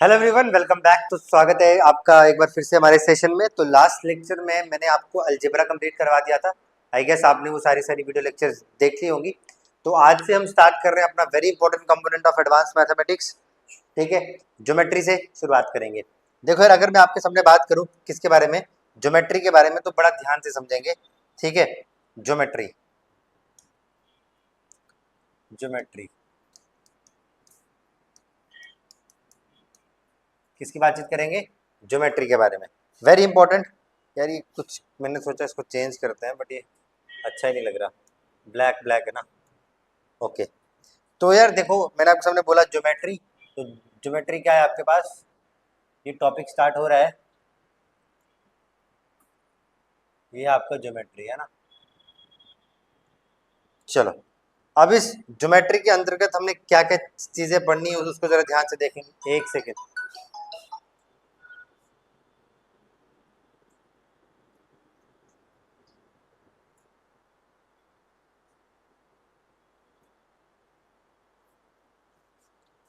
Hello everyone, welcome back. तो स्वागत है आपका एक बार फिर से हमारे सेशन में। तो लास्ट लेक्चर में मैंने आपको अलजेब्रा कंप्लीट करवा दिया था। आई गेस आपने वो सारी वीडियो लेक्चर्स देख ली होंगी। तो आज से हम स्टार्ट कर रहे हैं अपना very important component of advance mathematics. ठीक है, ज्योमेट्री से शुरुआत करेंगे। देखो यार, अगर मैं आपके सामने बात करूँ किसके बारे में, ज्योमेट्री के बारे में, तो बड़ा ध्यान से समझेंगे। ठीक है, ज्योमेट्री ज्योमेट्री किसकी बातचीत करेंगे? ज्योमेट्री के बारे में। Very important. यार ये कुछ मैंने सोचा इसको चेंज करते हैं, बट ये अच्छा ही नहीं लग रहा। ब्लैक ब्लैक है ना। ओके, तो यार देखो, मैंने आपके सामने बोला ज्योमेट्री। तो ज्योमेट्री क्या है आपके पास? ये टॉपिक स्टार्ट हो रहा है, ये आपका ज्योमेट्री है ना। चलो, अब इस ज्योमेट्री के अंतर्गत हमने क्या क्या चीजें पढ़नी है उसको जरा ध्यान से देखेंगे। एक सेकेंड।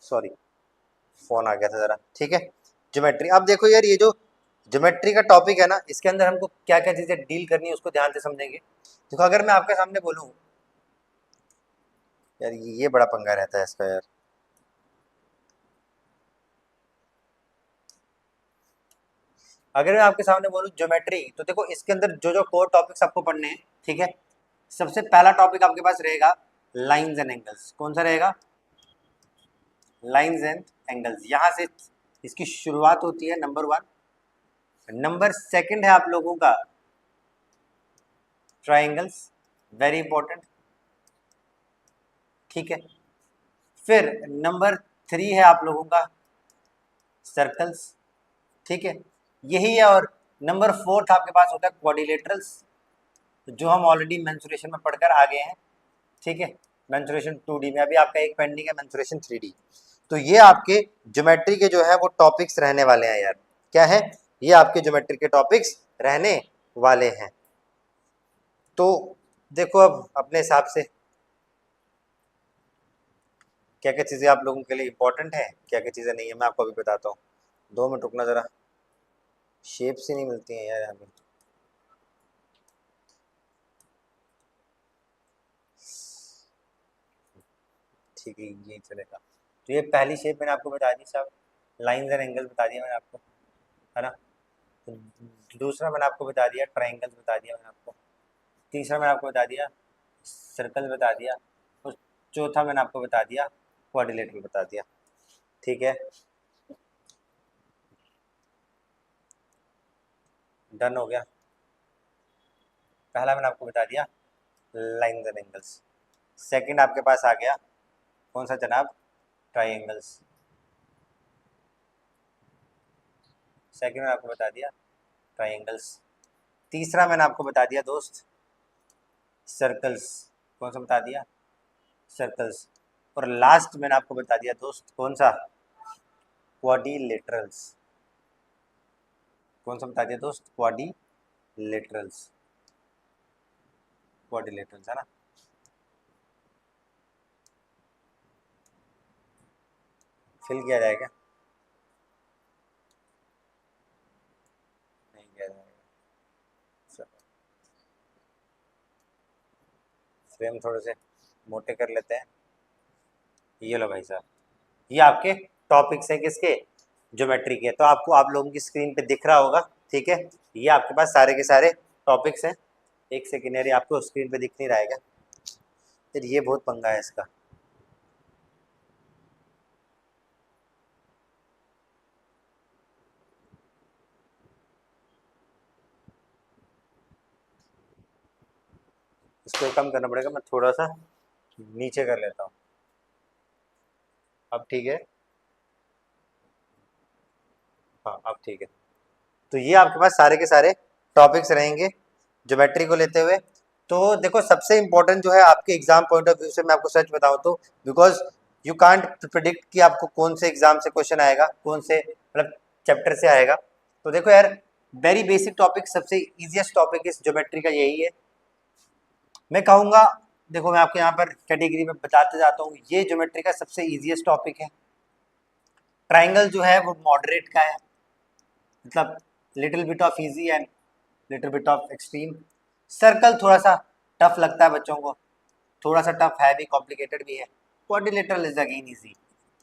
सॉरी, फोन आ गया था जरा। ठीक है, ज्योमेट्री। अब देखो यार, ये जो ज्योमेट्री का टॉपिक है ना, इसके अंदर हमको क्या क्या चीजें डील करनी है उसको ध्यान से समझेंगे। देखो, अगर मैं आपके सामने बोलूं, यार ये बड़ा पंगा रहता है इसका यार। अगर मैं आपके सामने बोलूं ज्योमेट्री, तो देखो इसके अंदर जो जो कोर टॉपिक्स आपको पढ़ने हैं, ठीक है। सबसे पहला टॉपिक आपके पास रहेगा लाइंस एंड एंगल्स। कौन सा रहेगा? Lines and angles. यहां से इसकी शुरुआत होती है, नंबर वन। नंबर सेकंड है आप लोगों का ट्राइंगल्स, वेरी इंपॉर्टेंट। ठीक है, फिर नंबर थ्री है आप लोगों का सर्कल्स। ठीक है, यही है। और नंबर फोर्थ आपके पास होता है क्वाड्रिलेटरल्स, जो हम ऑलरेडी मेंसुरेशन में पढ़कर आ गए हैं। ठीक है, मेंसुरेशन 2D में, अभी आपका एक पेंडिंग है मेंसुरेशन 3D। तो ये आपके ज्योमेट्री के जो है वो टॉपिक्स रहने वाले हैं यार। क्या है? ये आपके ज्योमेट्री के टॉपिक्स रहने वाले हैं। तो देखो, अब अपने हिसाब से क्या क्या चीज़ें आप लोगों के लिए इंपॉर्टेंट है, क्या क्या चीज़ें नहीं है, मैं आपको अभी बताता हूँ। 2 मिनट रुकना जरा, शेप्स ही नहीं मिलती हैं यार हमें। ठीक है, ये चलेगा। तो ये पहली शेप मैंने आपको बता दी साहब, लाइंस एंड एंगल्स बता दिया मैंने आपको, है ना। तो दूसरा मैंने आपको बता दिया ट्राइंगल्स, बता दिया मैंने आपको। तीसरा मैंने आपको बता दिया सर्कल, बता दिया। और चौथा मैंने आपको बता दिया क्वाड्रिलेटरल, बता दिया। ठीक है, डन हो गया। पहला मैंने आपको बता दिया लाइंस एंड एंगल्स। सेकंड आपके पास आ गया कौन सा जनाब? ट्राइंगल्स। सेकंड मैंने आपको बता दिया ट्राइंगल्स। तीसरा मैंने आपको बता दिया दोस्त सर्कल्स। कौन सा बता दिया? सर्कल्स। और लास्ट मैंने आपको बता दिया दोस्त कौन सा? क्वाड्रिलेटरल्स। कौन सा बता दिया दोस्त? क्वाड्रिलेटरल्स। क्वाड्रिलेटरल्स है ना। फिल किया जाएगा? नहीं किया जाएगा। फ्रेम थोड़े से मोटे कर लेते हैं। ये लो भाई साहब, ये आपके टॉपिक्स है किसके? ज्योमेट्री के। तो आपको आप लोगों की स्क्रीन पे दिख रहा होगा। ठीक है, ये आपके पास सारे के सारे टॉपिक्स हैं। एक सेकेंड यार, आपको स्क्रीन पे दिख नहीं रहेगा, फिर ये बहुत पंगा है इसका। इसको कम करना पड़ेगा, मैं थोड़ा सा नीचे कर लेता हूँ। अब ठीक है? हाँ, अब ठीक है। तो ये आपके पास सारे के सारे टॉपिक्स रहेंगे ज्योमेट्री को लेते हुए। तो देखो, सबसे इंपॉर्टेंट जो है आपके एग्जाम पॉइंट ऑफ व्यू से, मैं आपको सच बताऊं तो, बिकॉज यू कांट प्रिडिक्ट कि आपको कौन से एग्जाम से क्वेश्चन आएगा, कौन से मतलब चैप्टर से आएगा। तो देखो यार, वेरी बेसिक टॉपिक, सबसे इजिएस्ट टॉपिक इस ज्योमेट्री का यही है। मैं कहूँगा, देखो मैं आपको यहाँ पर कैटेगरी में बताते जाता हूँ, ये ज्योमेट्री का सबसे इजिएस्ट टॉपिक है। ट्राइंगल जो है वो मॉडरेट का है, मतलब little bit of easy and little bit of extreme. Circle थोड़ा सा टफ लगता है बच्चों को, थोड़ा सा टफ है भी, कॉम्प्लिकेटेड भी है। Quadrilateral is again easy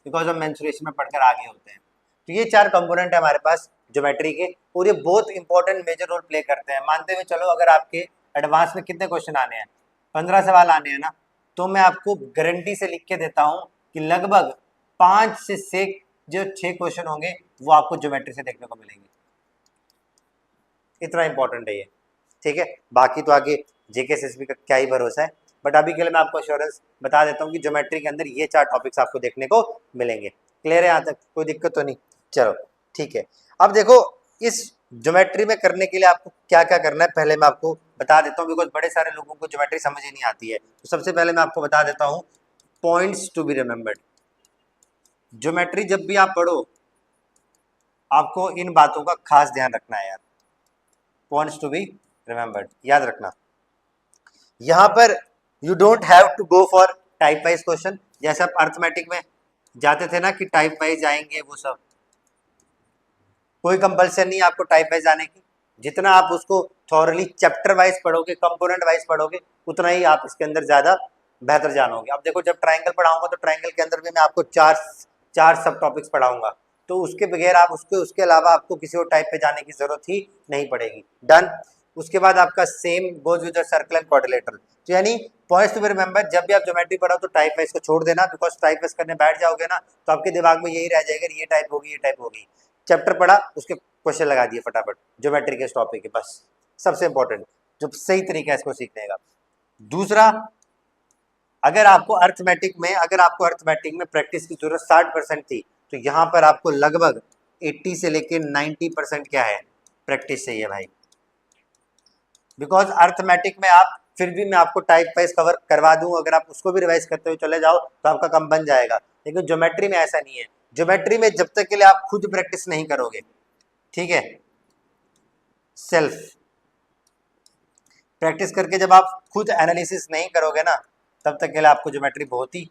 because हम मेंसुरेशन में पढ़कर आगे होते हैं। तो ये 4 कंपोनेंट है हमारे पास ज्योमेट्री के, और ये बहुत इंपॉर्टेंट मेजर रोल प्ले करते हैं। मानते हुए चलो अगर आपके एडवांस में कितने क्वेश्चन आने हैं, 15 सवाल आने हैं ना, तो मैं आपको गारंटी से लिख के देता हूँ कि लगभग 5 से 6 जो 6 क्वेश्चन होंगे वो आपको ज्योमेट्री से देखने को मिलेंगे। इतना इंपॉर्टेंट है ये, ठीक है। बाकी तो आगे जेके एसएसबी का क्या ही भरोसा है, बट अभी के लिए मैं आपको अश्योरेंस बता देता हूँ कि ज्योमेट्री के अंदर ये 4 टॉपिक्स आपको देखने को मिलेंगे। क्लियर है यहाँ तक, कोई दिक्कत तो नहीं? चलो ठीक है। अब देखो इस ज्योमेट्री में करने के लिए आपको क्या क्या करना है पहले मैं आपको बता देता हूँ, बिकॉज बड़े सारे लोगों को ज्योमेट्री समझ ही नहीं आती है। तो सबसे पहले मैं आपको बता देता हूँ points to be remembered. Geometry जब भी आप पढ़ो आपको इन बातों का खास ध्यान रखना है यार। पॉइंट्स टू बी रिमेम्बर्ड याद रखना। यहाँ पर you don't have to go for type wise question, जैसे आप अर्थमेटिक में जाते थे ना कि टाइप वाइज आएंगे, वो सब कोई कंपल्सन नहीं आपको टाइप वाइज आने की। जितना आप उसको थॉरली चैप्टर वाइज पढ़ोगे, कंपोनेंट वाइज पढ़ोगे, उतना ही आप इसके अंदर ज्यादा बेहतर जानोगे। अब देखो जब ट्राइंगल पढ़ाऊंगा तो ट्राइंगल के अंदर भी मैं आपको चार सब टॉपिक्स पढ़ाऊंगा, तो उसके बगैर आप उसके अलावा आपको किसी और टाइप पे जाने की जरूरत ही नहीं पड़ेगी। डन। उसके बाद आपका same goes with circle and quadrilateral. तो यानी पॉइंट्स टू बी रिमेंबर, जब भी आप ज्योमेट्री पढ़ाओ तो टाइप वाइज को छोड़ देना, बिकॉज टाइप वाइज करने बैठ जाओगे ना तो आपके दिमाग में यही रह जाएगा ये टाइप होगी, ये टाइप होगी। चैप्टर पढ़ा उसके क्वेश्चन लगा दिए फटाफट ज्योमेट्री के टॉपिक के, बस सबसे इंपॉर्टेंट जो सही तरीका है इसको सीखने का। दूसरा, अगर आपको अर्थमेटिक में प्रैक्टिस की जरूरत 60% थी, तो यहाँ पर आपको लगभग 80 से लेकर 90% क्या है, प्रैक्टिस चाहिए भाई। बिकॉज अर्थमेटिक में आप फिर भी मैं आपको टाइप वाइज कवर करवा दूं, अगर आप उसको भी रिवाइज करते हुए चले जाओ तो आपका काम बन जाएगा। लेकिन ज्योमेट्री में ऐसा नहीं है। ज्योमेट्री में जब तक के लिए आप खुद प्रैक्टिस नहीं करोगे, ठीक है, सेल्फ प्रैक्टिस करके जब आप खुद एनालिसिस नहीं करोगे ना, तब तक के लिए आपको ज्योमेट्री बहुत ही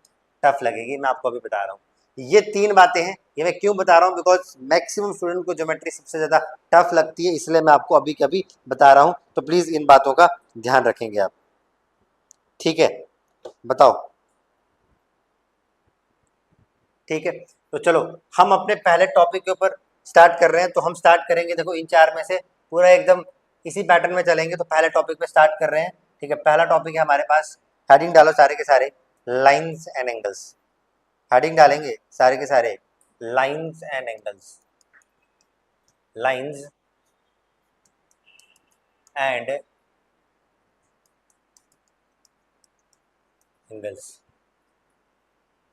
टफ लगेगी। मैं आपको अभी बता रहा हूँ ये 3 बातें हैं। ये मैं क्यों बता रहा हूँ, बिकॉज मैक्सिमम स्टूडेंट को ज्योमेट्री सबसे ज़्यादा टफ लगती है, इसलिए मैं आपको अभी कभी बता रहा हूँ। तो प्लीज़ इन बातों का ध्यान रखेंगे आप, ठीक है। बताओ, ठीक है। तो चलो हम अपने पहले टॉपिक के ऊपर स्टार्ट कर रहे हैं। तो हम स्टार्ट करेंगे, देखो इन 4 में से पूरा एकदम इसी पैटर्न में चलेंगे। तो पहले टॉपिक पे स्टार्ट कर रहे हैं, ठीक है। पहला टॉपिक है हमारे पास, हेडिंग डालो सारे के सारे, लाइंस एंड एंगल्स। हेडिंग डालेंगे सारे के सारे, lines and angles. Lines and angles.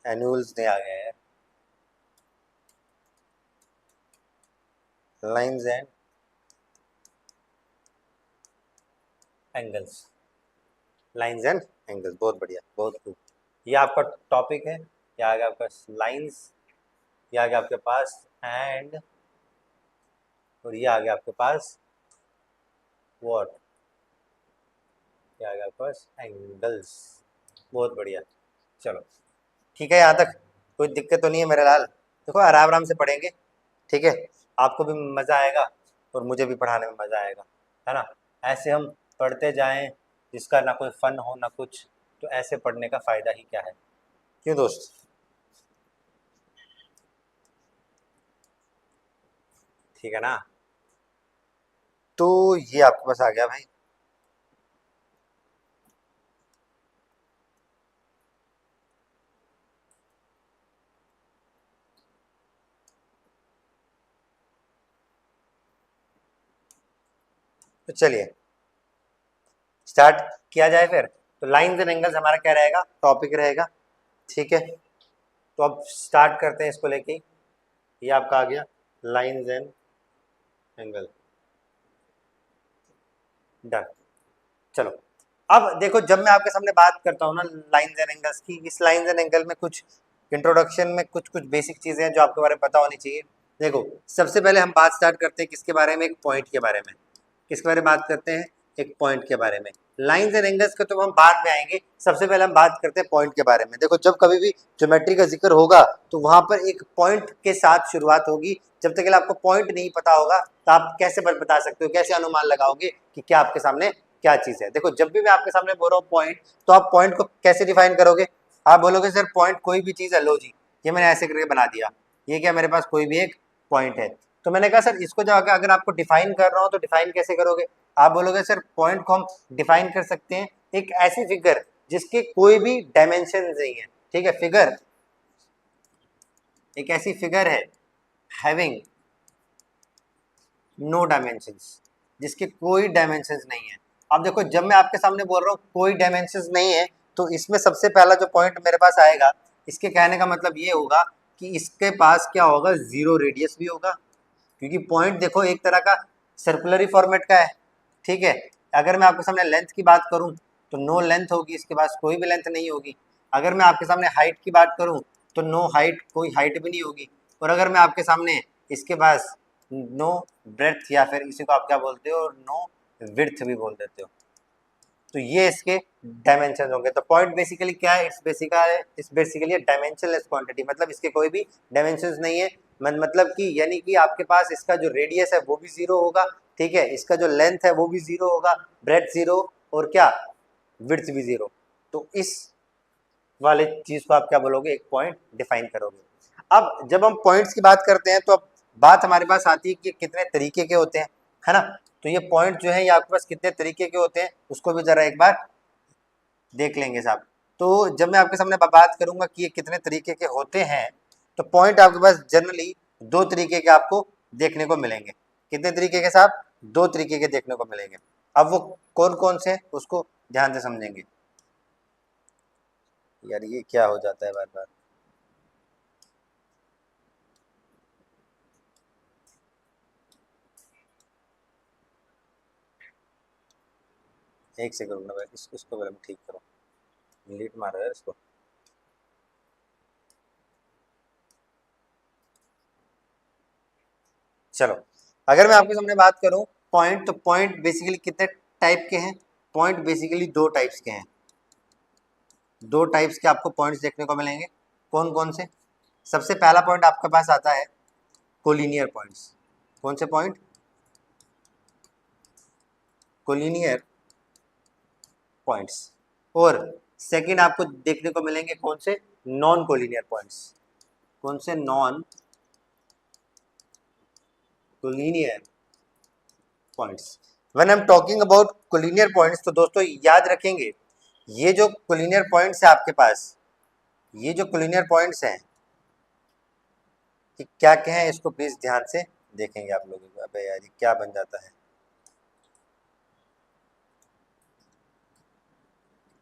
Annuals नहीं आ गए हैं, lines and angles. Lines and angles, बहुत बढ़िया, बहुत खूब। ये आपका टॉपिक है। ये आ गया आपका लाइंस, ये आ गया आपके पास एंड, और ये आ गया आपके पास व्हाट, ये आ गया आपके पास एंगल्स। बहुत बढ़िया, चलो ठीक है। यहाँ तक कोई दिक्कत तो नहीं है मेरे लाल? देखो आराम आराम से पढ़ेंगे, ठीक है। आपको भी मज़ा आएगा और मुझे भी पढ़ाने में मज़ा आएगा, है ना। ऐसे हम पढ़ते जाएं, जिसका ना कोई फन हो ना कुछ, तो ऐसे पढ़ने का फ़ायदा ही क्या है, क्यों दोस्त? ठीक है ना। तो ये आपके पास आ गया भाई। तो चलिए स्टार्ट किया जाए फिर। तो लाइंस एंड एंगल्स हमारा क्या रहेगा, टॉपिक रहेगा, ठीक है। तो अब स्टार्ट करते हैं इसको लेके। ये आपका आ गया लाइंस एंड एंगल, डन। चलो अब देखो, जब मैं आपके सामने बात करता हूँ ना लाइंस एंड एंगल्स की, इस लाइंस एंड एंगल में कुछ इंट्रोडक्शन में कुछ कुछ बेसिक चीज़ें हैं जो आपके बारे में पता होनी चाहिए। देखो सबसे पहले हम बात स्टार्ट करते हैं किसके बारे में, एक पॉइंट के बारे में। किसके बारे में बात करते हैं, एक पॉइंट के बारे में। लाइंस एंड एंगल्स के तो हम बाद में आएंगे, सबसे पहले हम बात करते हैं पॉइंट के बारे में। देखो जब कभी भी ज्योमेट्री का जिक्र होगा तो वहां पर एक पॉइंट के साथ शुरुआत होगी। जब तक आपको पॉइंट नहीं पता होगा तो आप कैसे बता सकते हो, कैसे अनुमान लगाओगे कि क्या आपके सामने क्या चीज है। देखो जब भी मैं आपके सामने बोल रहा हूँ पॉइंट, तो आप पॉइंट को कैसे डिफाइन करोगे? आप बोलोगे सर पॉइंट कोई भी चीज है, लो जी ये मैंने ऐसे करके बना दिया, ये क्या मेरे पास कोई भी एक पॉइंट है। तो मैंने कहा सर इसको जाकर अगर आपको डिफाइन कर रहा हूँ तो डिफाइन कैसे करोगे? आप बोलोगे सर पॉइंट को हम डिफाइन कर सकते हैं एक ऐसी फिगर जिसके कोई भी डायमेंशन नहीं है। ठीक है, फिगर एक ऐसी फिगर है हैविंग नो डायमेंशंस, जिसके कोई डायमेंशंस नहीं है। अब देखो जब मैं आपके सामने बोल रहा हूँ कोई डायमेंशंस नहीं है, तो इसमें सबसे पहला जो पॉइंट मेरे पास आएगा, इसके कहने का मतलब ये होगा कि इसके पास क्या होगा, जीरो रेडियस भी होगा। क्योंकि पॉइंट देखो एक तरह का सर्कुलरी फॉर्मेट का है। ठीक है, अगर मैं आपके सामने लेंथ की बात करूं तो नो लेंथ होगी, इसके पास कोई भी लेंथ नहीं होगी। अगर मैं आपके सामने हाइट की बात करूं तो नो हाइट, कोई हाइट भी नहीं होगी। और अगर मैं आपके सामने इसके पास नो ब्रेड्थ, या फिर इसी को आप क्या बोलते हो, नो विड्थ भी बोल देते हो, तो ये इसके डायमेंशन होंगे। तो पॉइंट बेसिकली क्या है, इस बेसिकली डायमेंशनलेस क्वांटिटी, मतलब इसके कोई भी डायमेंशंस नहीं है। मतलब कि यानी कि आपके पास इसका जो रेडियस है वो भी जीरो होगा। ठीक है, इसका जो लेंथ है वो भी जीरो होगा, ब्रेड्थ जीरो, और क्या, विड्थ भी जीरो। तो इस वाले चीज को आप क्या बोलोगे, एक पॉइंट डिफाइन करोगे। अब जब हम पॉइंट्स की बात करते हैं तो अब बात हमारे पास आती है कि कितने तरीके के होते हैं, है ना। तो ये पॉइंट जो है ये आपके पास कितने तरीके के होते हैं उसको भी जरा एक बार देख लेंगे साहब। तो जब मैं आपके सामने बात करूंगा कि ये कितने तरीके के होते हैं, तो पॉइंट आपके पास जनरली दो तरीके के आपको देखने को मिलेंगे। कितने तरीके के साहब? दो तरीके के देखने को मिलेंगे। अब वो कौन कौन से, उसको ध्यान से समझेंगे। यार ये क्या हो जाता है बार बार। एक सेकंड ना भाई, इसको पहले मैं ठीक करो, डिलीट मारो यार इसको। चलो, अगर मैं आपके सामने बात करूं पॉइंट, तो पॉइंट बेसिकली कितने टाइप के हैं? पॉइंट बेसिकली दो टाइप्स के हैं। दो टाइप्स के आपको पॉइंट्स देखने को मिलेंगे। कौन कौन से? सबसे पहला पॉइंट आपके पास आता है कोलिनियर पॉइंट्स। कौन से पॉइंट? Collinear points. और सेकंड आपको देखने को मिलेंगे कौन से? Non collinear points. कौन से? Non collinear points. When I am talking about collinear points, तो दोस्तों याद रखेंगे ये जो कोलिनियर पॉइंट्स है आपके पास, ये जो कोलिनियर पॉइंट्स हैं कि क्या क्या है, इसको प्लीज ध्यान से देखेंगे आप लोग। अबे यार ये क्या बन जाता है,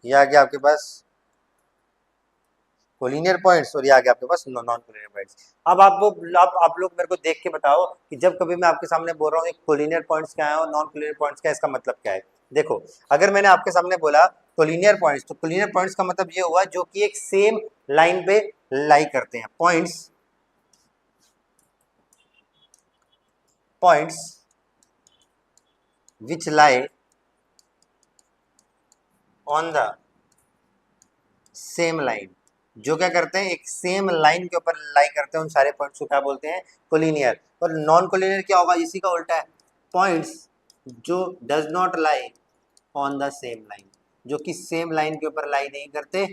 ये आ गया आपके पास कोलिनियर पॉइंट्स, और ये आ गया आपके पास नॉन कोलिनियर पॉइंट्स। अब आप लोग मेरे को देख के बताओ कि जब कभी मैं आपके सामने बोल रहा हूँ कोलिनियर पॉइंट्स क्या है और नॉन कोलिनियर पॉइंट्स क्या है, इसका मतलब क्या है। देखो अगर मैंने आपके सामने बोला कोलिनियर पॉइंट्स, तो कोलिनियर पॉइंट्स का मतलब ये हुआ जो कि एक सेम लाइन पे लाई करते हैं। Points which lie on the same line, जो क्या करते हैं, एक सेम लाइन के ऊपर लाई करते हैं, उन सारे पॉइंट्स को क्या बोलते हैं, कोलिनियर। और नॉन कोलिनियर क्या होगा, इसी का उल्टा है, पॉइंट्स जो does not lie on the same line, जो कि सेम लाइन के ऊपर लाई नहीं करते,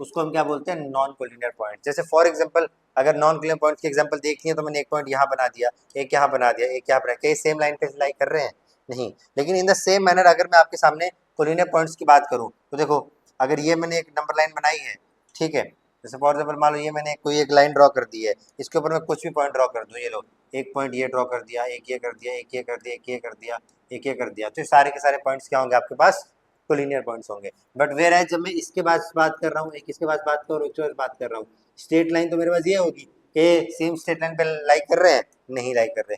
उसको हम क्या बोलते हैं, नॉन कोलिनियर पॉइंट। जैसे फॉर एग्जांपल अगर नॉन कोलिनियर पॉइंट की एग्जांपल देखनी है तो मैंने एक पॉइंट यहाँ बना दिया, एक यहाँ बना दिया, एक यहाँ बना, क्या सेम लाइन पे लाई कर रहे हैं? नहीं। लेकिन इन द सेम मैनर अगर मैं आपके सामने कोलिनियर पॉइंट्स की बात करूँ तो देखो, अगर ये मैंने एक नंबर लाइन बनाई है, ठीक है, जैसे फॉर एग्जाम्पल मान लो ये मैंने कोई एक लाइन ड्रॉ कर दी है, इसके ऊपर मैं कुछ भी पॉइंट ड्रॉ कर दूँ, ये लो एक पॉइंट ये ड्रॉ कर दिया, एक ये कर दिया, एक ये कर दिया, एक ये कर दिया, एक ये कर दिया, तो सारे के सारे पॉइंट्स क्या होंगे आपके पास, कोलिनियर पॉइंट्स होंगे। बट वेयर है जब मैं इसके बाद बात कर रहा हूँ, एक इसके बाद बात कर रहा हूँ, एक बात कर रहा हूँ, स्ट्रेट लाइन तो मेरे पास ये होगी कि सेम स्ट्रेट लाइन पे लाइक कर रहे हैं, नहीं लाइक कर रहे,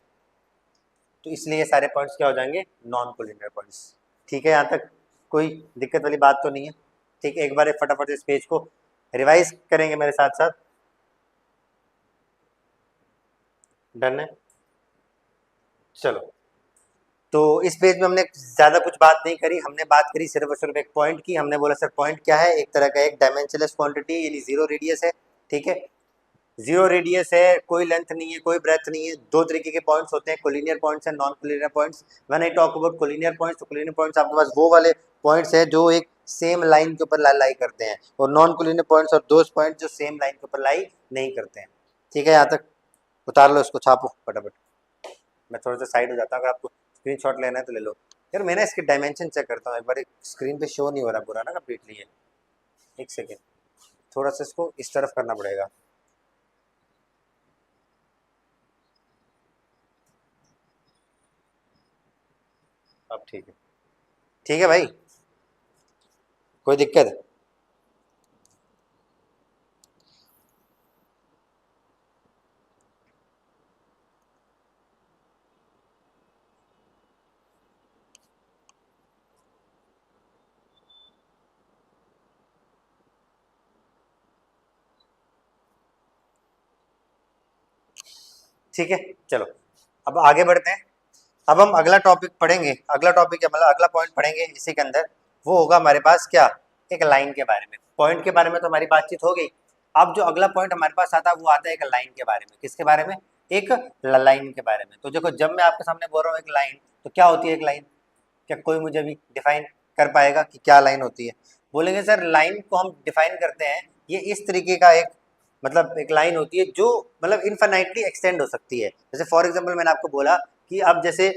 तो इसलिए ये सारे पॉइंट्स क्या हो जाएंगे, नॉन कोलिनियर पॉइंट्स। ठीक है, यहाँ तक कोई दिक्कत वाली बात तो नहीं है? ठीक है, एक बार फटाफट इस पेज को रिवाइज करेंगे मेरे साथ साथ। डन है, चलो तो इस पेज में हमने ज़्यादा कुछ बात नहीं करी, हमने बात करी सिर्फ और सिर्फ एक पॉइंट की। हमने बोला सर पॉइंट क्या है, एक तरह का एक डायमेंशनलेस क्वांटिटी यानी जीरो रेडियस है, ठीक है, जीरो रेडियस है, कोई लेंथ नहीं है, कोई ब्रेथ नहीं है। दो तरीके के पॉइंट्स होते हैं, collinear points and non collinear points. When I talk about collinear points, तो कोलिनियर पॉइंट्स आपके पास वो वाले पॉइंट्स है जो एक सेम लाइन के ऊपर लाई करते हैं, और नॉन कोलिनियर पॉइंट्स और दोज पॉइंट जो सेम लाइन के ऊपर लाई नहीं करते हैं, ठीक है। यहाँ तक उतार लो, इसको छापो फटाफट। मैं थोड़ा सा साइड हो जाता हूँ, अगर आपको स्क्रीनशॉट लेना है तो ले लो। यार मैं ना इसके डायमेंशन चेक करता हूँ एक बार, एक स्क्रीन पे शो नहीं हो रहा पूरा ना कम्प्लीटली है। एक सेकेंड, थोड़ा सा इसको इस तरफ करना पड़ेगा। अब ठीक है भाई, कोई दिक्कत? ठीक है, चलो अब आगे बढ़ते हैं। अब हम अगला टॉपिक पढ़ेंगे, अगला टॉपिक मतलब अगला पॉइंट पढ़ेंगे इसी के अंदर। वो होगा हमारे पास क्या, एक लाइन के बारे में। पॉइंट के बारे में तो हमारी बातचीत हो गई। अब जो अगला पॉइंट हमारे पास आता है वो आता है एक लाइन के बारे में। किसके बारे में? एक लाइन के बारे में। तो देखो, जब मैं आपके सामने बोल रहा हूँ एक लाइन, तो क्या होती है एक लाइन? क्या कोई मुझे भी डिफाइन कर पाएगा कि क्या लाइन होती है? बोलेंगे सर लाइन को हम डिफाइन करते हैं, ये इस तरीके का एक मतलब एक लाइन होती है जो मतलब इनफाइनाइटली एक्सटेंड हो सकती है। जैसे फॉर एग्जांपल मैंने आपको बोला कि अब जैसे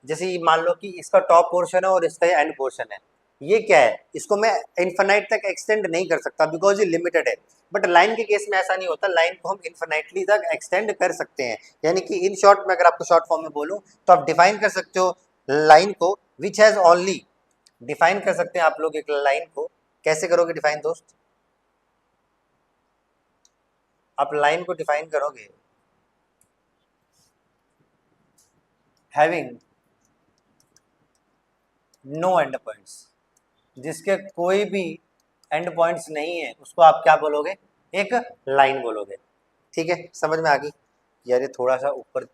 जैसे ये मान लो कि इसका टॉप पोर्शन है और इसका ये एंड पोर्शन है, ये क्या है, इसको मैं इनफाइनाइट तक एक्सटेंड नहीं कर सकता बिकॉज ये लिमिटेड है। बट लाइन के केस में ऐसा नहीं होता, लाइन को हम इनफाइनाइटली तक एक्सटेंड कर सकते हैं। यानी कि इन शॉर्ट में अगर आपको शॉर्ट फॉर्म में बोलूं तो आप डिफाइन कर सकते हो लाइन को विच हैज ओनली, डिफाइन कर सकते हैं आप लोग एक लाइन को। कैसे करोगे डिफाइन दोस्त? आप लाइन को डिफाइन करोगे हैविंग नो एंड पॉइंट्स, जिसके कोई भी एंड पॉइंट्स नहीं है, उसको आप क्या बोलोगे? एक लाइन बोलोगे। ठीक है, समझ में आ गई? यार ये थोड़ा सा ऊपर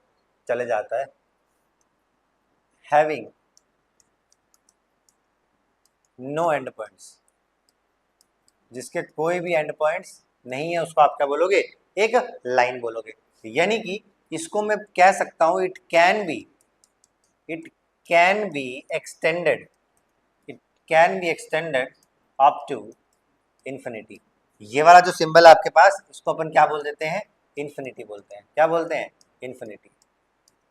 चले जाता है। हैविंग नो एंड पॉइंट्स, जिसके कोई भी एंड पॉइंट्स नहीं है, उसको आप क्या बोलोगे? एक लाइन बोलोगे। यानी कि इसको मैं कह सकता हूं it can be extended, it can be extended up to infinity. ये वाला जो सिंबल है आपके पास, इसको अपन क्या बोल देते हैं? इन्फिनिटी बोलते हैं। क्या बोलते हैं? इन्फिनिटी।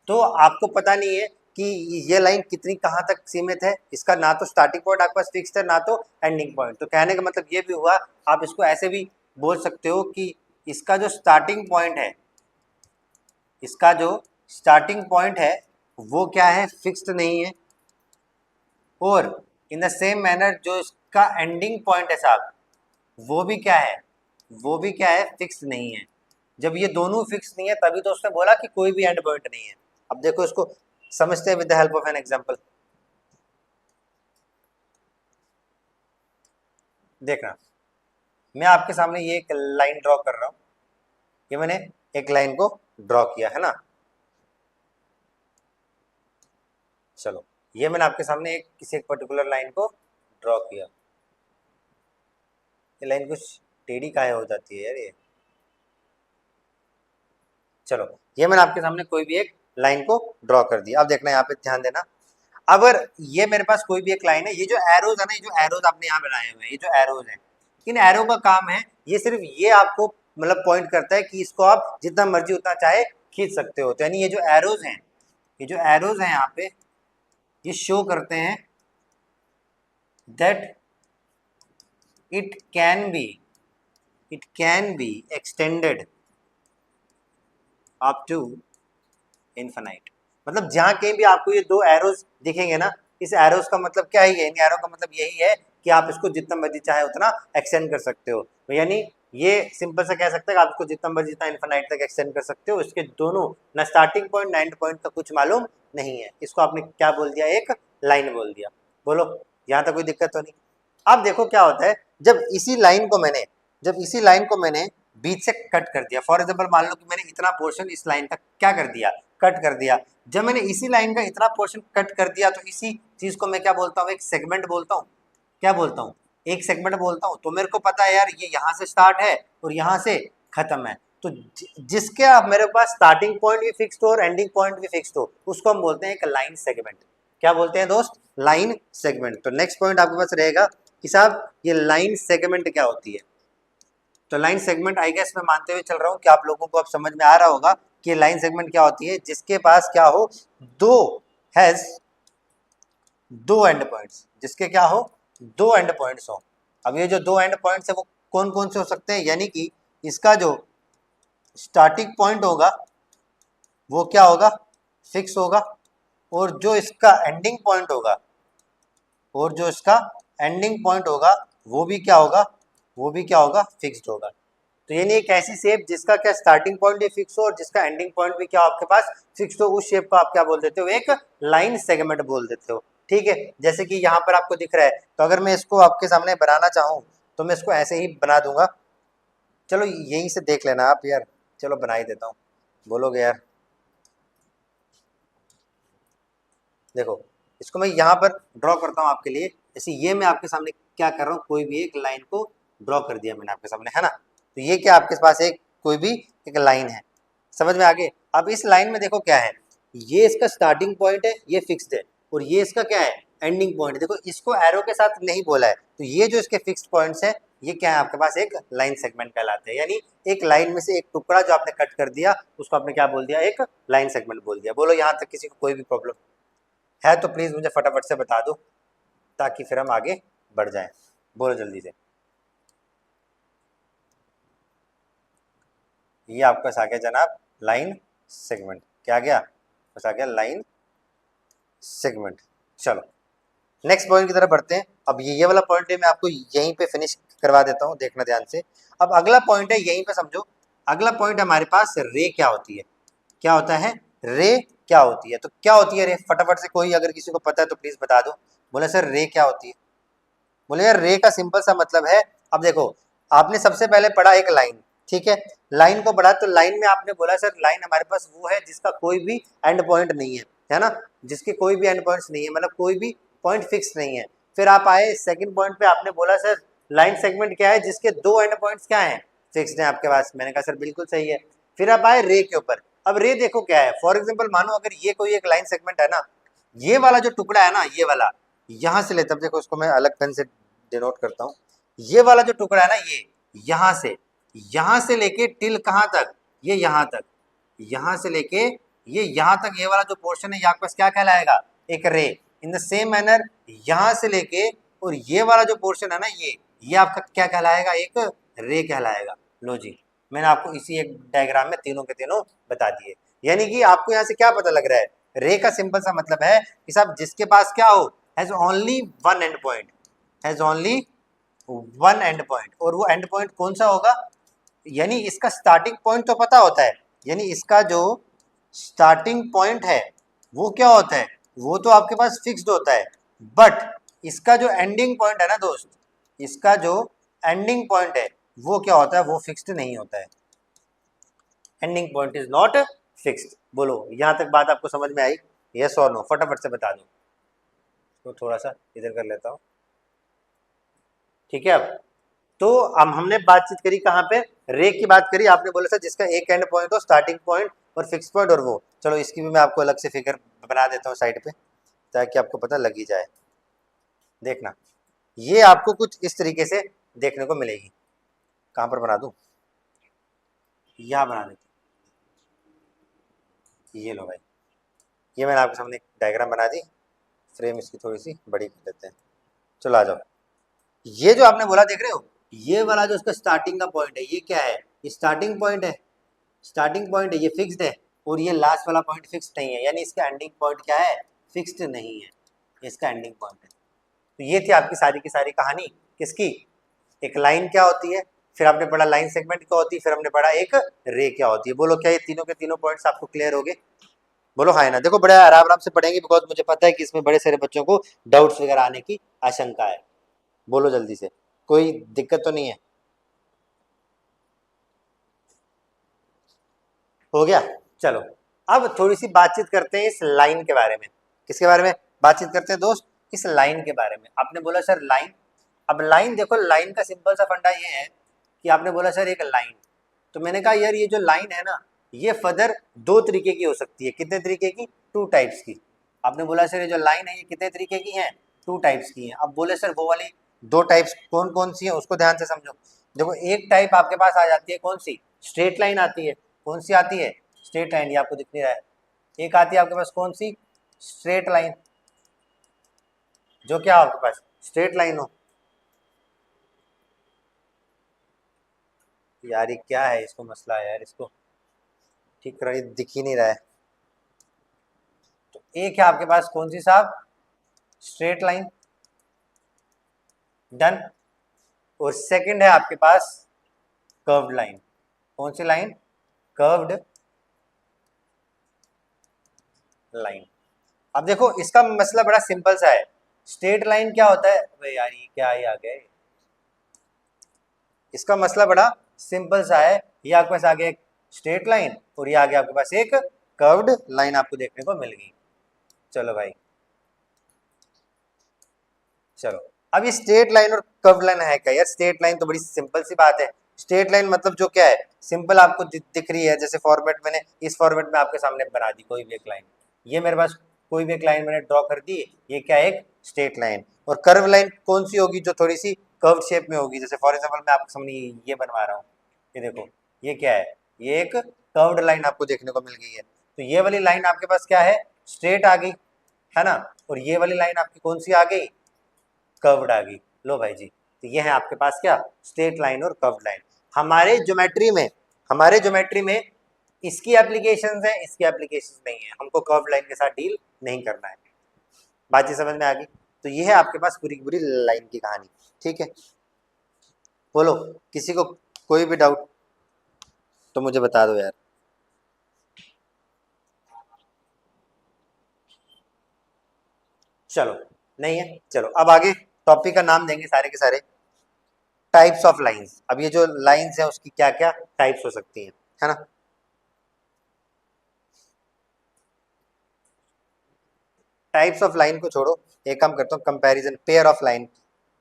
तो आपको पता नहीं है कि ये लाइन कितनी कहाँ तक सीमित है, इसका ना तो स्टार्टिंग पॉइंट आपके पास फिक्स्ड है ना तो एंडिंग पॉइंट। तो कहने का मतलब ये भी हुआ, आप इसको ऐसे भी बोल सकते हो कि इसका जो स्टार्टिंग पॉइंट है, इसका जो स्टार्टिंग पॉइंट है वो क्या है? फिक्स्ड नहीं है। और इन द सेम मैनर जो इसका एंडिंग पॉइंट है साहब, वो भी क्या है? वो भी क्या है? फिक्स नहीं है। जब ये दोनों फिक्स नहीं है तभी तो उसने बोला कि कोई भी एंड पॉइंट नहीं है। अब देखो इसको समझते हैं with the help of an example. देखना, मैं आपके सामने ये एक लाइन ड्रॉ कर रहा हूं, ये मैंने एक लाइन को ड्रॉ किया है ना। चलो, ये मैंने आपके सामने एक किसी एक पर्टिकुलर लाइन को ड्रॉ किया। ये लाइन कुछ टेढ़ी काहे हो जाती है यार ये। चलो, ये मैंने आपके सामने कोई भी एक लाइन को ड्रॉ कर दिया। अब देखना, यहाँ पे ध्यान देना, अगर ये मेरे पास कोई भी एक लाइन है, ये जो एरोज है ना, ये जो एरोज आपने यहाँ बनाए हुए हैं, ये जो एरोज हैं, इन एरो का काम है ये सिर्फ ये आपको मतलब पॉइंट करता है कि इसको आप जितना मर्जी उतना चाहे खींच सकते हो। तो यानी ये जो एरोज हैं, ये जो एरोज हैं यहाँ पे, ये शो करते हैं that it can be extended up to infinite. मतलब जहां कहीं भी आपको ये दो एरोज दिखेंगे ना, इस एरोज का मतलब क्या है? इन एरो का मतलब यही है कि आप इसको जितना मर्जी चाहे उतना एक्सटेंड कर सकते हो। तो यानी ये सिंपल से कह सकते हैं कि आप इसको जितना मर्जी जितना इनफिनाइट तक एक्सटेंड कर सकते हो। इसके दोनों ना स्टार्टिंग पॉइंट ना एंड पॉइंट का कुछ मालूम नहीं है। इसको आपने क्या बोल दिया? एक लाइन बोल दिया। बोलो, यहाँ तक कोई दिक्कत तो नहीं? अब देखो क्या होता है, जब इसी लाइन को मैंने बीच से कट कर दिया। फॉर एग्जाम्पल मान लो कि मैंने इतना पोर्शन इस लाइन तक क्या कर दिया? कट कर दिया। जब मैंने इसी लाइन का इतना पोर्शन कट कर दिया तो इसी चीज को मैं क्या बोलता हूँ, एक सेगमेंट बोलता हूँ। क्या बोलता हूँ, एक सेगमेंट बोलता हूँ। तो मेरे को पता है यार ये यहाँ से स्टार्ट है और यहाँ से खत्म है, तो जिसके आप मेरे पास स्टार्टिंग पॉइंट भी फिक्स्ड हो और एंडिंग पॉइंट भी फिक्स्ड हो, उसको हम बोलते हैं एक लाइन सेगमेंट। क्या बोलते हैं दोस्त, लाइन सेगमेंट। तो नेक्स्ट पॉइंट आपके पास रहेगा कि साहब ये लाइन सेगमेंट क्या होती है। तो लाइन सेगमेंट आई गेस मैं मानते हुए चल रहा हूँ कि आप लोगों को अब समझ में आ रहा होगा कि लाइन सेगमेंट क्या होती है, जिसके पास क्या हो, दो हैज दो एंड पॉइंट्स, जिसके क्या हो, दो एंड पॉइंट्स हो। अब ये जो दो एंड पॉइंट्स है वो कौन कौन से हो सकते हैं, यानी कि इसका जो स्टार्टिंग पॉइंट होगा वो क्या होगा, फिक्स होगा, और जो इसका एंडिंग पॉइंट होगा, और जो इसका एंडिंग पॉइंट होगा वो भी क्या होगा, वो भी क्या होगा, फिक्स्ड होगा। तो यानी एक ऐसी शेप जिसका क्या स्टार्टिंग पॉइंट भी फिक्स हो और जिसका एंडिंग पॉइंट भी क्या हो आपके पास फिक्स हो, उस शेप को आप क्या बोल देते हो, एक लाइन सेगमेंट बोल देते हो। ठीक है, जैसे कि यहाँ पर आपको दिख रहा है, तो अगर मैं इसको आपके सामने बनाना चाहूँ तो मैं इसको ऐसे ही बना दूंगा। चलो यहीं से देख लेना आप यार, चलो बना ही देता हूँ, बोलोगे यार। देखो इसको मैं यहाँ पर ड्रॉ करता हूँ आपके लिए, जैसे ये मैं आपके सामने क्या कर रहा हूँ, कोई भी एक लाइन को ड्रॉ कर दिया मैंने आपके सामने, है ना। तो ये क्या आपके पास एक कोई भी एक लाइन है, समझ में आ गए। अब इस लाइन में देखो क्या है, ये इसका स्टार्टिंग पॉइंट है, ये फिक्स्ड है, और ये इसका क्या है, एंडिंग पॉइंट। देखो इसको एरो के साथ नहीं बोला है, तो ये जो इसके फिक्स्ड पॉइंट्स है ये क्या है आपके पास एक लाइन सेगमेंट कहलाते हैं। यानी एक लाइन में से एक टुकड़ा जो आपने कट कर दिया उसको आपने क्या बोल दिया, एक लाइन सेगमेंट बोल दिया। बोलो यहाँ तक किसी को कोई भी प्रॉब्लम है तो प्लीज मुझे फटाफट से बता दो, ताकि फिर हम आगे बढ़ जाएं। बोलो जल्दी से। ये आपके पास आ गया जनाब लाइन सेगमेंट, क्या आ गया, बस आ गया लाइन सेगमेंट। चलो नेक्स्ट पॉइंट की तरफ बढ़ते हैं। अब ये वाला पॉइंट है मैं आपको यहीं पे फिनिश करवा देता हूँ, देखना ध्यान से। अब अगला पॉइंट है, यहीं पे समझो, अगला पॉइंट हमारे पास रे क्या होती है, क्या होता है, रे क्या होती है। तो क्या होती है रे, फटाफट से कोई अगर किसी को पता है तो प्लीज बता दो। बोले सर रे क्या होती है, बोले यार रे का सिंपल सा मतलब है, अब देखो आपने सबसे पहले पढ़ा एक लाइन, ठीक है, लाइन को पढ़ा, तो लाइन में आपने बोला सर लाइन हमारे पास वो है जिसका कोई भी एंड पॉइंट नहीं है ना, जिसके कोई भी एंड पॉइंट्स नहीं है, मतलब कोई भी पॉइंट फिक्स नहीं है। फिर आप आए सेकंड पॉइंट पे, आपने बोला सर लाइन सेगमेंट क्या है, जिसके दो एंड पॉइंट्स क्या है, फिक्स्ड है आपके पास। मैंने कहा सर बिल्कुल सही है। फिर आप आए रे के ऊपर। अब रे देखो क्या है, फॉर एग्जाम्पल मानो अगर ये कोई एक लाइन सेगमेंट है ना, ये वाला जो टुकड़ा है ना, ये वाला यहाँ से लेते, अब देखो इसको मैं अलग पेन से डिनोट करता हूँ। ये वाला जो टुकड़ा है ना, ये यहाँ से लेके टिल कहाँ तक, ये यहाँ तक, यहाँ से लेके ये यहाँ तक, ये वाला जो पोर्शन है ये आपके पास क्या कहलाएगा, एक रे। इन द सेम मैनर यहाँ से लेके और ये वाला जो पोर्शन है ना, ये आपका क्या कहलाएगा, एक रे कहलाएगा। लो जी, मैंने आपको इसी एक डायग्राम में तीनों के तीनों बता दिए। यानी कि आपको यहाँ से क्या पता लग रहा है, रे का सिंपल सा मतलब है कि साहब जिसके पास क्या हो, has only one and point, has only one and point. और वो एंड पॉइंट कौन सा होगा, यानी इसका स्टार्टिंग पॉइंट तो पता होता है, यानी इसका जो स्टार्टिंग पॉइंट है वो क्या होता है, वो तो आपके पास फिक्स्ड होता है, बट इसका जो एंडिंग पॉइंट है ना दोस्त, इसका जो एंडिंग पॉइंट है वो क्या होता है, वो फिक्स्ड नहीं होता है। Ending point is not fixed. बोलो यहां तक बात आपको समझ में आई, यस और नो, फटाफट से बता दो। तो थोड़ा सा इधर कर लेता हूँ, ठीक है। अब तो हमने बातचीत करी कहाँ पे, रे की बात करी, आपने बोला था जिसका एक एंड पॉइंट हो, स्टार्टिंग पॉइंट और फिक्स पॉइंट, और वो चलो इसकी भी मैं आपको अलग से फिगर बना देता हूँ साइड पे, ताकि आपको पता लग ही जाए। देखना ये आपको कुछ इस तरीके से देखने को मिलेगी। कहाँ पर बना दूं, यहाँ बना देते, ये लो भाई, ये मैंने आपके सामने डायग्राम बना दी, फ्रेम इसकी थोड़ी सी बड़ी कर देते हैं। चलो आ जाओ, ये जो आपने बोला देख रहे हो, ये वाला जो इसका स्टार्टिंग का पॉइंट है, ये क्या है, ये स्टार्टिंग पॉइंट है, स्टार्टिंग पॉइंट है, ये फिक्स्ड है, और ये लास्ट वाला पॉइंट फिक्स्ड नहीं है, यानी इसका एंडिंग पॉइंट क्या है, फिक्स्ड नहीं है, इसका एंडिंग पॉइंट है। तो ये थी आपकी सारी की सारी कहानी किसकी, एक लाइन क्या होती है, फिर आपने पढ़ा लाइन सेगमेंट क्या होती है, फिर हमने पढ़ा एक रे क्या होती है। बोलो क्या ये तीनों के तीनों पॉइंट्स आपको क्लियर हो गए, बोलो हाँ ना। देखो बड़े आराम आराम से पढ़ेंगे, बिकॉज मुझे पता है कि इसमें बड़े सारे बच्चों को डाउट्स वगैरह आने की आशंका है। बोलो जल्दी से, कोई दिक्कत तो नहीं है, हो गया। चलो अब थोड़ी सी बातचीत करते हैं इस लाइन के बारे में। किसके बारे में बातचीत करते हैं दोस्त? इस लाइन के बारे में। आपने बोला सर लाइन, अब लाइन देखो, लाइन का सिंपल सा फंडा ये है कि आपने बोला सर एक लाइन, तो मैंने कहा यार ये जो लाइन है ना, ये फर्दर दो तरीके की हो सकती है। कितने तरीके की? टू टाइप्स की। आपने बोला सर ये जो लाइन है ये कितने तरीके की है? टू टाइप्स की है। अब बोले सर वो वाली दो टाइप्स कौन कौन सी है, उसको ध्यान से समझो। देखो एक टाइप आपके पास आ जाती है कौन सी? स्ट्रेट लाइन आती है। कौन सी आती है? Straight line. ये आपको दिख नहीं रहा है। एक आती है आपके पास कौन सी? स्ट्रेट लाइन, जो क्या आपके पास स्ट्रेट लाइन हो। यार ये क्या है, इसको मसला है यार, इसको ठीक करो, ये दिख ही नहीं रहा है। तो एक है आपके पास कौन सी साहब? Straight line, done. और सेकंड है आपके पास कर्व्ड लाइन। कौन सी लाइन? Curved line. अब देखो इसका मसला बड़ा सिंपल सा है। स्ट्रेट लाइन क्या होता है? अबे यार ये क्या ही आ गए। इसका मसला बड़ा सिंपल सा है। ये आपके पास आगे एक स्ट्रेट लाइन और ये आगे आपके पास एक कर्व्ड लाइन आपको देखने को मिल गई। चलो भाई, चलो अब ये स्ट्रेट लाइन और कर्व लाइन है क्या यार? स्ट्रेट लाइन तो बड़ी सिंपल सी बात है। स्ट्रेट लाइन मतलब जो क्या है, सिंपल आपको दिख रही है। जैसे फॉर्मेट मैंने इस फॉर्मेट में आपके सामने बना दी कोई भी एक लाइन, ये मेरे पास कोई भी एक लाइन मैंने ड्रॉ कर दी, ये क्या है? एक स्ट्रेट लाइन। और कर्व लाइन कौन सी होगी? जो थोड़ी सी कर्व शेप में होगी। जैसे फॉर एग्जाम्पल मैं आपके सामने ये बनवा रहा हूँ, ये देखो, ये क्या है? ये एक कर्व्ड लाइन आपको देखने को मिल गई है। तो ये वाली लाइन आपके पास क्या है? स्ट्रेट आ गई, है ना। और ये वाली लाइन आपकी कौन सी आ गई? कर्व्ड आ गई। लो भाई जी, तो ये है आपके पास क्या? स्ट्रेट लाइन और कर्व्ड लाइन। हमारे ज्योमेट्री में इसकी एप्लीकेशंस है, इसकी एप्लीकेशंस नहीं है। हमको कर्व्ड लाइन के साथ डील नहीं करना है। बात ये समझ में आ गई? तो ये है आपके पास पूरी की पूरी लाइन की कहानी। ठीक है, बोलो किसी को कोई भी डाउट तो मुझे बता दो यार। चलो, नहीं है, चलो अब आगे टॉपिक का नाम देंगे सारे के सारे टाइप्स ऑफ लाइंस। अब ये जो लाइंस है उसकी क्या क्या टाइप्स हो सकती हैं, है ना। टाइप्स ऑफ लाइन को छोड़ो, एक काम करता हूँ, comparison pair of line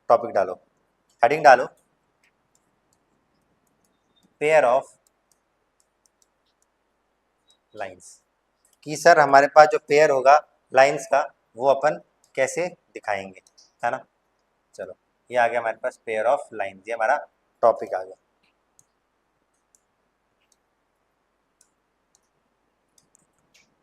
topic डालो, हेडिंग डालो, पेयर ऑफ लाइंस। कि सर हमारे पास जो पेयर होगा लाइंस का वो अपन कैसे दिखाएंगे, है ना। चलो, ये आ गया हमारे पास पेयर ऑफ लाइंस, ये हमारा टॉपिक आ गया।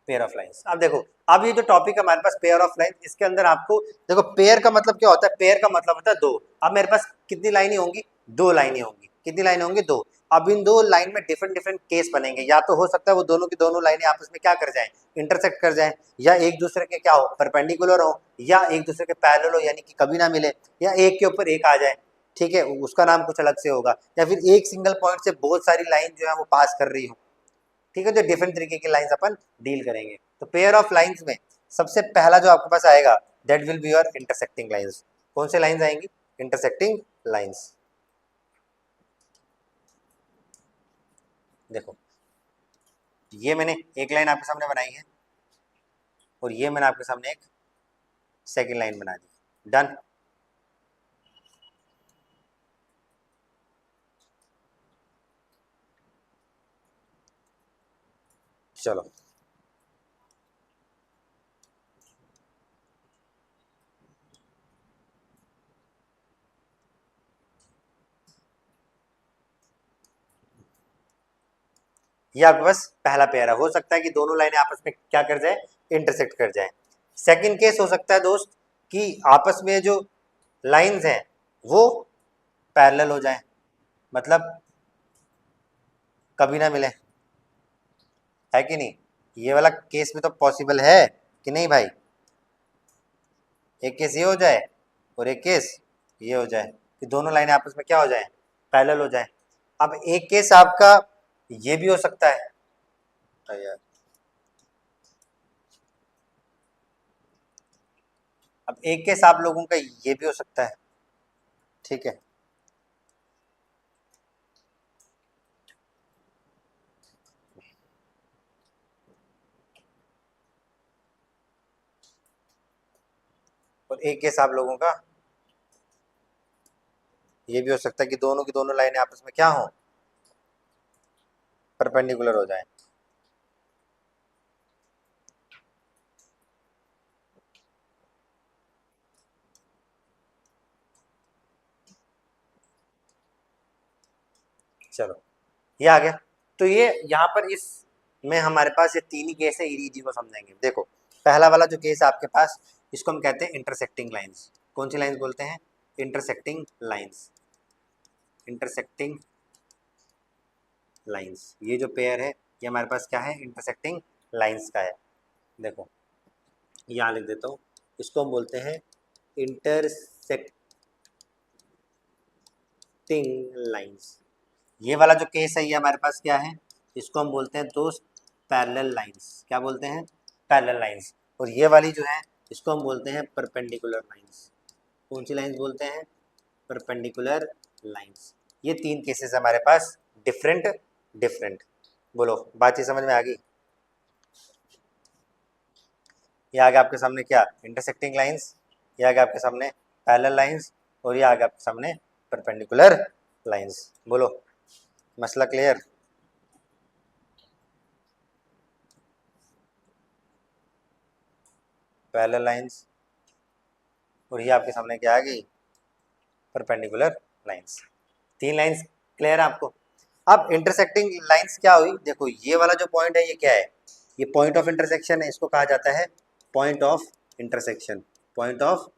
Pair of lines. अब देखो, अब ये जो टॉपिक है हमारे पास पेयर ऑफ लाइन, इसके अंदर आपको देखो पेयर का मतलब क्या होता है? पेयर का मतलब होता है दो। अब मेरे पास कितनी लाइनें होंगी? दो लाइनें होंगी। कितनी लाइनें होंगी? दो। अब इन दो लाइन में डिफरेंट डिफरेंट केस बनेंगे। या तो हो सकता है वो दोनों की दोनों लाइनें आपस में क्या कर जाएं? इंटरसेक्ट कर जाएं, या एक दूसरे के क्या हो? परपेंडिकुलर हो, या एक दूसरे के पैरेलल हो, यानी कि कभी ना मिले, या एक के ऊपर एक आ जाए। ठीक है, उसका नाम कुछ अलग से होगा। या फिर एक सिंगल पॉइंट से बहुत सारी लाइन जो है वो पास कर रही हो। ठीक है, तो डिफरेंट तरीके की लाइंस अपन डील करेंगे। तो पेयर ऑफ लाइंस में सबसे पहला जो आपके पास आएगा, that will be your intersecting lines. कौन से लाइंस आएंगी? Intersecting lines. देखो, ये मैंने एक लाइन आपके सामने बनाई है और ये मैंने आपके सामने एक सेकेंड लाइन बना दी। डन। चलो, ये आपके पास पहला पेयर है। हो सकता है कि दोनों लाइनें आपस में क्या कर जाए? इंटरसेक्ट कर जाए। सेकंड केस हो सकता है दोस्त कि आपस में जो लाइंस हैं वो पैरेलल हो जाए, मतलब कभी ना मिले, है कि नहीं। ये वाला केस में तो पॉसिबल है कि नहीं भाई? एक केस ये हो जाए और एक केस ये हो जाए कि दोनों लाइनें आपस में क्या हो जाए? पैरेलल हो जाए। अब एक केस आपका ये भी हो सकता है। यार, अब एक केस आप लोगों का ये भी हो सकता है। ठीक है, और एक केस आप लोगों का ये भी हो सकता है कि दोनों की दोनों लाइनें आपस में क्या हो, परपेंडिकुलर हो जाए। चलो ये आ गया। तो ये यहाँ पर इस में हमारे पास ये तीन ही केस है, इजी को समझेंगे। देखो पहला वाला जो केस है आपके पास, इसको हम कहते हैं इंटरसेक्टिंग लाइंस। कौन सी लाइंस बोलते हैं? Intersecting lines. इंटरसेक्टिंग लाइंस, ये जो पेयर है ये हमारे पास क्या है? इंटरसेक्टिंग लाइंस का है। देखो यहाँ लिख देता हूँ, इसको हम बोलते हैं इंटरसेक्टिंग लाइंस। ये वाला जो केस है ये हमारे पास क्या है? इसको हम बोलते हैं दोस्त पैरेलल लाइंस। क्या बोलते हैं? Parallel lines. और ये वाली जो है इसको हम बोलते हैं परपेंडिकुलर लाइंस। कौन सी लाइंस बोलते हैं? Perpendicular lines. ये तीन केसेस हमारे पास डिफरेंट डिफरेंट। बोलो बातचीत समझ में आ गई? ये आगे आपके सामने क्या? Intersecting lines. ये आगे आपके सामने पैरेलल लाइंस। और ये आगे आपके सामने परपेंडिकुलर लाइंस। बोलो मसला क्लियर? पैरेलल लाइंस और ये आपके सामने क्या आ गई? Perpendicular lines. तीन लाइंस क्लियर है आपको? अब इंटरसेक्टिंग लाइंस क्या हुई? देखो ये वाला जो पॉइंट है ये क्या है? ये पॉइंट ऑफ इंटरसेक्शन है, इसको कहा जाता है point of intersection. Point of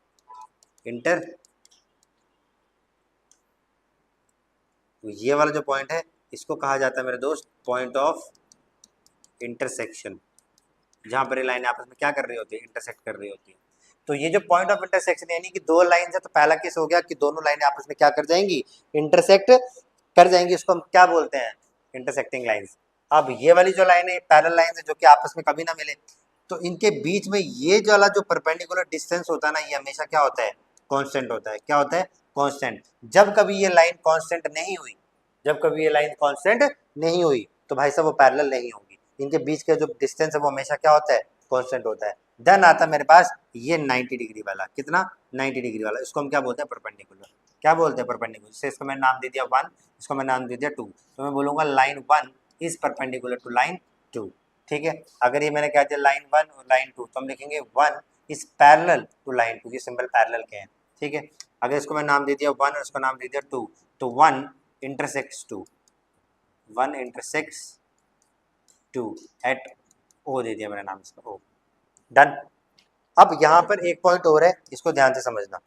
inter, ये वाला जो पॉइंट है इसको कहा जाता है मेरे दोस्त पॉइंट ऑफ इंटरसेक्शन, जहां पर ये लाइन आपस में क्या कर रही होती है? इंटरसेक्ट कर रही होती है। तो ये जो पॉइंट ऑफ इंटरसेक्शन यानी कि दो लाइन है, तो पहला केस हो गया कि दोनों लाइनें आपस में क्या कर जाएंगी? इंटरसेक्ट कर जाएंगी। इसको हम क्या बोलते हैं? Intersecting lines. अब ये वाली जो लाइन है पैरेलल लाइन है जो कि आपस में कभी ना मिले, तो इनके बीच में ये जो वाला जो परपेंडिकुलर डिस्टेंस होता है ना, ये हमेशा क्या होता है? कांस्टेंट होता है। क्या होता है? कांस्टेंट। जब कभी ये लाइन कांस्टेंट नहीं हुई, जब कभी ये लाइन कांस्टेंट नहीं हुई, तो भाई साहब वो पैरेलल नहीं होगी। इनके बीच का जो डिस्टेंस है वो हमेशा क्या होता है? कांस्टेंट होता है। देन आता है मेरे पास ये 90 डिग्री वाला। कितना? 90 डिग्री वाला। इसको हम क्या बोलते हैं? परपेंडिकुलर। क्या बोलते हैं? परपेंडिकुलर। जैसे इसको मैंने नाम दे दिया 1, इसको मैं नाम दे दिया 2, तो मैं बोलूंगा line 1 is perpendicular to line 2। ठीक है। अगर ये मैंने कह दिया लाइन 1 और लाइन 2, तो हम लिखेंगे 1 इज पैरेलल टू लाइन 2। ये सिंबल पैरेलल के हैं। ठीक है। अगर इसको मैं नाम दे दिया 1 और इसको नाम दे दिया 2, तो 1 इंटरसेक्ट्स 2, 1 इंटरसेक्ट्स 2 एट ओ दे दिया मैंने नाम इसका, ओ। डन। अब यहाँ पर एक पॉइंट और है, इसको ध्यान से समझना।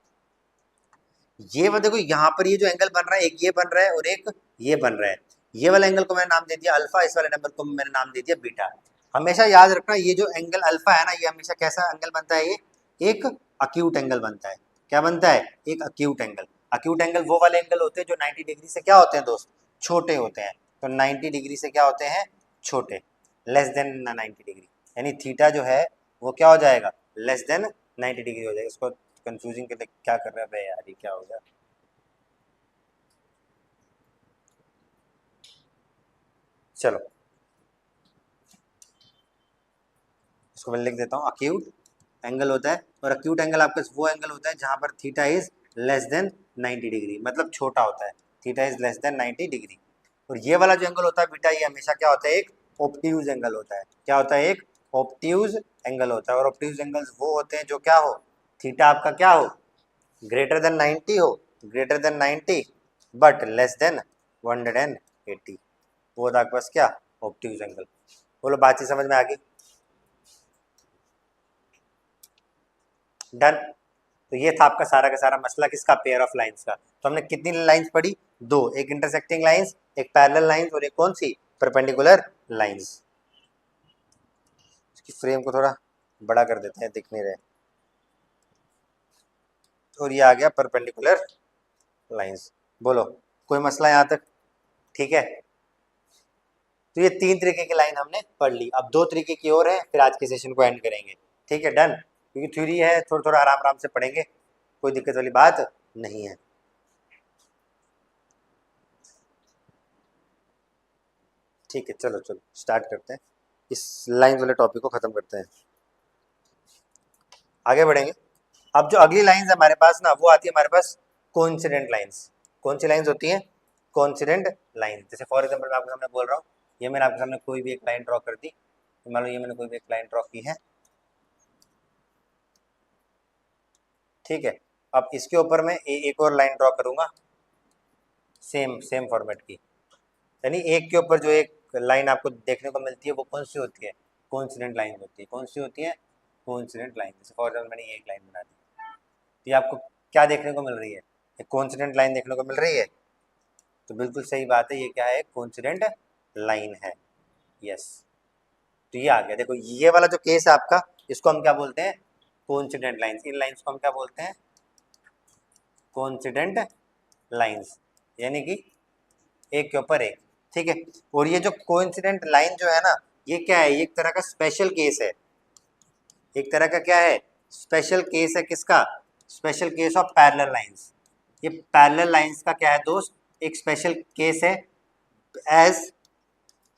ये वो देखो यहाँ पर ये जो एंगल बन रहा है, एक ये बन रहा है और एक ये बन रहा है। ये वाला एंगल को मैंने नाम दे दिया अल्फा, इस वाले नंबर को मैंने नाम दे दिया बीटा। हमेशा याद रखना ये जो एंगल अल्फा है ना, ये हमेशा कैसा एंगल बनता है? ये एक अक्यूट एंगल बनता है। क्या बनता है? एक अक्यूट एंगल। अक्यूट एंगल वो वाले एंगल होते हैं जो 90 डिग्री से क्या होते हैं दोस्त? छोटे होते हैं। तो 90 डिग्री से क्या होते हैं? छोटे। लेस देन 90 डिग्री, यानी थीटा जो है वो क्या हो जाएगा? लेस देन 90 डिग्री हो जाएगा। इसको कंफ्यूजिंग के लिए क्या कर रहे हैं यार, ये क्या हो गया? चलो इसको मैं लिख देता हूँ। अक्यूट एंगल होता है, और अक्यूट एंगल आपका वो एंगल होता है जहां पर theta is less than 90 degree, मतलब छोटा होता है। Theta is less than 90 degree. और ये वाला जो एंगल होता है बीटा, ये हमेशा क्या होता है? एक ऑब्ट्यूज एंगल होता है। क्या होता है? एक ऑब्ट्यूज एंगल होता है। और ऑब्ट्यूज एंगल्स वो होते हैं जो क्या हो? थीटा आपका क्या हो? ग्रेटर देन 90 हो, greater than 90 but less than 180। वो होता है आपके पास क्या? Obtuse angle. बोलो बातचीत समझ में आ गई? डन। तो ये था आपका सारा का सारा मसला किसका? पेयर ऑफ लाइंस का। तो हमने कितनी लाइंस पढ़ी? दो, एक इंटरसेक्टिंग लाइंस, एक पैरेलल लाइंस, और एक कौन सी? Perpendicular lines. इसकी फ्रेम को थोड़ा बड़ा कर देते हैं, दिख नहीं रहे। और ये आ गया परपेंडिकुलर लाइंस। बोलो कोई मसला यहाँ तक? ठीक है। तो ये तीन तरीके की लाइन हमने पढ़ ली। अब दो तरीके की और है, फिर आज के सेशन को एंड करेंगे। ठीक है, डन। क्योंकि थ्योरी है, थोड़ा थोड़ा आराम आराम से पढ़ेंगे, कोई दिक्कत वाली बात नहीं है। ठीक है, चलो चलो स्टार्ट करते हैं, इस लाइन वाले टॉपिक को खत्म करते हैं, आगे बढ़ेंगे। अब जो अगली लाइंस हमारे पास ना, वो आती है हमारे पास कोइंसिडेंट लाइंस। कौन सी लाइंस होती हैं? Coincident lines. जैसे फॉर एग्जांपल मैं आपके सामने बोल रहा हूँ, ये मैंने आपके सामने कोई भी एक लाइन ड्रॉ कर दी, मान लो ये मैंने कोई भी एक लाइन ड्रॉ की है, ठीक है। अब इसके ऊपर मैं एक और लाइन ड्रॉ करूंगा, सेम सेम फॉर्मेट की। यानी एक के ऊपर जो एक लाइन आपको देखने को मिलती है वो कौन सी होती है? कोइंसिडेंट लाइन होती है। कौन सी होती है? Coincident line. जैसे फॉर एग्जाम्पल मैंने ये एक लाइन बना दी, तो ये आपको क्या देखने को मिल रही है? एक कोइंसिडेंट लाइन देखने को मिल रही है। तो बिल्कुल सही बात है, ये क्या है? कोइंसिडेंट लाइन है। यस, तो ये आ गया। देखो ये वाला जो केस है आपका, इसको हम क्या बोलते हैं? Coincident lines. इन लाइंस को हम क्या बोलते हैं? कोइंसिडेंट लाइंस, यानी कि एक के ऊपर एक, ठीक है। और ये जो कोइंसिडेंट लाइन जो है ना, ये क्या है? ये एक तरह का स्पेशल केस है। एक तरह का क्या है? स्पेशल केस है। किसका? Special case of parallel lines. ये पैरेलल लाइंस का क्या है दोस्त? एक स्पेशल केस है। एज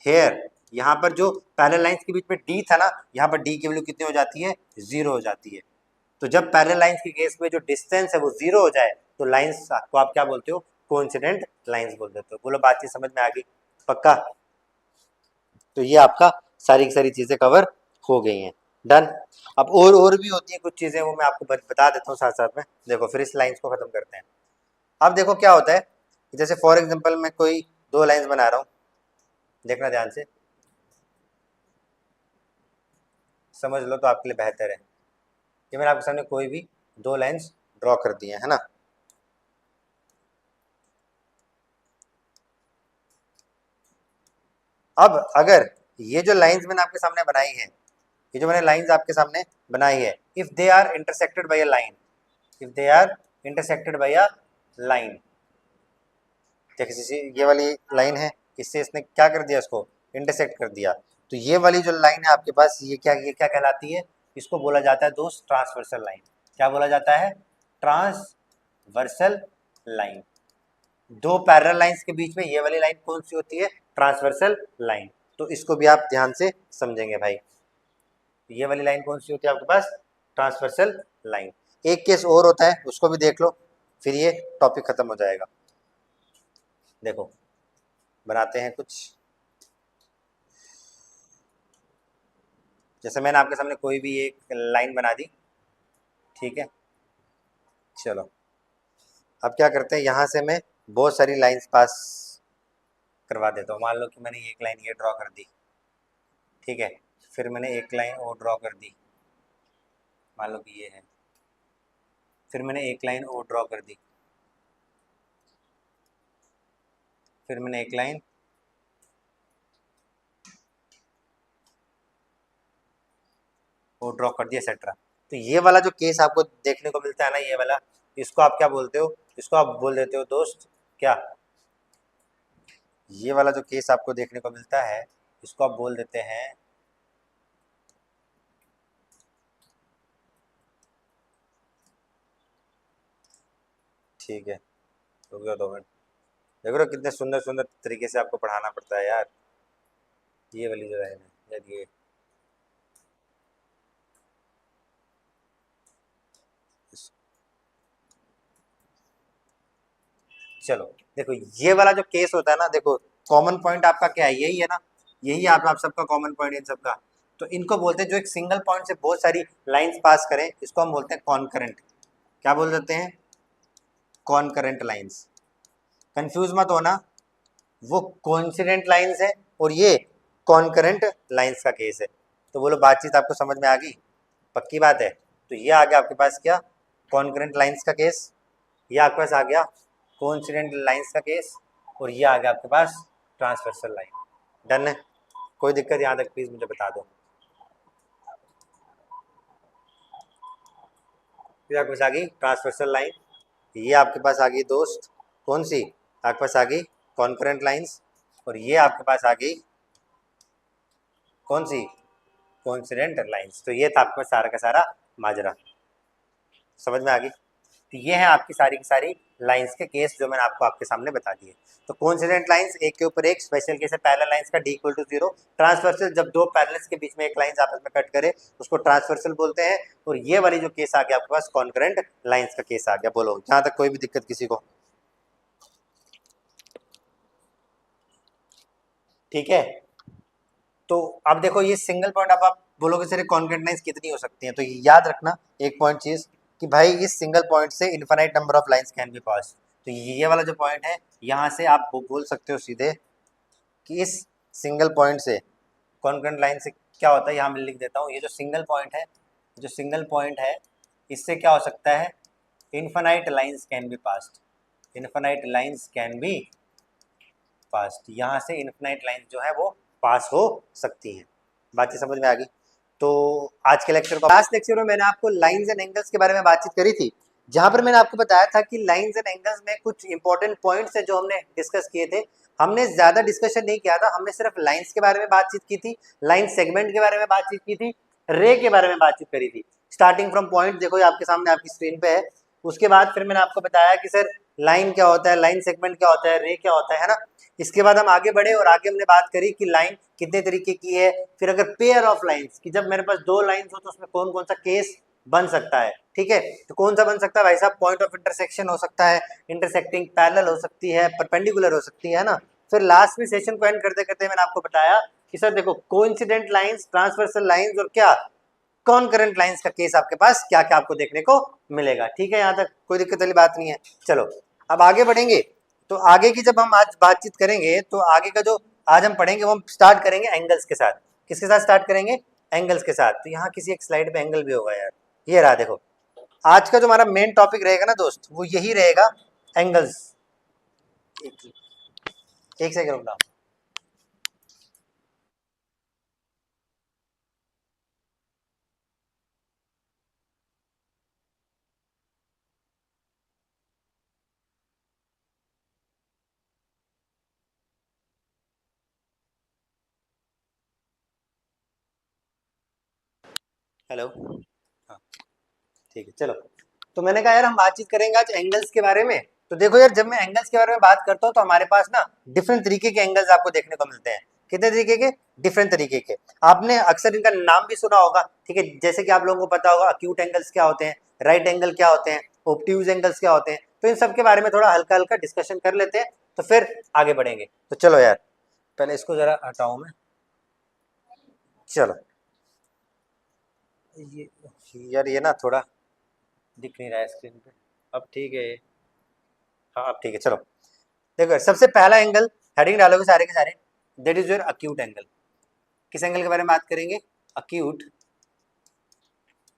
हेयर, यहाँ पर जो पैरेलल लाइंस के बीच में डी था ना, यहाँ पर डी की वैल्यू कितनी हो जाती है? 0 हो जाती है। तो जब पैरेलल लाइंस के केस में जो डिस्टेंस है वो 0 हो जाए, तो लाइंस को आप क्या बोलते हो? कोइंसिडेंट लाइंस बोल देते हो। बोलो बातचीत समझ में आ गई? पक्का? तो ये आपका सारी की सारी चीजें कवर हो गई हैं। डन। अब और भी होती हैं कुछ चीजें, वो मैं आपको बता देता हूँ साथ साथ में। देखो फिर इस लाइंस को खत्म करते हैं। अब देखो क्या होता है, जैसे फॉर एग्जांपल मैं कोई दो लाइंस बना रहा हूँ, देखना ध्यान से, समझ लो तो आपके लिए बेहतर है। ये मैंने आपके सामने कोई भी दो लाइंस ड्रॉ कर दिए है ना। अब अगर ये जो लाइंस मैंने आपके सामने बनाई है, ये जो मैंने लाइंस आपके सामने बनाई है, if they are intersected by a line, if they are intersected by a line, जैसे ये वाली लाइन है, इससे इसने क्या कर दिया? इसको इंटरसेक्ट कर दिया। तो ये वाली जो लाइन है आपके पास, ये क्या कहलाती है? इसको बोला जाता है दोस्त ट्रांसवर्सल लाइन। क्या बोला जाता है? Transversal line. दो पैरेलल लाइंस के बीच में ये वाली लाइन कौन सी होती है? Transversal line. तो इसको भी आप ध्यान से समझेंगे भाई। ये वाली लाइन कौन सी होती है आपके पास? Transversal line. एक केस और होता है, उसको भी देख लो, फिर ये टॉपिक खत्म हो जाएगा। देखो बनाते हैं कुछ, जैसे मैंने आपके सामने कोई भी एक लाइन बना दी, ठीक है। चलो अब क्या करते हैं, यहाँ से मैं बहुत सारी लाइंस पास करवा देता हूँ। मान लो कि मैंने एक लाइन ये ड्रॉ कर दी, ठीक है। फिर मैंने एक लाइन और ड्रॉ कर दी, मान लो कि ये है। फिर मैंने एक लाइन और ड्रॉ कर दी, फिर मैंने एक लाइन और ड्रॉ कर दिया, एक्सेट्रा। तो ये वाला जो केस आपको देखने को मिलता है ना, ये वाला, इसको आप क्या बोलते हो? इसको आप बोल देते हो दोस्त क्या? ये वाला जो केस आपको देखने को मिलता है, इसको आप बोल देते हैं ठीक है। रुक जाओ 2 मिनट। देख रहे हो कितने सुंदर सुंदर तरीके से आपको पढ़ाना पड़ता है यार। ये वाली जो लाइन है यार, ये चलो देखो ये वाला जो केस होता है ना, देखो कॉमन पॉइंट आपका क्या है? यही है ना, यही आप सबका कॉमन पॉइंट है इन सबका। तो इनको बोलते हैं, जो एक सिंगल पॉइंट से बहुत सारी लाइंस पास करें, इसको हम बोलते हैं कॉनकरेंट। क्या बोल देते हैं? कॉनकरेंट लाइंस। कंफ्यूज मत होना, वो कोइंसिडेंट लाइंस है और ये कॉनकरेंट लाइंस का केस है। तो बोलो बातचीत आपको समझ में आ गई? पक्की बात है? तो ये आ गया आपके पास क्या? कॉनकरेंट लाइंस का केस। ये आपके पास आ गया कोइंसिडेंट लाइंस का केस, और ये आ गया आपके पास ट्रांसवर्सल लाइन। डन है? कोई दिक्कत यहाँ तक प्लीज मुझे बता दो। फिर आपके पास आ गई ट्रांसवर्सल लाइन, ये आपके पास आ गई दोस्त कौन सी? आपके पास आ गई कॉन्करेंट लाइंस, और ये आपके पास आ गई कौन सी? Coincident lines. तो ये था आपके पास सारा का सारा माजरा। समझ में आ गई? तो ये है आपकी सारी की सारी लाइंस के केस जो मैंने आपको आपके सामने बता दिए। तो कोइंसिडेंट लाइंस एक के ऊपर एक, स्पेशल केस है पैरेलल लाइंस का d = 0, ट्रांसवर्सल जब दो पैरेलल्स के बीच में एक लाइंस आपस में कट करे उसको ट्रांसवर्सल बोलते हैं। और ये वाली जो केस आ गया आपके पास कॉन्करेंट लाइंस का केस आ गया। बोलो जहां तक कोई भी दिक्कत किसी को? ठीक है, तो अब देखो ये सिंगल पॉइंट, अब आप बोलोगे सर कॉन्करेंट लाइंस कितनी हो सकती हैं, तो याद रखना एक पॉइंट चीज कि भाई इस सिंगल पॉइंट से infinite number of lines can be pass. तो ये वाला जो पॉइंट है यहाँ से आप बोल सकते हो सीधे कि इस सिंगल पॉइंट से कॉन्करेंट लाइन से क्या होता है, यहाँ मैं लिख देता हूँ। ये जो सिंगल पॉइंट है, जो सिंगल पॉइंट है, इससे क्या हो सकता है, infinite lines can be passed, infinite lines can be passed. यहाँ से इनफाइनाइट लाइंस जो है वो पास हो सकती हैं। बातें समझ में आ गई? तो आज के लेक्चर को, लास्ट लेक्चर में मैंने आपको लाइंस एंड एंगल्स के बारे में बातचीत करी थी, जहां पर मैंने आपको बताया था कि लाइंस एंड एंगल्स में कुछ इंपॉर्टेंट पॉइंट्स है जो हमने डिस्कस किए थे। हमने ज्यादा डिस्कशन नहीं किया था, हमने सिर्फ लाइंस के बारे में बातचीत की थी, लाइन सेगमेंट के बारे में बातचीत की थी, रे के बारे में बातचीत करी थी। स्टार्टिंग फ्रॉम पॉइंट देखो ये आपके सामने आपकी स्क्रीन पे है। उसके बाद फिर मैंने आपको बताया कि सर लाइन क्या होता है, लाइन सेगमेंट क्या होता है, रे क्या होता है ना। इसके बाद हम आगे बढ़े और आगे हमने बात करी कि लाइन कितने तरीके की है, फिर अगर पेयर ऑफ लाइंस कि जब मेरे पास दो लाइंस हो तो उसमें कौन कौन सा केस बन सकता है। ठीक है, तो कौन सा बन सकता है भाई साहब, पॉइंट ऑफ इंटरसेक्शन हो सकता है, इंटरसेक्टिंग पैरेलल हो सकती है, परपेंडिकुलर हो सकती है ना। फिर लास्ट में सेशन को एंड करते करते मैंने आपको बताया कि सर देखो कोइंसिडेंट लाइंस, ट्रांसवर्सल लाइंस और क्या कॉन्करेंट लाइंस का केस आपके पास क्या क्या आपको देखने को मिलेगा। ठीक है, यहाँ तक कोई दिक्कत वाली बात नहीं है। चलो अब आगे बढ़ेंगे। तो आगे की जब हम आज बातचीत करेंगे तो आगे का जो आज हम पढ़ेंगे वो हम स्टार्ट करेंगे एंगल्स के साथ। किसके साथ स्टार्ट करेंगे? एंगल्स के साथ। तो यहाँ किसी एक स्लाइड पे एंगल भी होगा यार, ये रहा देखो। आज का जो हमारा मेन टॉपिक रहेगा ना दोस्त, वो यही रहेगा, एंगल्स। एक सेकंड रुकना। हेलो, हाँ ठीक है चलो। तो मैंने कहा यार हम बातचीत करेंगे आज एंगल्स के बारे में। तो देखो यार जब मैं एंगल्स के बारे में बात करता हूँ तो हमारे पास ना डिफरेंट तरीके के एंगल्स आपको देखने को मिलते हैं। कितने तरीके के? डिफरेंट तरीके के। आपने अक्सर इनका नाम भी सुना होगा। ठीक है, जैसे कि आप लोगों को पता होगा अक्यूट एंगल्स क्या होते हैं, राइट एंगल क्या होते हैं, ऑब्ट्यूज एंगल्स क्या होते हैं। तो इन सब के बारे में थोड़ा हल्का हल्का डिस्कशन कर लेते हैं, तो फिर आगे बढ़ेंगे। तो चलो यार पहले इसको जरा हटाऊं मैं। चलो ये यार ये ना थोड़ा दिख नहीं रहा है स्क्रीन पे। अब ठीक है, हाँ अब ठीक है। चलो देखो सबसे पहला एंगल हेडिंग डालोगे सारे के सारे, that is your acute angle. किस एंगल के बारे में बात करेंगे? अक्यूट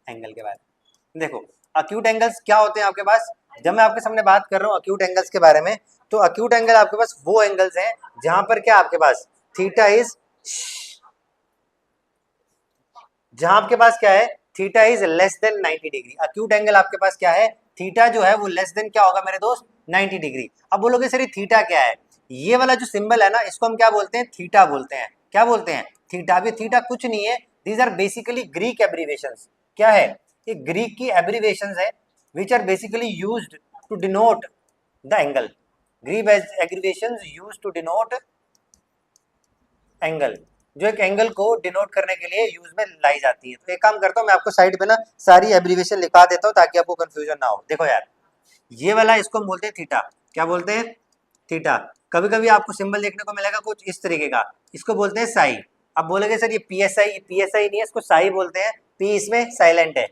एंगल के बारे में। देखो अक्यूट एंगल्स क्या होते हैं आपके पास। जब मैं आपके सामने बात कर रहा हूँ अक्यूट एंगल्स के बारे में, तो अक्यूट एंगल आपके पास वो एंगल्स हैं जहां पर क्या आपके पास थीटा इज, जहां आपके पास क्या है, theta is less than 90 degree. Acute angle आपके पास क्या है, थीटा जो है वो लेस देन क्या होगा मेरे दोस्त, 90 डिग्री। अब बोलोगे सर ये थीटा क्या है? ये वाला जो सिंबल है ना इसको हम क्या बोलते हैं, थीटा बोलते हैं। क्या बोलते हैं? थीटा। अभी थीटा कुछ नहीं है, these are basically Greek abbreviations. क्या है? ये ग्रीक की एब्रीवेशंस है which are basically used to denote the angle. Greek abbreviations used to denote angle, जो एक एंगल को डिनोट करने के लिए यूज में लाई जाती है। तो एक काम करता हूँ मैं आपको साइड पे ना सारी एब्रीविएशन लिखा देता हूँ ताकि आपको कंफ्यूजन ना हो। देखो यार ये वाला इसको हम बोलते हैं थीटा। क्या बोलते हैं? थीटा। कभी कभी आपको सिंबल देखने को मिलेगा कुछ इस तरीके का, इसको बोलते हैं साई। अब बोलेंगे सर ये पीएसआई, पीएसआई नहीं है, इसको साई बोलते हैं। पी इसमें साइलेंट है।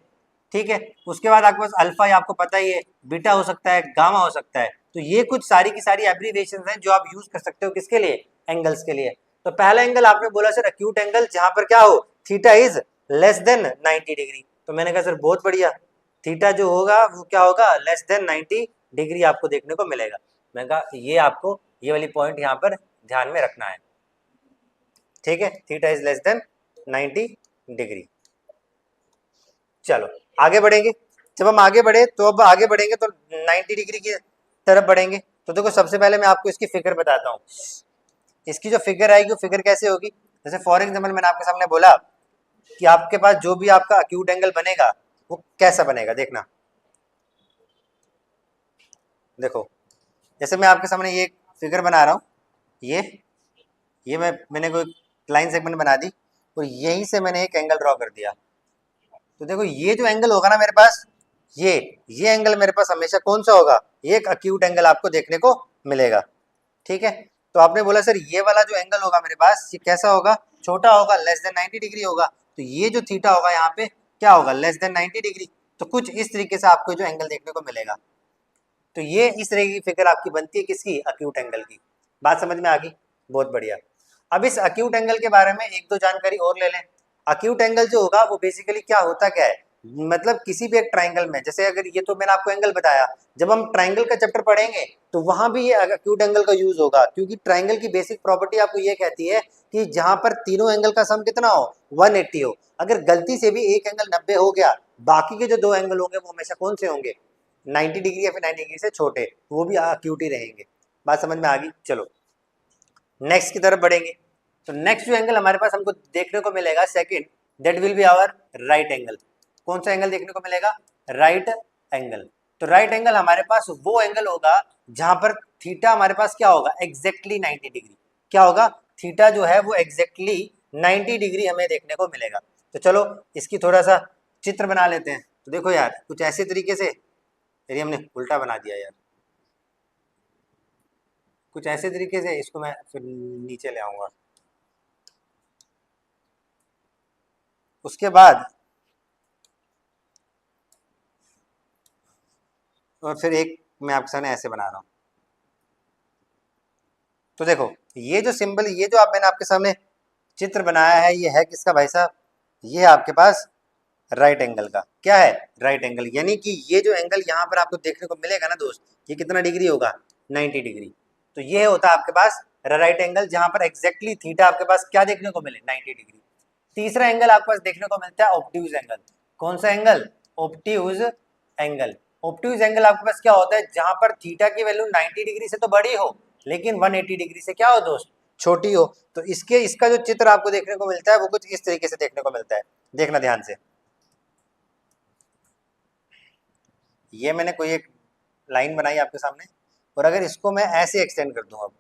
ठीक है, उसके बाद आपके पास अल्फा, आपको पता ही है, बीटा हो सकता है, गामा हो सकता है। तो ये कुछ सारी की सारी एब्रीविएशन हैं जो आप यूज कर सकते हो किसके लिए, एंगल्स के लिए। तो पहला एंगल आपने बोला सर अक्यूट एंगल जहां पर क्या हो, theta is less than 90 degree. तो मैंने कहा सर बहुत बढ़िया, थीटा जो होगा वो क्या होगा, लेस देन 90 डिग्री आपको देखने को मिलेगा। मैंने कहा ये आपको ये वाली पॉइंट यहाँ पर ध्यान में रखना है। ठीक है, theta is less than 90 degree. चलो आगे बढ़ेंगे। जब हम आगे बढ़े तो अब आगे बढ़ेंगे तो 90 डिग्री की तरफ बढ़ेंगे। तो देखो सबसे पहले मैं आपको इसकी फिगर बताता हूँ। इसकी जो फिगर आएगी वो फिगर कैसे होगी, जैसे फॉर एग्जाम्पल मैंने आपके सामने बोला कि आपके पास जो भी आपका अक्यूट एंगल बनेगा वो कैसा बनेगा, देखना। देखो जैसे मैं आपके सामने ये फिगर बना रहा हूँ, ये मैंने कोई लाइन सेगमेंट बना दी और यहीं से मैंने एक एंगल ड्रॉ कर दिया। तो देखो ये जो एंगल होगा ना मेरे पास, ये एंगल मेरे पास हमेशा कौन सा होगा, ये एक अक्यूट एंगल आपको देखने को मिलेगा। ठीक है, तो आपने बोला सर ये वाला जो एंगल होगा मेरे पास ये कैसा होगा, छोटा होगा, लेस देन 90 डिग्री होगा। तो ये जो थीटा होगा यहाँ पे क्या होगा, लेस देन 90 डिग्री। तो कुछ इस तरीके से आपको जो एंगल देखने को मिलेगा। तो ये इस तरह की फिगर आपकी बनती है किसकी, अक्यूट एंगल की। बात समझ में आ गई, बहुत बढ़िया। अब इस अक्यूट एंगल के बारे में एक दो जानकारी और ले लें। अक्यूट एंगल जो होगा वो बेसिकली क्या होता क्या है, मतलब किसी भी एक ट्राइंगल में, जैसे अगर ये तो मैंने आपको एंगल बताया, जब हम ट्राइंगल का चैप्टर पढ़ेंगे तो वहां भी ये अक्यूट एंगल का यूज होगा, क्योंकि ट्राइंगल की बेसिक प्रॉपर्टी आपको ये कहती है कि जहां पर तीनों एंगल का सम कितना हो, 180 हो। अगर गलती से भी एक एंगल 90 हो गया, बाकी के जो दो एंगल होंगे वो हमेशा कौन से होंगे, 90 डिग्री या फिर 90 डिग्री से छोटे, वो भी अक्यूट ही रहेंगे। बात समझ में आ गई। चलो नेक्स्ट की तरफ बढ़ेंगे। तो नेक्स्ट जो एंगल हमारे पास हमको देखने को मिलेगा second, that will be our right angle. कौन सा एंगल देखने को मिलेगा, राइट एंगल। तो राइट एंगल हमारे पास वो एंगल होगा जहां पर थीटा हमारे पास क्या होगा, एग्जैक्टली 90 डिग्री। क्या होगा, थीटा जो है वो एग्जैक्टली 90 डिग्री हमें देखने को मिलेगा। तो चलो इसकी थोड़ा सा चित्र बना लेते हैं। तो देखो यार कुछ ऐसे तरीके से, यदि हमने उल्टा बना दिया यार, कुछ ऐसे तरीके से इसको मैं फिर नीचे ले आऊंगा। उसके बाद और फिर एक मैं आपके सामने ऐसे बना रहा हूं। तो देखो ये जो सिंबल, ये जो आप मैंने आपके सामने चित्र बनाया है, ये है किसका भाई साहब, ये है आपके पास राइट एंगल का। क्या है, राइट एंगल, यानी कि ये जो एंगल यहाँ पर आपको देखने को मिलेगा ना दोस्त, ये कितना डिग्री होगा, 90 डिग्री। तो ये होता है आपके पास राइट एंगल, जहां पर एग्जैक्टली थीटा आपके पास क्या देखने को मिले, 90 डिग्री। तीसरा एंगल आपके पास देखने को मिलता है ऑब्ट्यूज एंगल। कौन सा angle, obtuse angle. Obtuse angle आपके पास क्या होता है, जहां पर थीटा की वैल्यू 90 डिग्री से तो बड़ी हो लेकिन 180 डिग्री से क्या हो दोस्त, छोटी हो। तो इसका जो चित्र आपको देखने को मिलता है वो कुछ इस तरीके से देखने को मिलता है। देखना ध्यान से, ये मैंने कोई एक लाइन बनाई आपके सामने, और अगर इसको मैं ऐसे एक्सटेंड कर दूं अब,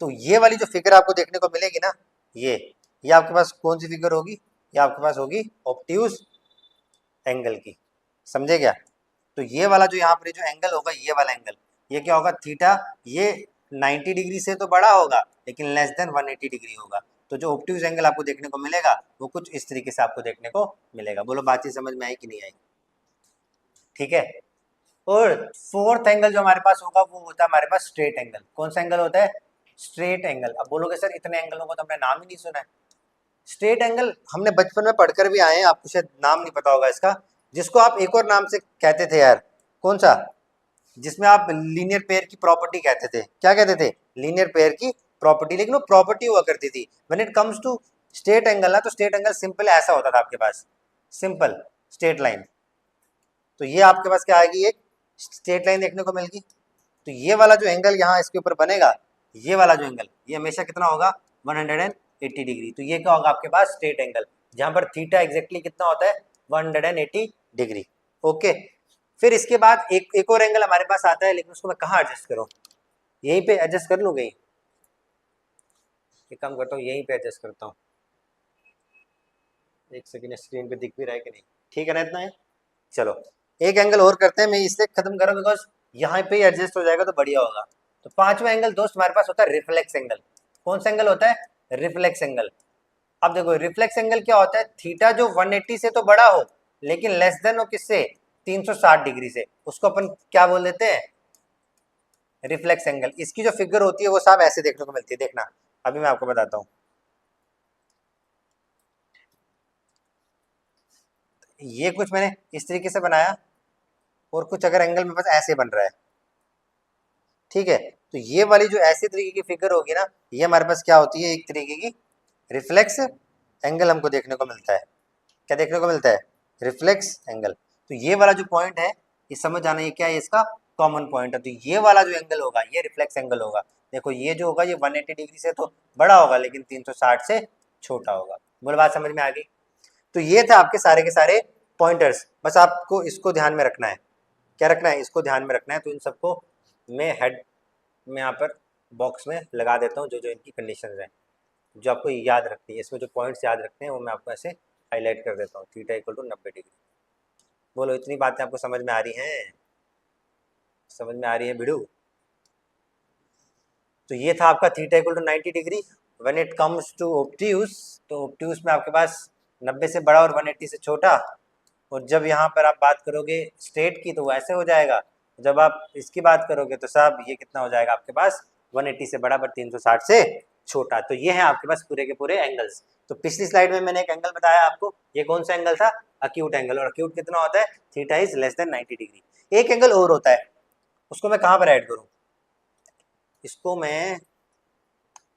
तो ये वाली जो फिगर आपको देखने को मिलेगी ना, ये आपके पास कौन सी फिगर होगी, ये आपके पास होगी ऑब्ट्यूज एंगल की। समझे क्या, तो ये वाला जो यहाँ पर जो एंगल होगा, ये वाला एंगल, ये क्या होगा, थीटा, ये 90 डिग्री से तो बड़ा होगा लेकिन लेस देन 180 डिग्री होगा। तो जो ऑब्ट्यूज एंगल आपको देखने को मिलेगा वो कुछ इस तरीके से आपको देखने को मिलेगा। बोलो बातचीत समझ में आई कि नहीं आई, ठीक है। और फोर्थ एंगल जो हमारे पास होगा वो होता है हमारे पास स्ट्रेट एंगल। कौन सा एंगल होता है, स्ट्रेट एंगल। अब बोलोगे सर इतने एंगलों को तो हमने नाम ही नहीं सुना है। स्ट्रेट एंगल हमने बचपन में पढ़कर भी आए हैं, आपको शायद नाम नहीं पता होगा इसका, जिसको आप एक और नाम से कहते थे यार, कौन सा, जिसमें आप लीनियर पेयर की प्रॉपर्टी कहते थे, क्या कहते थे, लीनियर पेयर की प्रॉपर्टी। लेकिन वो प्रॉपर्टी हुआ करती थी। When it comes to straight angle ना, तो स्ट्रेट एंगल सिंपल ऐसा होता था आपके पास, सिंपल स्ट्रेट लाइन। तो ये आपके पास क्या आएगी, एक स्ट्रेट लाइन देखने को मिलेगी। तो ये वाला जो एंगल यहाँ इसके ऊपर बनेगा, ये वाला जो एंगल, ये हमेशा कितना होगा, 180 डिग्री। तो ये क्या होगा आपके पास, स्ट्रेट एंगल, जहां पर थीटा एग्जैक्टली कितना होता है, 180 डिग्री। ओके, फिर इसके बाद एक और एंगल हमारे पास आता है, लेकिन उसको मैं कहाँ एडजस्ट करूँ, यहीं पे एडजस्ट कर लूँ कहीं, एक काम करता हूँ यहीं पे एडजस्ट करता हूँ। एक सेकेंड, स्क्रीन पे दिख भी रहा है कि नहीं, ठीक है ना, इतना है। चलो एक एंगल और करते हैं, मैं इससे खत्म करूँ बिकॉज यहाँ पे एडजस्ट हो जाएगा तो बढ़िया होगा। तो पांचवा एंगल दोस्त हमारे पास होता है रिफ्लेक्स एंगल। कौन सा एंगल होता है, रिफ्लेक्स एंगल। अब देखो रिफ्लेक्स एंगल क्या होता है, थीटा जो 180 से तो बड़ा हो लेकिन लेस देन हो किससे, 360 डिग्री से, उसको अपन क्या बोल देते हैं, रिफ्लेक्स एंगल। इसकी जो फिगर होती है वो साहब ऐसे देखने को मिलती है, देखना अभी मैं आपको बताता हूँ। ये कुछ मैंने इस तरीके से बनाया और कुछ अगर एंगल मेरे पास ऐसे बन रहा है, ठीक है। तो ये वाली जो ऐसे तरीके की फिगर होगी ना, ये हमारे पास क्या होती है, एक तरीके की रिफ्लेक्स एंगल हमको देखने को मिलता है। क्या देखने को मिलता है, रिफ्लेक्स एंगल। तो ये वाला जो पॉइंट है, ये समझ आना, ये क्या है, इसका कॉमन पॉइंट है। तो ये वाला जो एंगल होगा ये रिफ्लेक्स एंगल होगा। देखो ये जो होगा ये 180 डिग्री से तो बड़ा होगा लेकिन 360 से छोटा होगा। बोलो बात समझ में आ गई। तो ये था आपके सारे के सारे पॉइंटर्स, बस आपको इसको ध्यान में रखना है। क्या रखना है, इसको ध्यान में रखना है। तो इन सबको मैं हेड में यहाँ पर बॉक्स में लगा देता हूँ, जो जो इनकी कंडीशन है जो आपको याद रखनी है। इसमें जो पॉइंट्स याद रखते हैं वो मैं आपको ऐसे हाईलाइट कर देता हूँ। Theta equal to 90 degree. बोलो इतनी बातें आपको समझ में आ रही हैं? समझ में आ रही है भिड़ू? तो ये था आपका theta equal to 90 degree. When it comes to obtuse, तो ऑब्ट्यूज में आपके पास 90 से बड़ा और 180 से छोटा। और जब यहाँ पर आप बात करोगे स्ट्रेट की तो वो ऐसे हो जाएगा। जब आप इसकी बात करोगे तो साहब ये कितना हो जाएगा आपके पास, 180 से बड़ा पर 360 से छोटा। तो ये है आपके पास पूरे के पूरे एंगल्स। तो पिछली स्लाइड में मैंने एक एंगल बताया आपको, ये कौन सा एंगल था, अक्यूट एंगल। और अक्यूट कितना होता है, theta is less than 90 degree. एक एंगल और होता है, उसको मैं कहाँ पर ऐड करूँ, इसको मैं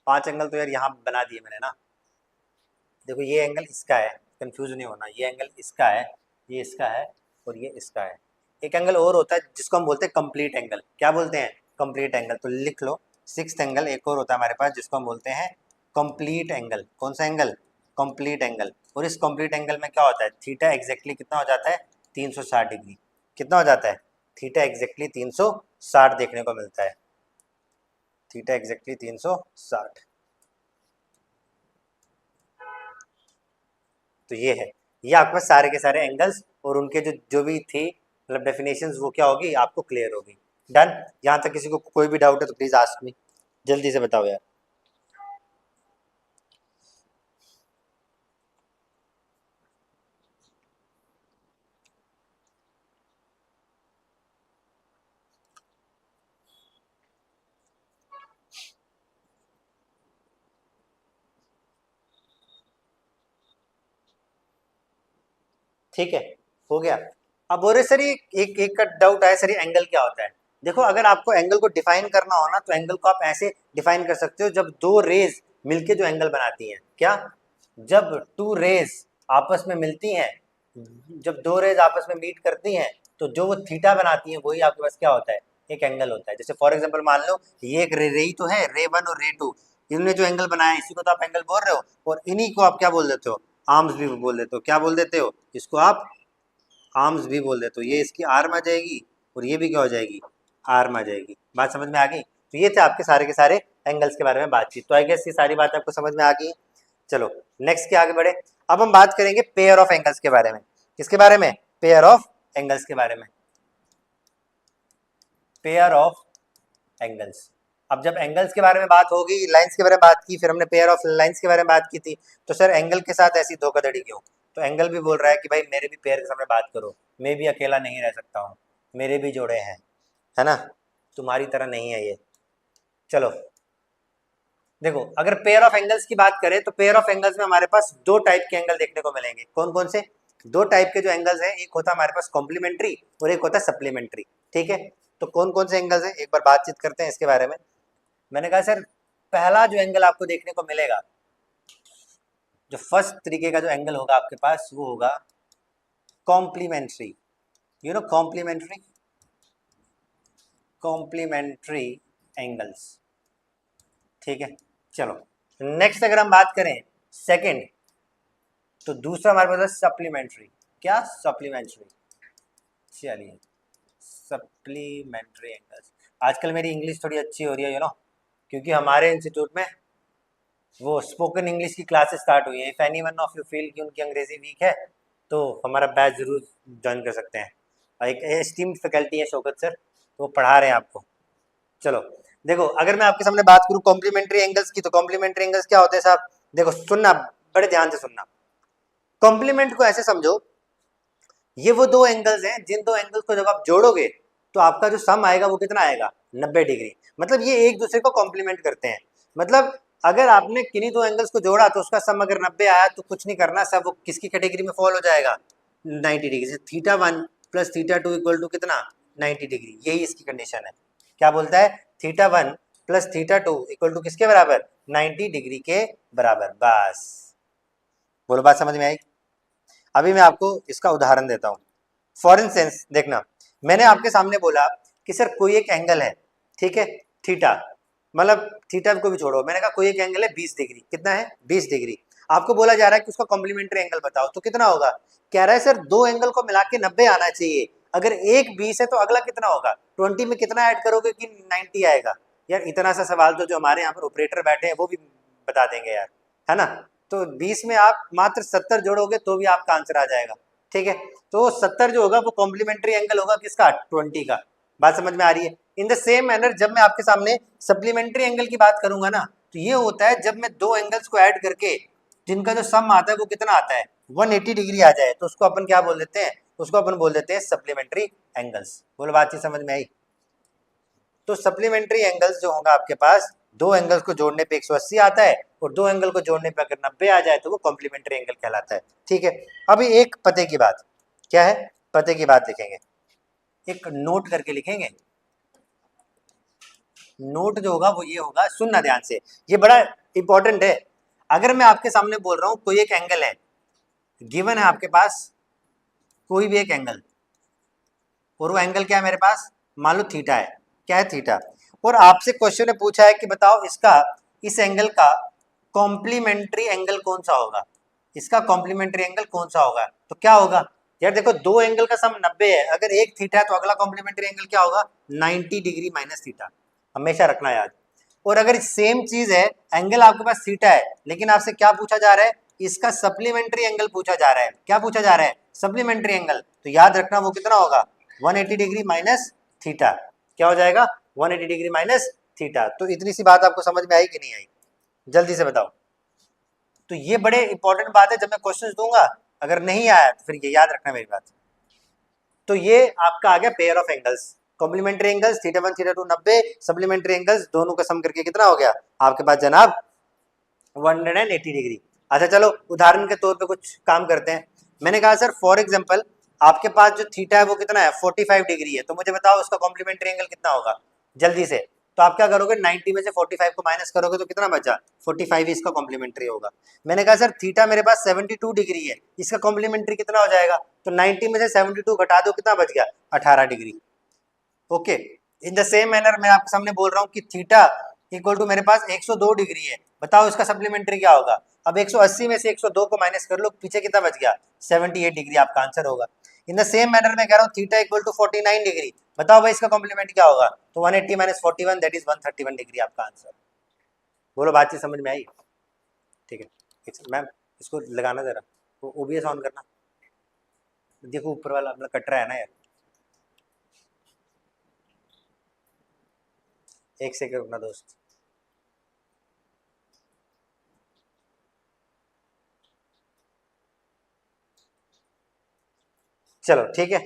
5 एंगल तो यार यहाँ बना दिए मैंने ना। देखो ये एंगल इसका है, कंफ्यूज नहीं होना, ये एंगल इसका है, ये इसका है और ये इसका है। एक एंगल और होता है जिसको हम बोलते हैं कंप्लीट एंगल। क्या बोलते हैं, कंप्लीट एंगल। तो लिख लो 6th एंगल एक और होता है हमारे पास जिसको हम बोलते हैं कंप्लीट एंगल। कौन सा एंगल, कंप्लीट एंगल। और इस कंप्लीट एंगल में क्या होता है, थीटा एग्जैक्टली कितना हो जाता है, 360 डिग्री। कितना हो जाता है, थीटा एग्जैक्टली 360 देखने को मिलता है। Theta exactly 360। तो ये है, ये आपके पास सारे के सारे एंगल्स और उनके जो जो भी थी मतलब डेफिनेशंस वो क्या होगी आपको क्लियर होगी। डन। यहाँ तक किसी को कोई भी डाउट है तो प्लीज आस्क मी, जल्दी से बताओ यार। ठीक है, हो गया। अब बोल रहे सर ये एक का डाउट आया सर, ये एंगल क्या होता है। देखो अगर आपको एंगल को डिफाइन करना हो ना तो एंगल को आप ऐसे डिफाइन कर सकते हो, जब दो रेज मिलके जो एंगल बनाती हैं, क्या, जब टू रेज आपस में मिलती हैं, जब दो रेज आपस में मीट करती हैं तो जो वो थीटा बनाती हैं वही आपके पास क्या होता है, एक एंगल होता है। जैसे फॉर एग्जांपल मान लो ये एक रे ही तो है, रे 1 और रे 2, इन्होंने जो एंगल बनाया इसी को तो आप एंगल बोल रहे हो। और इन्हीं को आप क्या बोल देते हो, आर्म्स भी बोल देते हो। क्या बोल देते हो, इसको आप आर्म्स भी बोल देते हो। ये इसकी आर्म आ जाएगी और ये भी क्या हो जाएगी, आर्म आ जाएगी। बात समझ में आ गई। तो ये थे आपके सारे के सारे एंगल्स के बारे में बातचीत। तो आई गेस ये सारी बात आपको समझ में आ गई। चलो नेक्स्ट के आगे बढ़े। अब हम बात करेंगे पेयर ऑफ एंगल्स के बारे में। किसके बारे में, पेयर ऑफ एंगल्स के बारे में। Pair of angles. अब जब एंगल्स के बारे में बात होगी, लाइंस के बारे में बात की, फिर हमने पेयर ऑफ लाइंस के बारे में बात की थी, तो सर एंगल के साथ ऐसी धोखाधड़ी क्यों। तो एंगल भी बोल रहा है कि भाई मेरे भी पेयर के सामने बात करो, मैं भी अकेला नहीं रह सकता हूँ, मेरे भी जोड़े हैं, है ना, तुम्हारी तरह नहीं है ये। चलो देखो अगर पेयर ऑफ एंगल्स की बात करें तो पेयर ऑफ एंगल्स में हमारे पास दो टाइप के एंगल देखने को मिलेंगे। कौन कौन से, दो टाइप के जो एंगल्स हैं, एक होता है हमारे पास कॉम्प्लीमेंट्री और एक होता है सप्लीमेंट्री। ठीक है, तो कौन कौन से एंगल्स हैं एक बार बातचीत करते हैं इसके बारे में। मैंने कहा सर पहला जो एंगल आपको देखने को मिलेगा, जो फर्स्ट तरीके का जो एंगल होगा आपके पास वो होगा complementary. You know complementary, complementary angles. ठीक है, चलो नेक्स्ट अगर हम बात करें सेकंड, तो दूसरा हमारे पास है सप्लीमेंट्री। क्या, सप्लीमेंट्री। चलिए सप्लीमेंट्री एंगल्स। आजकल मेरी इंग्लिश थोड़ी अच्छी हो रही है, यू नो, क्योंकि हमारे इंस्टीट्यूट में वो स्पोकन इंग्लिश की क्लासेस स्टार्ट हुई है। If any one of you feel कि उनकी अंग्रेजी वीक है तो हमारा बैच जरूर ज्वाइन कर सकते हैं। और एक एस्टीम्ड फैकल्टी है शौकत सर, तो वो पढ़ा रहे हैं आपको। चलो देखो अगर मैं आपके सामने बात करूं कॉम्प्लीमेंट्री एंगल्स की, तो कॉम्प्लीमेंट्री एंगल्स क्या होते हैं साहब, देखो सुनना, बड़े ध्यान से सुनना। कॉम्प्लीमेंट को ऐसे समझो, ये वो दो एंगल्स हैं जिन दो एंगल्स को जब आप जोड़ोगे तो आपका जो सम आएगा वो कितना आएगा, 90 डिग्री। मतलब ये एक दूसरे को कॉम्प्लीमेंट करते हैं। मतलब अगर आपने किन्हीं दो एंगल्स को जोड़ा तो उसका सम अगर 90 आया तो कुछ नहीं करना, सब वो किसकी कैटेगरी में फॉल हो जाएगा, 90 डिग्री से। Theta 1 plus theta 2 equal to कितना, 90 डिग्री। यही इसकी कंडीशन है। क्या बोलता है, theta 1 plus theta 2 equal to किसके बराबर, 90 डिग्री के बराबर। बस बोलो बात समझ में आई। अभी मैं आपको इसका उदाहरण देता हूँ। फॉर इंस्टेंस देखना, मैंने आपके सामने बोला कि सर कोई एक एंगल है, ठीक है, थीटा, मतलब थीटा को भी छोड़ो, मैंने कहा कोई एक एंगल है 20 डिग्री। कितना है, 20 डिग्री। आपको बोला जा रहा है कि उसका कॉम्प्लीमेंट्री एंगल बताओ, तो कितना होगा। कह रहा है सर दो एंगल को मिला के 90 आना चाहिए। अगर एक 20 है तो अगला कितना होगा, 20 में कितना ऐड करोगे कि 90 आएगा। यार इतना सा सवाल तो जो हमारे यहाँ पर ऑपरेटर बैठे हैं वो भी बता देंगे यार, है ना। तो 20 में आप मात्र 70 जोड़ोगे तो भी आपका आंसर आ जाएगा, ठीक है। तो 70 जो होगा वो कॉम्प्लीमेंट्री एंगल होगा किसका, 20 का। बात समझ में आ रही है। इन द सेम मैनर जब मैं आपके सामने सप्लीमेंट्री एंगल की बात करूंगा ना, तो ये होता है जब मैं दो एंगल्स को ऐड करके जिनका जो सम आता है वो कितना आता है, 180 डिग्री आ जाए, तो उसको अपन क्या बोल देते हैं, उसको अपन बोल देते हैं सप्लीमेंट्री एंगल्स। बोलो बातचीत समझ में आई। तो सप्लीमेंट्री एंगल्स जो होगा आपके पास, दो एंगल्स को जोड़ने पे 180 आता है और दो एंगल को जोड़ने पे अगर 90 आ जाए तो वो कॉम्प्लीमेंट्री एंगल कहलाता है, ठीक है। अभी एक पते की बात, क्या है, पते की बात लिखेंगे, एक नोट करके लिखेंगे। नोट जो होगा वो ये होगा, सुनना ध्यान से, ये बड़ा इंपॉर्टेंट है। अगर मैं आपके सामने बोल रहा हूं कोई एक एंगल है, गिवन है आपके पास कोई भी एक एंगल, और वो एंगल क्या है मेरे पास, मान लो थीटा है, क्या है, थीटा। और आपसे क्वेश्चन ने पूछा है कि बताओ इसका, इस एंगल का कॉम्प्लीमेंट्री एंगल कौन सा होगा, इसका कॉम्प्लीमेंट्री एंगल कौन सा होगा। तो क्या होगा यार, देखो दो एंगल का सम 90 है, अगर एक थीटा है तो अगला कॉम्प्लीमेंट्री एंगल क्या होगा, 90 डिग्री माइनस थीटा, हमेशा रखना याद। और अगर सेम चीज है, एंगल आपके पास थीटा है, लेकिन आपसे क्या पूछा जा रहा है, इसका सप्लीमेंट्री एंगल पूछा जा रहा है, क्या पूछा जा रहा है, सप्लीमेंट्री एंगल, तो याद रखना वो कितना होगा, 180 डिग्री माइनस थीटा। क्या हो जाएगा, 180 डिग्री माइनस थीटा। तो इतनी सी बात आपको समझ में आई कि नहीं आई, जल्दी से बताओ। तो ये बड़े इंपॉर्टेंट बात है, जब मैं क्वेश्चंस दूंगा अगर नहीं आया तो फिर ये याद रखना मेरी बात। तो ये आपका आ गया pair of angles, complementary angles theta 1 theta 2 90, supplementary angles दोनों का सम करके कितना हो गया आपके पास जनाब, 180 डिग्री। अच्छा चलो उदाहरण के तौर पे कुछ काम करते हैं। मैंने कहा सर फॉर एग्जांपल आपके पास जो थीटा है वो कितना है, 45 डिग्री है, तो मुझे बताओ उसका कॉम्प्लीमेंट्री एंगल कितना होगा, जल्दी से। तो आप क्या करोगे, 90 में से 45 को माइनस करोगे तो कितना बचा, 45 ही इसका कॉम्प्लीमेंट्री होगा। मैंने कहा सर थीटा मेरे पास 72 डिग्री है, इसका कॉम्प्लीमेंट्री कितना हो जाएगा, तो 90 में से 72 घटा दो, कितना बच गया, 18 degree. Okay, in the same manner मैं आपके सामने बोल रहा हूँ कि थीटा इक्वल टू मेरे पास 102 डिग्री है, बताओ इसका सप्लीमेंट्री क्या होगा। अब 180 में से 102 को माइनस कर लो, पीछे कितना बच गया, 78 डिग्री आपका आंसर होगा। इन द सेम मैनर मैं कह रहा हूँ थीटा इक्वल टू 49 डिग्री, बताओ भाई इसका कॉम्प्लीमेंट क्या होगा, तो 180 माइनस 41 दैट इज 131 डिग्री आपका आंसर। बोलो बातचीत समझ में आई, ठीक है मैम, इसको लगाना जरा, ओबीएस ऑन करना, देखो ऊपर वाला अपना कट रहा है ना यार, एक सेकंड रुकना दोस्त। चलो ठीक है,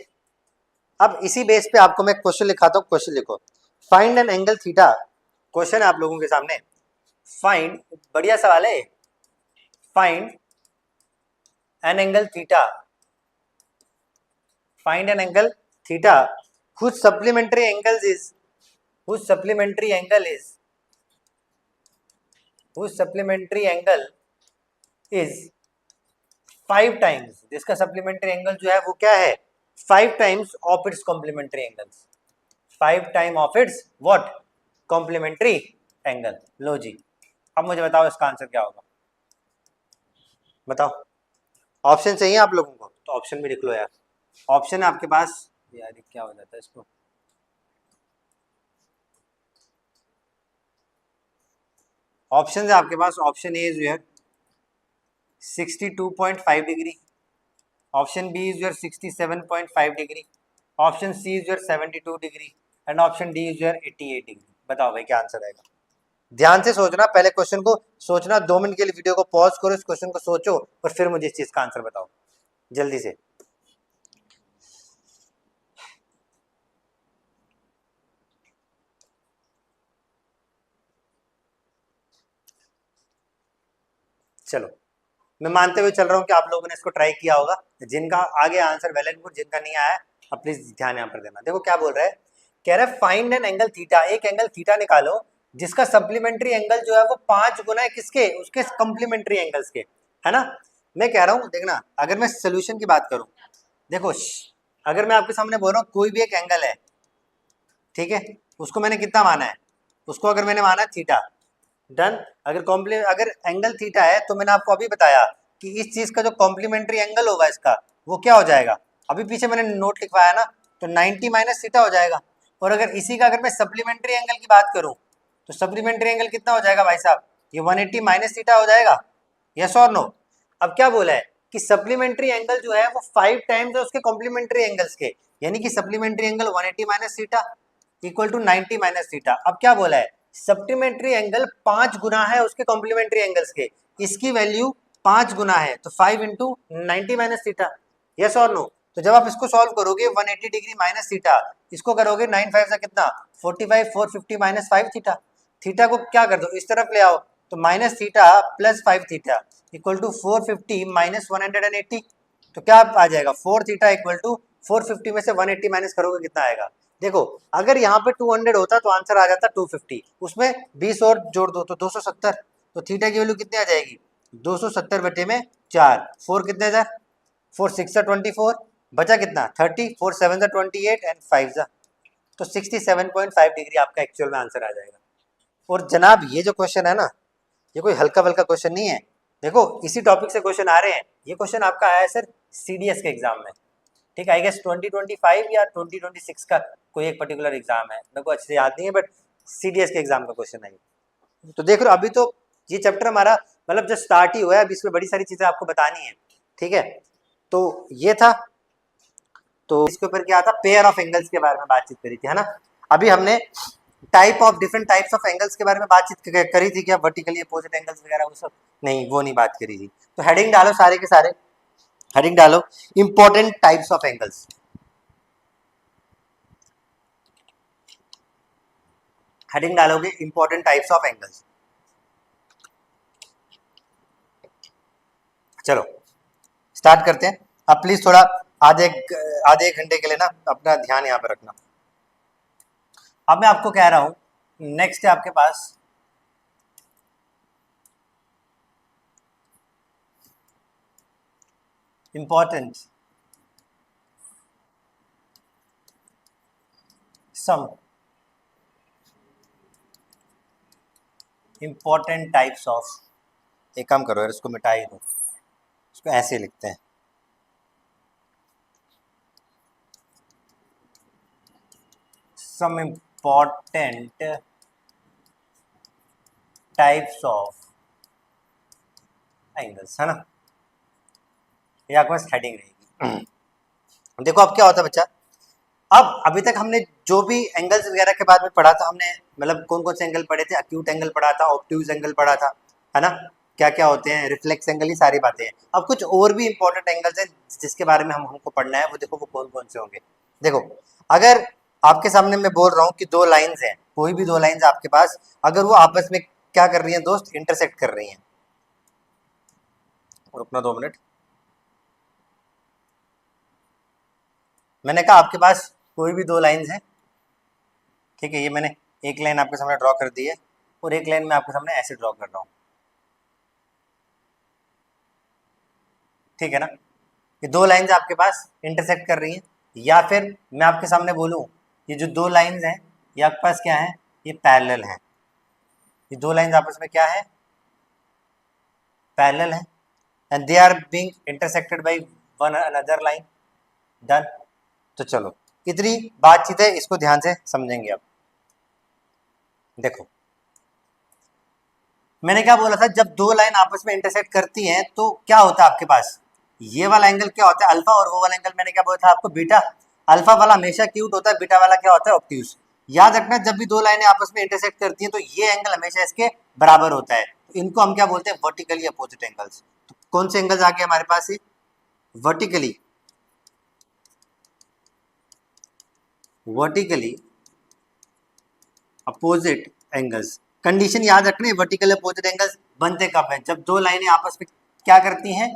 अब इसी बेस पे आपको मैं क्वेश्चन लिखाता हूँ, क्वेश्चन लिखो, find an angle theta, question है आप लोगों के सामने, फाइंड, बढ़िया सवाल है, find an angle theta, find an angle theta whose supplementary angles is, whose supplementary angle is, whose supplementary angle is 5 times, जिसका सप्लीमेंट्री एंगल जो है वो क्या है, 5 times of its complementary angles, 5 time of its what, complementary angle. लो जी, अब मुझे बताओ इसका आंसर क्या होगा, बताओ। ऑप्शन चाहिए आप लोगों को, तो ऑप्शन भी लिख लो यार, ऑप्शन है आपके पास, यार क्या हो जाता है इसको, ऑप्शन है आपके पास, option a is your 62.5 degree, option b is your 67.5 degree, option c is your 72 degree and option d is your 88 degree. बताओ भाई क्या आंसर आएगा, ध्यान से सोचना, पहले क्वेश्चन को सोचना, 2 मिनट के लिए वीडियो को पॉज करो, इस क्वेश्चन को सोचो और फिर मुझे इस चीज का आंसर बताओ जल्दी से। चलो मैं मानते हुए चल रहा हूँ कि आप लोगों ने इसको ट्राई किया होगा, जिनका आगे आंसर वेल एंड गुड, जिनका नहीं आया अब प्लीज ध्यान यहाँ पर देना। देखो क्या बोल रहा है, कह रहा है फाइंड एन एंगल थीटा, एक एंगल थीटा निकालो जिसका सप्लीमेंट्री एंगल जो है वो 5 गुना है किसके, उसके कॉम्प्लीमेंट्री एंगल्स के, है ना। मैं कह रहा हूँ देखना, अगर मैं सोल्यूशन की बात करूँ, देखो अगर मैं आपके सामने बोल रहा हूँ कोई भी एक एंगल है, ठीक है, उसको मैंने कितना माना है, उसको अगर मैंने माना थीटा, डन। अगर एंगल थीटा है तो मैंने आपको अभी बताया कि इस चीज का जो कॉम्प्लीमेंट्री एंगल होगा इसका वो क्या हो जाएगा, अभी पीछे मैंने नोट लिखवाया ना, तो 90 माइनस थीटा हो जाएगा। और अगर इसी का अगर मैं सप्लीमेंट्री एंगल की बात करूं तो सप्लीमेंट्री एंगल कितना हो जाएगा भाई साहब, ये 180 माइनस थीटा हो जाएगा। यस और नो? अब क्या बोला है कि सप्लीमेंट्री एंगल जो है वो 5 टाइम्स है उसके कॉम्प्लीमेंट्री एंगल्स के, यानी कि supplementary angle 180 minus theta equal to 90 minus theta. अब क्या बोला है, सप्लीमेंट्री एंगल 5 गुना है उसके कॉम्प्लीमेंट्री एंगल्स के, इसकी वैल्यू 5 गुना है तो 5 इंटू 90 माइनस थीटा। यस और नो? तो जब आप इसको सॉल्व करोगे 180 डिग्री माइनस थीटा, इसको करोगे 9 5 से कितना 45, 450 माइनस 5 थीटा। थीटा को क्या कर दो इस तरफ ले आओ तो minus theta plus 5 theta equal to 450 minus 180। तो क्या आ जाएगा 4 थीटा इक्वल टू 450 में से 180 माइनस करोगे कितना आएगा। देखो अगर यहाँ पे 200 होता तो आंसर आ जाता 250, उसमें 20 और जोड़ दो तो 270। तो थीटा की वैल्यू कितनी आ जाएगी 270 बटे में 4, 4 कितने जा 4 6 24, बचा कितना 30, 4 7 28 एंड 5 जा तो 67.5 डिग्री आपका एक्चुअल में आंसर आ जाएगा। और जनाब ये जो क्वेश्चन है ना, ये कोई हल्का फल्का क्वेश्चन नहीं है। देखो इसी टॉपिक से क्वेश्चन आ रहे हैं, ये क्वेश्चन आपका आया है सर सीडीएस के एग्जाम में, ठीक है। आई गेस 2025 या 2026 का कोई एक पर्टिकुलर एग्जाम है, मेरे को अच्छे से याद नहीं है, बट सीडीएस के एग्जाम का क्वेश्चन है। तो देख रहे हो अभी तो ये चैप्टर हमारा मतलब जस्ट स्टार्ट ही हुआ है, अभी इसमें बड़ी सारी चीजें आपको बतानी है, ठीक है। तो ये था, तो इसके ऊपर क्या था, पेयर ऑफ एंगल्स के बारे में बातचीत करी थी, है ना। अभी हमने type of different types of angles के बारे में बातचीत करी थी, क्या वर्टिकली अपोजिट एंगल्स वगैरह वो सब नहीं, वो नहीं बात करी थी। तो हेडिंग डालो सारे के सारे, हेडिंग डालो important types of angles. Heading डालोगे इंपॉर्टेंट टाइप्स ऑफ एंगल्स। चलो स्टार्ट करते हैं। अब प्लीज थोड़ा आधे एक घंटे के लिए ना अपना ध्यान यहाँ पे रखना। अब मैं आपको कह रहा हूं नेक्स्ट है आपके पास important some important types of, एक काम करो यार इसको मिटा ही दो, इसको ऐसे लिखते हैं some important types of angles, है ना। ये आपके पास हेडिंग रहेगी। देखो अब क्या होता है बच्चा, अब अभी तक हमने जो भी एंगल्स वगैरह के बारे में पढ़ा था, हमने मतलब कौन कौन से एंगल पढ़े थे, एक्यूट एंगल पढ़ा था, ऑब्ट्यूज एंगल पढ़ा था, है ना, क्या क्या होते हैं, रिफ्लेक्स एंगल, ये सारी बातें हैं। अब कुछ और भी इंपॉर्टेंट एंगल्स हैं जिसके बारे में हमको पढ़ना है, वो देखो वो कौन कौन से होंगे। देखो अगर आपके सामने मैं बोल रहा हूँ कि दो लाइन्स हैं, कोई भी दो लाइन्स आपके पास, अगर वो आपस में क्या कर रही हैं दोस्त, इंटरसेक्ट कर रही हैं, रुकना 2 मिनट। मैंने कहा आपके पास कोई भी दो लाइन्स हैं, ठीक है, ये मैंने एक लाइन आपके सामने ड्रॉ कर दी है और एक लाइन मैं आपके सामने ऐसे ड्रॉ कर रहा हूँ, ठीक है ना। ये दो लाइन्स आपके पास इंटरसेक्ट कर रही हैं, या फिर मैं आपके सामने बोलूँ ये जो दो लाइन्स हैं ये आपके पास क्या है, ये पैरेलल हैं। ये दो लाइन्स आपस में क्या है, पैरेलल हैं, and they are being intersected by one another line. Done. तो चलो इतनी बातचीत है, इसको ध्यान से समझेंगे। अब देखो मैंने क्या बोला था, जब दो लाइन आपस में इंटरसेक्ट करती हैं तो क्या होता है आपके पास, ये वाला एंगल क्या होता है अल्फा, और वो वाला एंगल मैंने क्या बोला था आपको बीटा। अल्फा वाला हमेशा एक्यूट होता है, बीटा वाला क्या होता है ऑब्ट्यूज। याद रखना जब भी दो लाइनें आपस में इंटरसेक्ट करती हैं तो ये एंगल हमेशा इसके बराबर होता है, तो इनको हम क्या बोलते हैं, वर्टिकली अपोजिट एंगल्स। तो कौन से एंगल्स आ गए हमारे पास, वर्टिकली अपोजिट एंगल्स। कंडीशन याद रखनी है, वर्टिकल अपोजिट एंगल्स बनते कब है, जब दो लाइनें आपस में क्या करती हैं,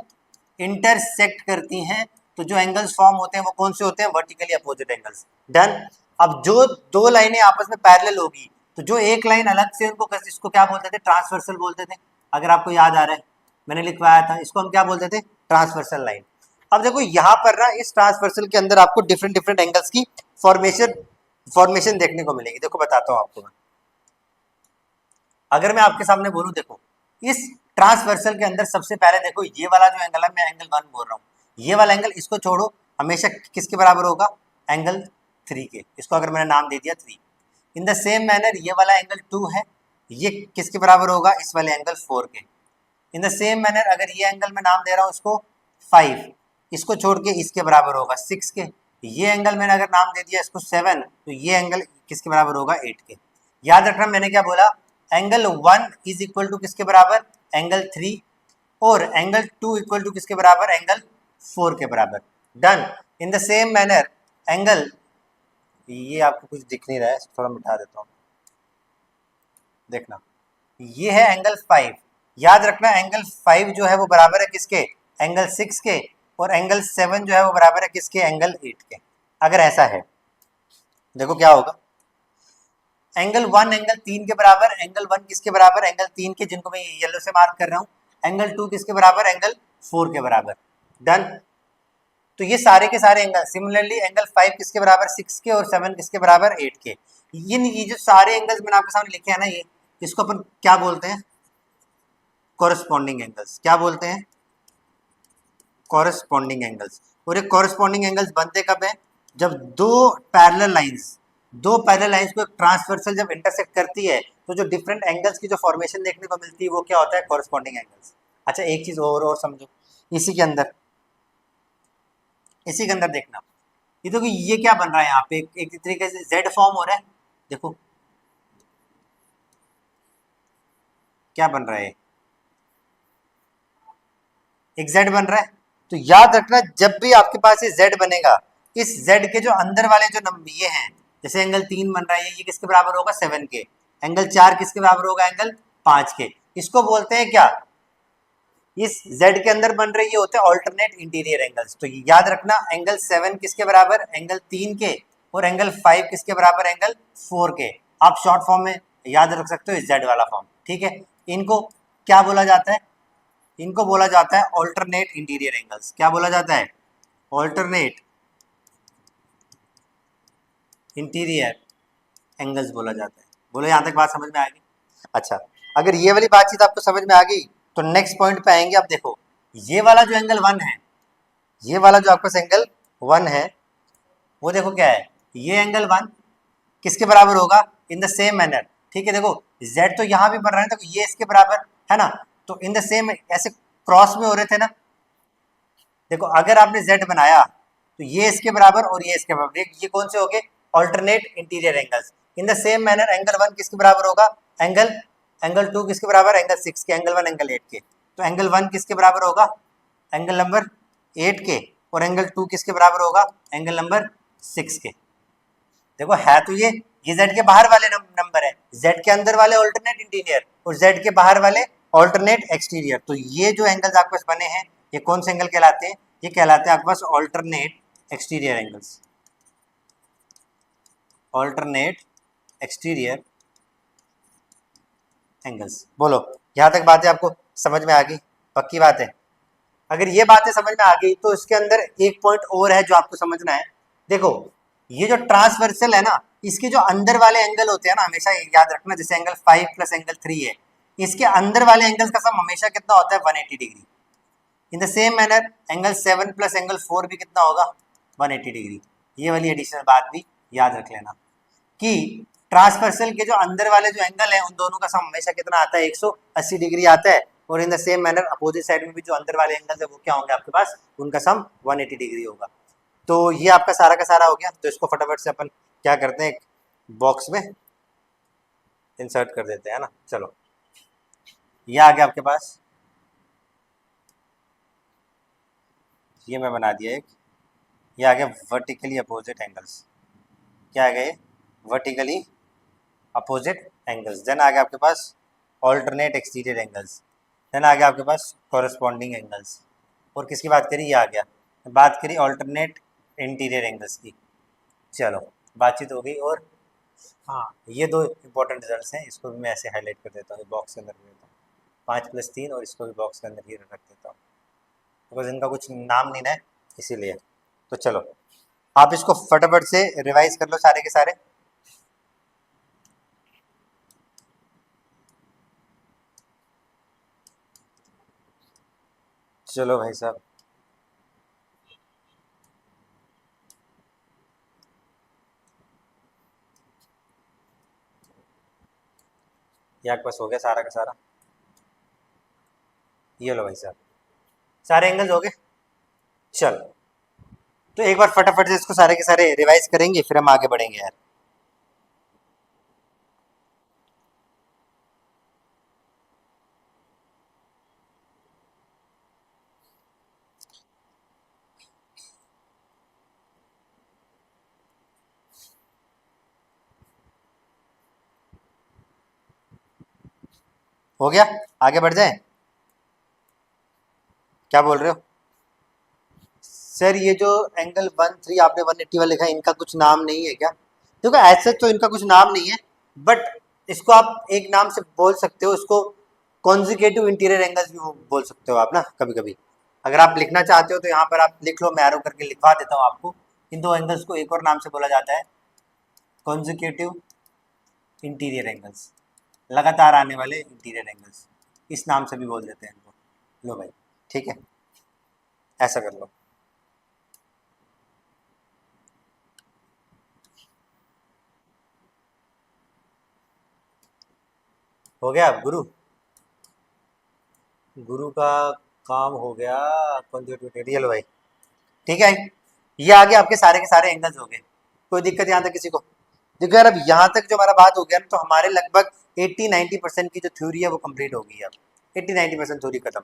इंटरसेक्ट करती हैं। तो जो एंगल्स फॉर्म होते हैं वो कौन से होते हैं, वर्टिकली अपोजिट एंगल्स। डन। अब जो दो लाइनें आपस में पैरेलल होगी तो जो एक लाइन अलग से उनको इसको क्या बोलते थे, ट्रांसवर्सल बोलते थे। अगर आपको याद आ रहा है मैंने लिखवाया था, इसको हम क्या बोलते थे, ट्रांसवर्सल लाइन। अब देखो यहाँ पर ना इस ट्रांसवर्सल के अंदर आपको डिफरेंट डिफरेंट एंगल्स की फॉर्मेशन देखने को मिलेगी। देखो बताता हूँ आपको मैं, अगर मैं आपके सामने बोलूं, देखो इस ट्रांसवर्सल के अंदर सबसे पहले देखो ये वाला जो एंगल है, मैं एंगल 1 बोल रहा हूँ, ये वाला एंगल इसको छोड़ो हमेशा किसके बराबर होगा, एंगल 3 के, इसको अगर मैंने नाम दे दिया 3। इन द सेम मैनर ये वाला एंगल 2 है, ये किसके बराबर होगा, इस वाले एंगल 4 के। इन द सेम मैनर अगर ये एंगल मैं नाम दे रहा हूँ इसको 5, इसको छोड़ के इसके बराबर होगा 6 के। ये एंगल मैंने अगर नाम दे दिया इसको 7, तो ये एंगल किसके बराबर होगा, 8 के। याद रखना मैंने क्या बोला, एंगल 1 इज इक्वल टू किसके बराबर, एंगल 3, और एंगल 2 इक्वल टू किसके बराबर, एंगल 4 के बराबर। Done. In the same manner angle, ये आपको कुछ दिख नहीं रहा है, थोड़ा मिटा देता हूँ, देखना, ये है एंगल 5। याद रखना एंगल 5 जो है वो बराबर है किसके, एंगल 6 के, और एंगल 7 जो है वो बराबर है किसके, एंगल 8 के। अगर ऐसा है देखो क्या होगा, एंगल 1 एंगल 3 के बराबर, एंगल 1 किसके बराबर, एंगल 3 के, जिनको मैं येलो से मार्क कर रहा हूँ। एंगल 2 किसके बराबर, एंगल 4 के बराबर। डन। तो ये सारे के सारे एंगल, सिमिलरली एंगल 5 किसके बराबर, 6 के, और 7 किसके बराबर, 8 के। ये जो सारे एंगल्स मैंने आपके सामने लिखे हैं ना, ये इसको अपन क्या बोलते हैं, कॉरेस्पॉन्डिंग एंगल्स। क्या बोलते हैं, कॉरेस्पॉन्डिंग एंगल्स। और ये कॉरेस्पॉन्डिंग एंगल्स बनते कब है, जब दो पैरेलल लाइंस को ट्रांसवर्सल जब इंटरसेक्ट करती है, तो जो डिफरेंट एंगल्स की जो फॉर्मेशन देखने को मिलती है वो क्या होता है, कॉरेस्पॉन्डिंग एंगल्स। अच्छा एक चीज और समझो, इसी के अंदर देखना, ये देखो ये क्या बन रहा है यहाँ पे, एक तरीके से जेड फॉर्म हो रहा है। देखो क्या बन रहा है, एक जेड बन रहा है। तो याद रखना जब भी आपके पास ये जेड बनेगा, इस जेड के जो अंदर वाले जो नंबर ये हैं, जैसे एंगल 3 बन रहा है, ये किसके बराबर होगा, 7 के। एंगल 4 किसके बराबर होगा, एंगल 5 के। इसको बोलते हैं क्या, इस z के अंदर बन रहे ये होते हैं ऑल्टरनेट इंटीरियर एंगल्स। तो याद रखना एंगल 7 किसके बराबर, एंगल 3 के, और एंगल 5 किसके बराबर, एंगल 4 के। आप शॉर्ट फॉर्म में याद रख सकते हो इस z वाला फॉर्म, ठीक है। इनको क्या बोला जाता है, इनको बोला जाता है ऑल्टरनेट इंटीरियर एंगल्स। क्या बोला जाता है, ऑल्टरनेट इंटीरियर एंगल्स बोला जाता है। बोलो यहाँ तक बात समझ में आ गई। अच्छा अगर ये वाली बातचीत आपको समझ में आ गई, तो नेक्स्ट पॉइंट पे आएंगे। अब देखो ये वाला जो एंगल 1 है, ये वाला जो आपका एंगल 1 है, वो देखो क्या है, ये एंगल 1 किसके बराबर होगा, इन द सेम मैनर। ठीक है, देखो z तो यहाँ भी बन रहा है, देखो ये इसके बराबर है ना, तो इन द सेम ऐसे क्रॉस में हो रहे थे ना। देखो अगर आपने z बनाया तो ये इसके बराबर और ये इसके बराबर, ये कौन से हो गए, alternate interior angles. In the same manner angle 1 किसके बराबर होगा, एंगल 2 किसके बराबर, एंगल 6 के, एंगल 1 एंगल 8 के। तो एंगल 1 किसके बराबर होगा, एंगल नंबर 8 के, और एंगल 2 किसके बराबर होगा, एंगल नंबर 6 के। देखो है तो ये z के बाहर वाले नंबर है, z के अंदर वाले ऑल्टरनेट इंटीरियर और z के बाहर वाले ऑल्टरनेट एक्सटीरियर। तो ये जो एंगल्स आपके पास बने हैं, ये कौन से एंगल कहलाते हैं, ये कहलाते हैं आपके पास alternate exterior angles, alternate exterior angles. बोलो यहाँ तक बातें आपको समझ में आ गई, पक्की बात है। अगर ये बातें समझ में आ गई तो इसके अंदर एक पॉइंट और है जो आपको समझना है। देखो ये जो ट्रांसवर्सल है ना, इसके जो अंदर वाले एंगल होते हैं ना, हमेशा याद रखना, जैसे एंगल 5 प्लस एंगल 3 है, इसके अंदर वाले एंगल्स का सम हमेशा कितना होता है, 180 degree. In the same manner angle 7 plus angle 4 भी कितना होगा, 180 डिग्री। ये वाली एडिशनल बात भी याद रख लेना कि ट्रांसवर्सल के जो अंदर वाले जो एंगल है, उन दोनों का सम हमेशा कितना आता है, 180 डिग्री आता है। और इन the same manner opposite side में भी जो अंदर वाले एंगल्स है वो क्या होंगे आपके पास, उनका सम 180 डिग्री होगा। तो ये आपका सारा का सारा हो गया। तो इसको फटाफट से अपन क्या करते हैं, एक बॉक्स में इंसर्ट कर देते हैं ना। चलो ये आ गया आपके पास, ये मैं बना दिया एक, ये आ गया वर्टिकली अपोजिट एंगल्स। क्या आ गए, वर्टिकली अपोजिट एंगल्स। देन आ गया आपके पास ऑल्टरनेट एक्सटीरियर एंगल्स। देन आ गया आपके पास कॉरेस्पॉन्डिंग एंगल्स। और किसकी बात करी, ये आ गया, बात करी ऑल्टरनेट इंटीरियर एंगल्स की। चलो बातचीत हो गई। और हाँ ये दो इंपॉर्टेंट रिजल्ट्स हैं, इसको भी मैं ऐसे हाईलाइट कर देता हूँ, बॉक्स के अंदर कर देता हूँ, 5+3, और इसको भी बॉक्स के अंदर ही रख देता हूँ, बिकॉज इनका कुछ नाम नहीं है इसीलिए। तो चलो आप इसको फटाफट से रिवाइज कर लो सारे के सारे। चलो भाई साहब, ये आपके पास हो गया सारा का सारा। ये लो भाई साहब, सारे एंगल्स हो गए। चलो, तो एक बार फटाफट से इसको सारे के सारे रिवाइज करेंगे, फिर हम आगे बढ़ेंगे यार। हो गया, आगे बढ़ जाए? क्या बोल रहे हो सर? ये जो एंगल 1 3 आपने 180 वाला लिखा है, इनका कुछ नाम नहीं है क्या? देखो ऐसे तो इनका कुछ नाम नहीं है, बट इसको आप एक नाम से बोल सकते हो, इसको कॉन्जिकेटिव इंटीरियर एंगल्स भी बोल सकते हो आप ना कभी कभी। अगर आप लिखना चाहते हो तो यहाँ पर आप लिख लो, मैं एरो करके लिखवा देता हूँ आपको। इन दो एंगल्स को एक और नाम से बोला जाता है कॉन्जिकेटिव इंटीरियर एंगल्स, लगातार आने वाले इंटीरियर एंगल्स, इस नाम से भी बोल देते हैं इनको। लो भाई, ठीक है, ऐसा कर लो। हो गया गुरु? गुरु का काम हो गया। कॉन्जिक्यूटिव भाई, ठीक है। ये आगे आपके सारे के सारे एंगल्स हो गए। कोई दिक्कत यहाँ तक किसी को? देखो यार, अब यहाँ तक जो हमारा बात हो गया ना, तो हमारे लगभग 80-90% की जो थ्योरी है वो कंप्लीट हो गई है। अब 80-90% थ्योरी खत्म।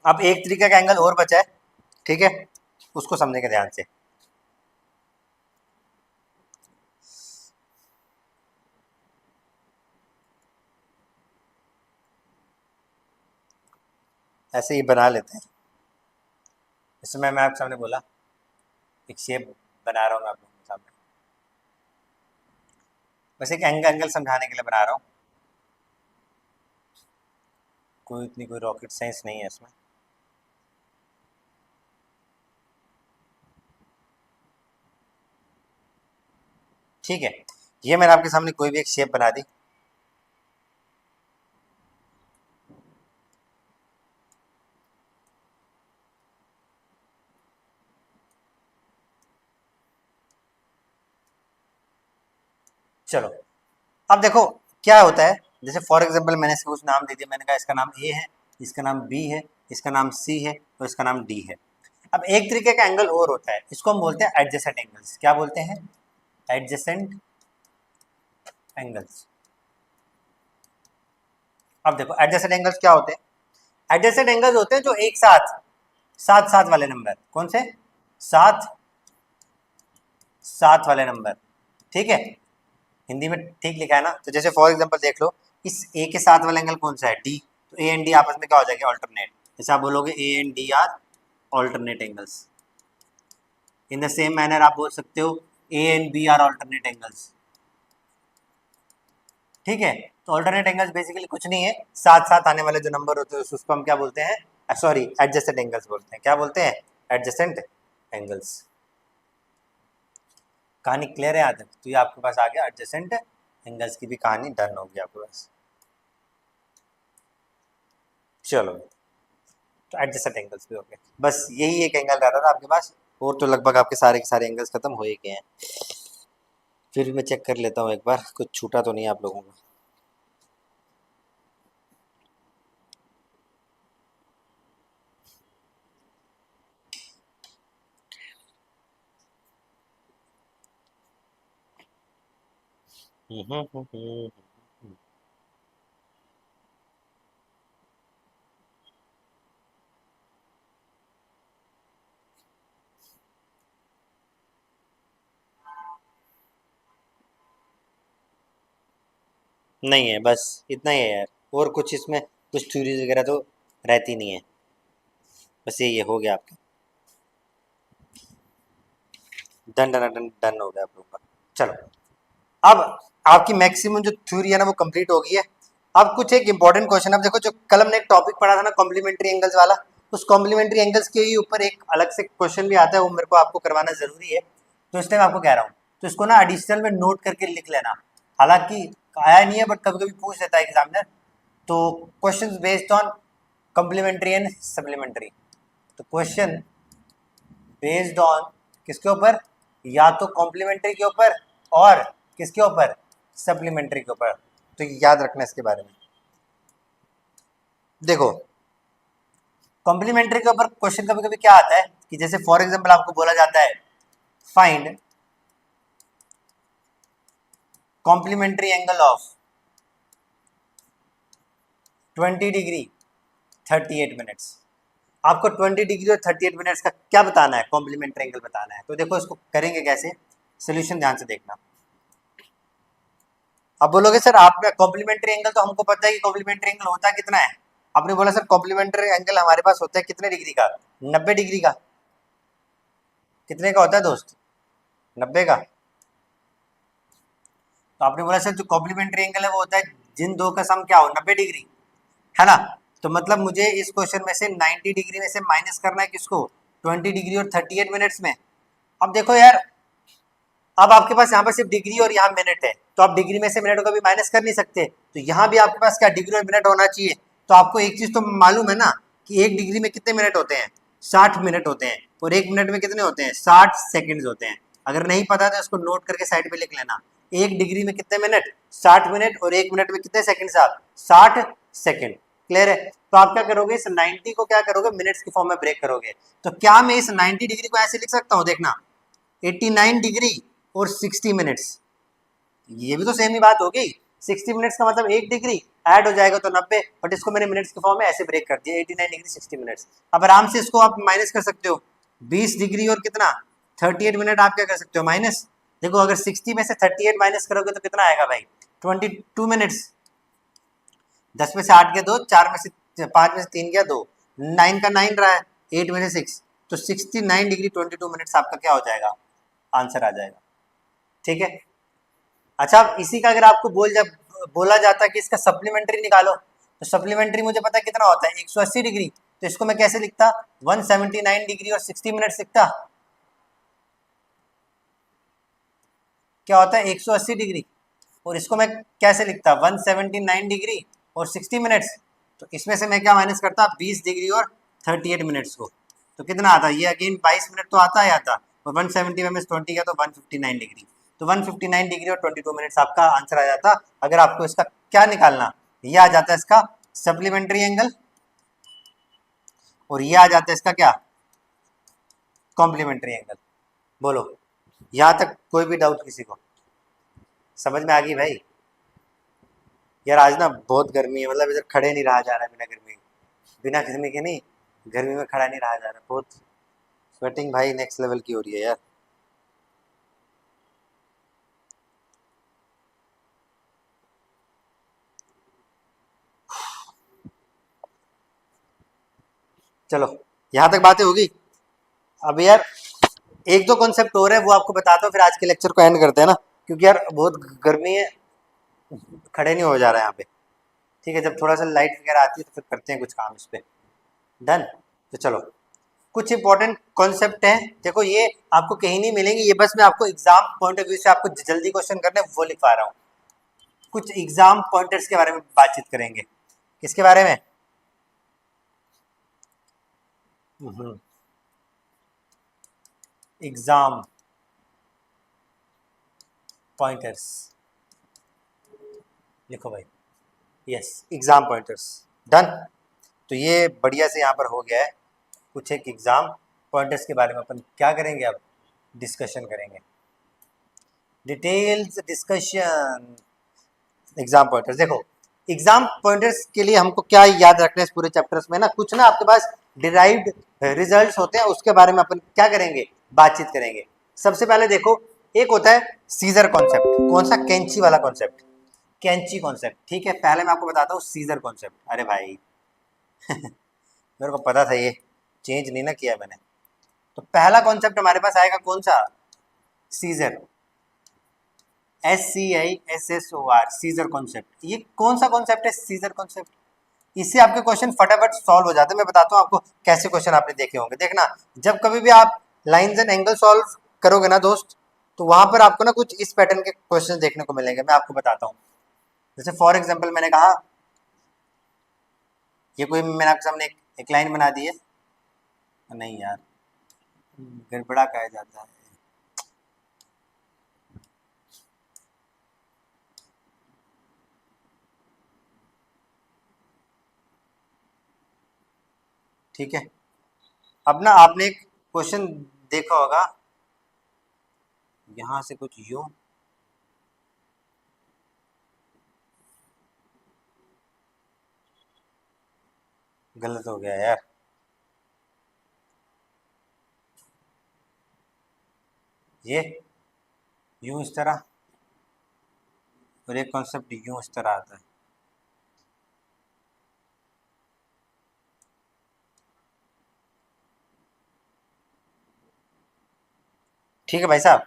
अब एक तरीके का एंगल और बचा है, ठीक है, उसको समझने के ध्यान से। ऐसे ही बना लेते हैं। इसमें मैं आपके सामने बोला, एक शेप बना रहा हूँ मैं आप लोगों के सामने, बस एक एंगल एंगल समझाने के लिए बना रहा हूँ। कोई इतनी कोई रॉकेट साइंस नहीं है इसमें। ठीक है, ये मैंने आपके सामने कोई भी एक शेप बना दी। चलो, अब देखो क्या होता है। जैसे फॉर एग्जांपल मैंने इसको कुछ नाम दे दिया, मैंने कहा इसका नाम ए है, इसका नाम बी है, इसका नाम सी है और इसका नाम डी है। अब एक तरीके का एंगल और होता है, इसको हम बोलते हैं एडजेसेंट एंगल्स। क्या बोलते हैं? Adjacent angles. अब देखो एडजेसेंट एंगल्स क्या होते हैं। एडजेसेंट एंगल्स होते हैं जो एक साथ साथ साथ वाले नंबर। कौन से? साथ साथ वाले नंबर, ठीक है। हिंदी में ठीक लिखा है ना? तो जैसे फॉर एग्जांपल देख लो, इस ए के साथ वाला एंगल कौन सा है? डी। तो ए एंड डी आपस में क्या हो जाएगा? ऑल्टरनेट। जैसे आप बोलोगे A and D are alternate angles. In the same manner आप बोल सकते हो A and B are alternate angles, ठीक है। तो ऑल्टरनेट एंगल्स बेसिकली कुछ नहीं है, साथ साथ आने वाले जो नंबर होते हैं उसको हम क्या बोलते हैं? सॉरी, एडजेसेंट एंगल्स बोलते हैं। क्या बोलते हैं? Adjacent angles. कहानी क्लियर है यहाँ तक? तो ये आपके पास आ गया एडजेसेंट एंगल्स की भी कहानी डन होगी आपके पास। चलो, तो एडजेसेंट एंगल्स भी हो गए। बस यही एक एंगल रह रहा था आपके पास, और तो लगभग आपके सारे के सारे एंगल्स खत्म हो ही गए हैं। फिर भी मैं चेक कर लेता हूँ एक बार, कुछ छूटा तो नहीं आप लोगों का। नहीं है, बस इतना ही है यार। और कुछ इसमें कुछ थ्योरीज वगैरह तो रहती नहीं है। बस ये हो गया आपका। डन डन डन डन हो गया आप लोगों का। चलो, अब आपकी मैक्सिमम जो थ्योरी है ना वो कंप्लीट हो गई है। अब कुछ एक इंपॉर्टेंट क्वेश्चन। अब देखो, जो कल हमने एक टॉपिक पढ़ा था ना कॉम्प्लीमेंट्री एंगल्स वाला, उस कॉम्प्लीमेंट्री एंगल्स के ही ऊपर एक अलग से क्वेश्चन भी आता है, वो मेरे को आपको करवाना जरूरी है। तो इसलिए मैं आपको कह रहा हूँ, तो इसको ना एडिशनल में नोट करके लिख लेना। हालांकि आया नहीं है, बट कभी कभी पूछ लेता है एग्जामिनर। तो question based on complementary and supplementary. तो क्वेश्चन बेस्ड ऑन किसके ऊपर? या तो कॉम्प्लीमेंट्री के ऊपर और किसके ऊपर, सप्लीमेंट्री के ऊपर। तो याद रखना इसके बारे में। देखो कॉम्प्लीमेंट्री के ऊपर क्वेश्चन कभी कभी क्या आता है कि जैसे फॉर एग्जांपल आपको बोला जाता है find complementary angle of 20 degree 38 minutes. आपको 20 डिग्री और 38 मिनट्स का क्या बताना है, कॉम्प्लीमेंट्री एंगल बताना है। तो देखो इसको करेंगे कैसे, सोल्यूशन ध्यान से देखना। अब बोलोगे सर आपने कॉम्प्लीमेंट्री एंगल तो हमको पता है कि कॉम्प्लीमेंट्री एंगल होता कितना है। आपने बोला सर कॉम्प्लीमेंट्री एंगल हमारे पास होता है कितने डिग्री का, 90 डिग्री का। कितने का होता है दोस्त, 90 का। तो आपने बोला सर जो कॉम्प्लीमेंट्री एंगल है वो होता है जिन दो का सम क्या हो, 90 डिग्री, है ना। तो मतलब मुझे इस क्वेश्चन में से 90 डिग्री में से माइनस करना है किसको, 20 डिग्री और 38 मिनट्स में। अब देखो यार, अब आपके पास यहाँ पर सिर्फ डिग्री और यहाँ मिनट है, तो आप डिग्री में से मिनट को भी माइनस कर नहीं सकते। तो यहाँ भी आपके पास क्या डिग्री और मिनट होना चाहिए। तो आपको एक चीज तो मालूम है ना कि एक डिग्री में कितने मिनट होते हैं, 60 मिनट होते हैं, और एक मिनट में कितने होते हैं, 60 सेकेंड्स होते हैं। अगर नहीं पता तो इसको नोट करके साइड पे लिख लेना। एक डिग्री में कितने मिनट, 60 मिनट, और एक मिनट में कितने सेकंड, आप 60 सेकंड। क्लियर है। तो आप क्या करोगे, इस 90 को क्या करोगे, मिनट्स की फॉर्म में ब्रेक करोगे। तो क्या मैं इस 90 डिग्री को ऐसे लिख सकता हूँ, देखना 89 डिग्री और 60 मिनट्स, ये भी तो सेम ही बात होगी। 60 मिनट्स का मतलब 1 डिग्री ऐड हो जाएगा तो 90, बट इसको मैंने मिनट्स के फॉर्म में ऐसे ब्रेक कर दिया, 89 डिग्री 60 मिनट्स। अब आराम से इसको आप माइनस कर सकते हो, 20 डिग्री और कितना 38 मिनट आप क्या कर सकते हो माइनस। देखो अगर 60 में से 38 माइनस करोगे तो कितना आएगा भाई, 22 मिनट्स। 10 में से 8 गया 2, 4 में से 5 में से 3 गया 2, 9 का 9 रहा है, 8 में से 6, तो 69 डिग्री 22 मिनट्स आपका क्या हो जाएगा, आंसर आ जाएगा। ठीक है। अच्छा इसी का अगर आपको बोला जाता है कि इसका सप्लीमेंट्री निकालो, तो सप्लीमेंट्री मुझे पता है कितना होता है, 180 डिग्री। तो इसको मैं कैसे लिखता, 179 डिग्री और 60 मिनट्स लिखता। क्या होता है 180 डिग्री, और इसको मैं कैसे लिखता, 179 डिग्री और 60 मिनट्स। तो इसमें से मैं क्या माइनस करता, 20 डिग्री और 38 मिनट्स को। तो कितना आता, ये अगेन 22 मिनट तो आता ही आता, और 170 में 20 का तो 159 डिग्री। तो 159 डिग्री और 22 मिनट्स आपका आंसर आ जाता। अगर आपको इसका क्या निकालना, ये आ जाता है इसका सप्लीमेंट्री एंगल, और ये आ जाता है इसका क्या, कॉम्प्लीमेंट्री एंगल। बोलो यहाँ तक कोई भी डाउट किसी को, समझ में आ गई भाई। यार आज ना बहुत गर्मी है, मतलब इधर खड़े नहीं रहा जा रहा है बिना गर्मी के नहीं, गर्मी में खड़ा नहीं रहा जा रहा, बहुत स्वेटिंग भाई नेक्स्ट लेवल की हो रही है यार। चलो यहाँ तक बातें होगी। अब यार एक दो कॉन्सेप्ट और है वो आपको बताता हूँ, फिर आज के लेक्चर को एंड करते हैं ना, क्योंकि यार बहुत गर्मी है, खड़े नहीं हो जा रहा है यहाँ पे। ठीक है, जब थोड़ा सा लाइट वगैरह आती है तो फिर करते हैं कुछ काम इस पे। डन। तो चलो कुछ इंपॉर्टेंट कॉन्सेप्ट हैं, देखो ये आपको कहीं नहीं मिलेंगे, ये बस मैं आपको एग्जाम पॉइंट ऑफ व्यू से आपको जल्दी क्वेश्चन करने वो लिखवा रहा हूँ। कुछ एग्जाम पॉइंटर्स के बारे में बातचीत करेंगे। किसके बारे में, एग्जाम पॉइंटर्स लिखो भाई, यस एग्जाम पॉइंटर्स। डन। तो ये बढ़िया से यहाँ पर हो गया है, कुछ एक एग्जाम पॉइंटर्स के बारे में अपन क्या करेंगे, अब डिस्कशन करेंगे, डिटेल्स डिस्कशन। एग्जाम पॉइंटर्स देखो, एग्जाम पॉइंटर्स के लिए हमको क्या याद रखना है इस पूरे चैप्टर्स में ना, कुछ ना आपके पास डिराइव्ड रिजल्ट्स होते हैं, उसके बारे में अपन क्या करेंगे, बातचीत करेंगे। सबसे पहले देखो एक होता है सीजर कॉन्सेप्ट, कौन सा, कैंची वाला कॉन्सेप्ट, कैंची कॉन्सेप्ट। ठीक है, पहले मैं आपको बताता हूँ सीजर कॉन्सेप्ट। अरे भाई मेरे को पता था ये चेंज नहीं ना किया मैंने। तो पहला कॉन्सेप्ट हमारे पास आएगा कौन सा, सीजर, SCISSOR, सीजर कॉन्सेप्ट। ये कौन सा कॉन्सेप्ट है, सीजर कॉन्सेप्ट। इससे आपके क्वेश्चन फटाफट सॉल्व हो जाते हैं। मैं बताता हूँ आपको कैसे क्वेश्चन आपने देखे होंगे। देखना जब कभी भी आप लाइंस एंड एंगल सॉल्व करोगे ना दोस्त, तो वहां पर आपको ना कुछ इस पैटर्न के क्वेश्चन देखने को मिलेंगे। मैं आपको बताता हूँ, जैसे फॉर एग्जाम्पल मैंने कहा ये कोई मैंने आपके सामने एक लाइन बना दी है, नहीं यार गड़बड़ा कहा जाता है, ठीक है। अब ना आपने एक क्वेश्चन देखा होगा, यहां से कुछ यूं, गलत हो गया यार, ये यूं इस तरह, और एक कॉन्सेप्ट यूं इस तरह आता है। ठीक है भाई साहब।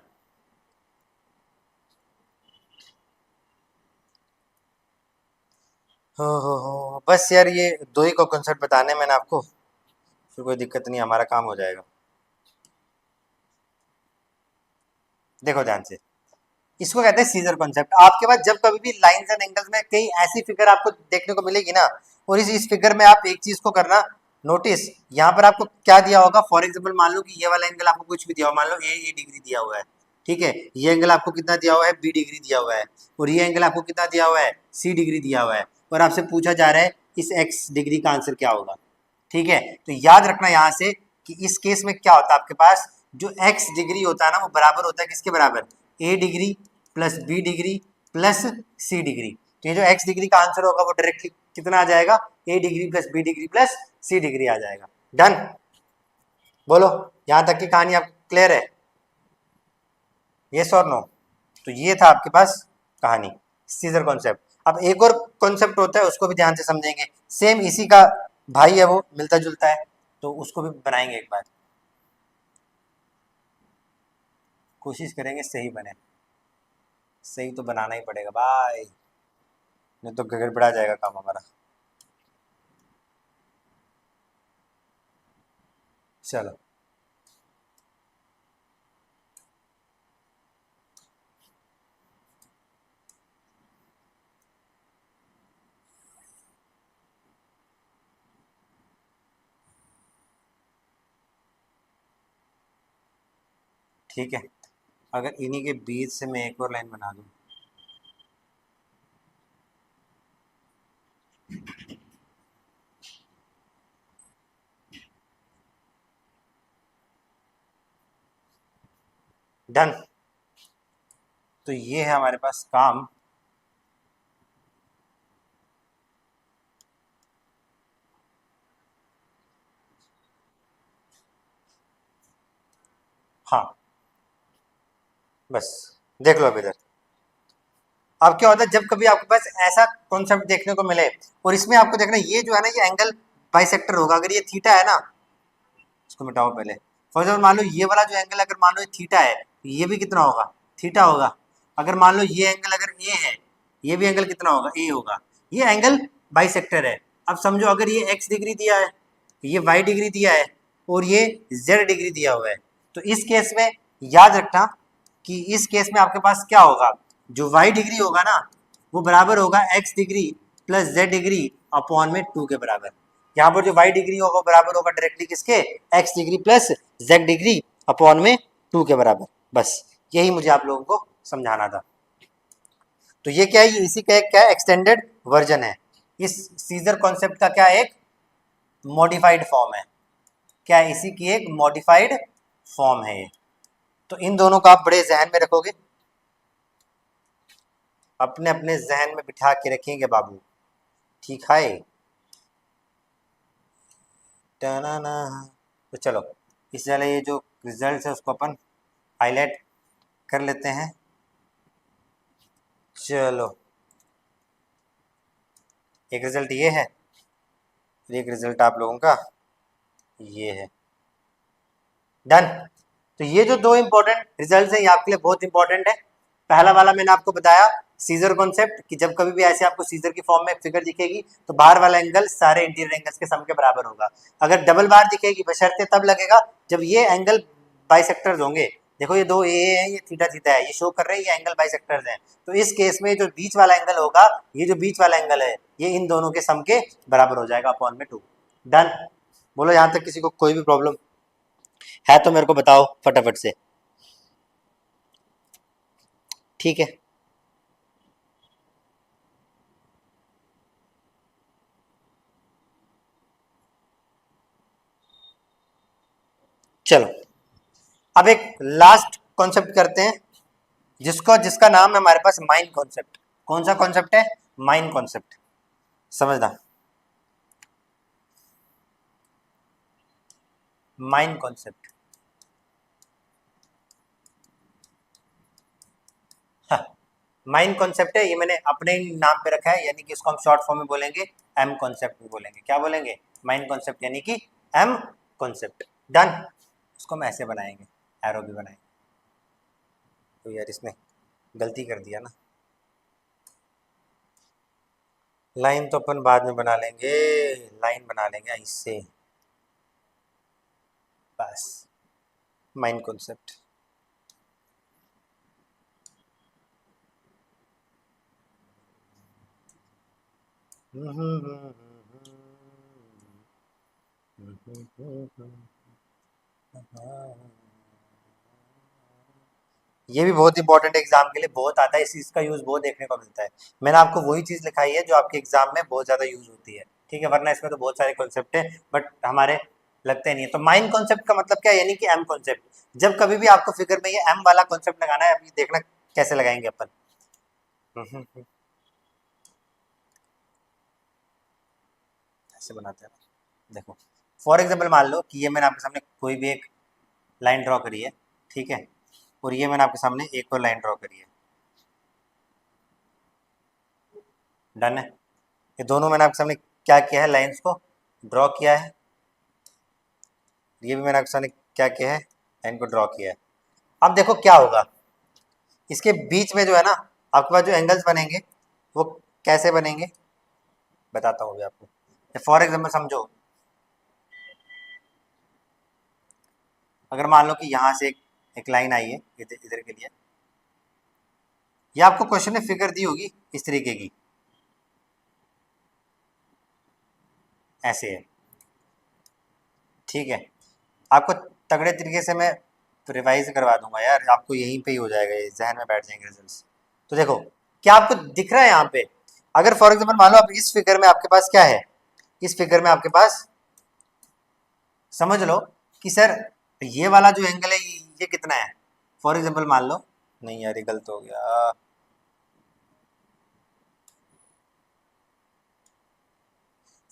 हो, बस यार ये दो ही को कॉन्सेप्ट बताने मैंने आपको, फिर कोई दिक्कत नहीं, हमारा काम हो जाएगा। देखो ध्यान से, इसको कहते हैं सीजर कॉन्सेप्ट। आपके पास जब कभी भी लाइंस एंड एंगल्स में कई ऐसी फिगर आपको देखने को मिलेगी ना, और इस फिगर में आप एक चीज को करना नोटिस, यहाँ पर आपको क्या दिया होगा। फॉर एग्जांपल मान लो कि ये वाला एंगल आपको कुछ भी दिया हो, मान लो ए डिग्री दिया हुआ है, ठीक है। ये एंगल आपको कितना दिया हुआ है, बी डिग्री दिया हुआ है, और ये एंगल आपको कितना दिया हुआ है, सी डिग्री दिया हुआ है, और आपसे पूछा जा रहा है इस एक्स डिग्री का आंसर क्या होगा। ठीक है, तो याद रखना यहाँ से कि इस केस में क्या होता है, आपके पास जो एक्स डिग्री होता है ना, वो बराबर होता है किसके बराबर, a degree plus b degree plus c degree. तो ये जो एक्स डिग्री का आंसर होगा वो डायरेक्टली कितना आ जाएगा, a degree plus b degree plus c degree आ जाएगा। डन, बोलो यहां तक की कहानी आपको क्लियर है, यस और नो। तो ये था आपके पास कहानी, सीजर कॉन्सेप्ट। अब एक और कॉन्सेप्ट होता है, उसको भी ध्यान से समझेंगे, सेम इसी का भाई है, वो मिलता जुलता है, तो उसको भी बनाएंगे एक बार, कोशिश करेंगे सही बने। सही तो बनाना ही पड़ेगा भाई, नहीं तो गड़बड़ा जाएगा काम हमारा। चलो ठीक है, अगर इन्हीं के बीच से मैं एक और लाइन बना दूं, डन। तो ये है हमारे पास काम। हाँ, बस देख लो अब इधर। अब क्या होता है जब कभी आपके पास ऐसा कॉन्सेप्ट देखने को मिले, और इसमें आपको देखना ये जो है ना, ये एंगल बाइसेक्टर होगा। अगर ये थीटा है ना, इसको मिटाओ पहले। फॉर एग्जाम्पल मान लो ये वाला जो एंगल, अगर मान लो ये थीटा है, ये भी कितना होगा, थीटा होगा। अगर मान लो ये एंगल अगर ए है, ये भी एंगल कितना होगा, ए होगा। ये एंगल बाइसेक्टर है। अब समझो अगर ये एक्स डिग्री दिया है, ये वाई डिग्री दिया है, और ये जेड डिग्री दिया हुआ है, तो इस केस में याद रखना कि इस केस में आपके पास क्या होगा, जो वाई डिग्री होगा ना, वो बराबर होगा x degree plus Z degree upon में 2 के बराबर। यहाँ पर जो वाई डिग्री होगा बराबर होगा डायरेक्टली किसके, x degree plus Z degree upon में 2 के बराबर। बस यही मुझे आप लोगों को समझाना था। तो ये क्या है, ये इसी का एक क्या है, एक्सटेंडेड वर्जन है। इस सीजर कॉन्सेप्ट का क्या है, एक मॉडिफाइड फॉर्म है। क्या है, इसी की एक मॉडिफाइड फॉर्म है ये। तो इन दोनों को आप बड़े जहन में रखोगे, अपने अपने जहन में बिठा के रखेंगे बाबू, ठीक है। टनाना। तो चलो इस वाले ये जो रिजल्ट है उसको अपन हाईलाइट कर लेते हैं। चलो, एक रिजल्ट ये है, एक रिजल्ट आप लोगों का ये है। डन। तो ये जो दो इंपॉर्टेंट रिजल्ट्स हैं ये आपके लिए बहुत इंपॉर्टेंट है। पहला वाला मैंने आपको बताया सीजर कॉन्सेप्ट, कि जब कभी भी ऐसे आपको सीजर की फॉर्म में फिगर दिखेगी तो बाहर वाला एंगल सारे इंटीरियर एंगल्स के सम के बराबर होगा। अगर डबल बार दिखेगी बशर्ते तब लगेगा जब ये एंगल बाइसेक्टर्स होंगे। देखो ये दो ए है, ये थीटा थीटा है, ये शो कर रहे हैं ये एंगल बाइसेक्टर्स हैं। तो इस केस में जो बीच वाला एंगल होगा, ये जो बीच वाला एंगल है, ये इन दोनों के सम के बराबर हो जाएगा अपॉन में 2। डन। बोलो यहाँ तक किसी को कोई भी प्रॉब्लम है तो मेरे को बताओ फटाफट से। ठीक है, चलो अब एक लास्ट कॉन्सेप्ट करते हैं, जिसका नाम है हमारे पास माइंड कॉन्सेप्ट। कौन सा कॉन्सेप्ट है? Mind concept. समझना, माइंड कॉन्सेप्ट। माइंड कॉन्सेप्ट है, ये मैंने अपने नाम पे रखा है, यानी कि इसको हम शॉर्ट फॉर्म में बोलेंगे एम कॉन्सेप्ट भी बोलेंगे। क्या बोलेंगे? माइंड कॉन्सेप्ट, यानी कि एम कॉन्सेप्ट। डन। उसको हम ऐसे बनाएंगे, एरो भी बनाएंगे। तो यार इसने गलती कर दिया ना, लाइन तो अपन बाद में बना लेंगे, लाइन बना लेंगे इससे, बस। Mind concept. ये भी बहुत इंपॉर्टेंट है, एग्जाम के लिए बहुत आता है, इस चीज का यूज बहुत देखने को मिलता है। मैंने आपको वही चीज लिखाई है जो आपके एग्जाम में बहुत ज्यादा यूज होती है, ठीक है, वरना इसमें तो बहुत सारे कॉन्सेप्ट है बट हमारे लगते नहीं है। तो माइंड कॉन्सेप्ट का मतलब क्या है? यानी कि एम कॉन्सेप्ट। जब कभी भी आपको फिगर में ये एम वाला कॉन्सेप्ट लगाना है, अभी देखना कैसे लगाएंगे अपन। ऐसे बनाते हैं, देखो फॉर एग्जाम्पल मान लो कि ये मैंने आपके सामने कोई भी एक लाइन ड्रॉ करी है, ठीक है, और ये मैंने आपके सामने एक और लाइन ड्रॉ करी है। डन है। ये दोनों मैंने आपके सामने क्या किया है? लाइंस को ड्रॉ किया है। ये भी मैंने आपके सामने क्या किया है? लाइन को ड्रॉ किया है। अब देखो क्या होगा, इसके बीच में जो है ना, आपके पास जो एंगल्स बनेंगे वो कैसे बनेंगे बताता हूँ अभी आपको। फॉर एग्जाम्पल समझो, अगर मान लो कि यहाँ से एक लाइन आई है इधर इधर के लिए, ये आपको क्वेश्चन में फिगर दी होगी इस तरीके की, ऐसे है, ठीक है। आपको तगड़े तरीके से मैं रिवाइज करवा दूंगा यार, आपको यहीं पे ही हो जाएगा, ये जहन में बैठ जाएंगे रिजल्ट्स। तो देखो क्या आपको दिख रहा है यहाँ पे, अगर फॉर एग्जाम्पल मान लो आप इस फिगर में आपके पास क्या है, इस फिगर में आपके पास समझ लो कि सर ये वाला जो एंगल है ये कितना है, फॉर एग्जाम्पल मान लो, नहीं यार ये गलत हो गया,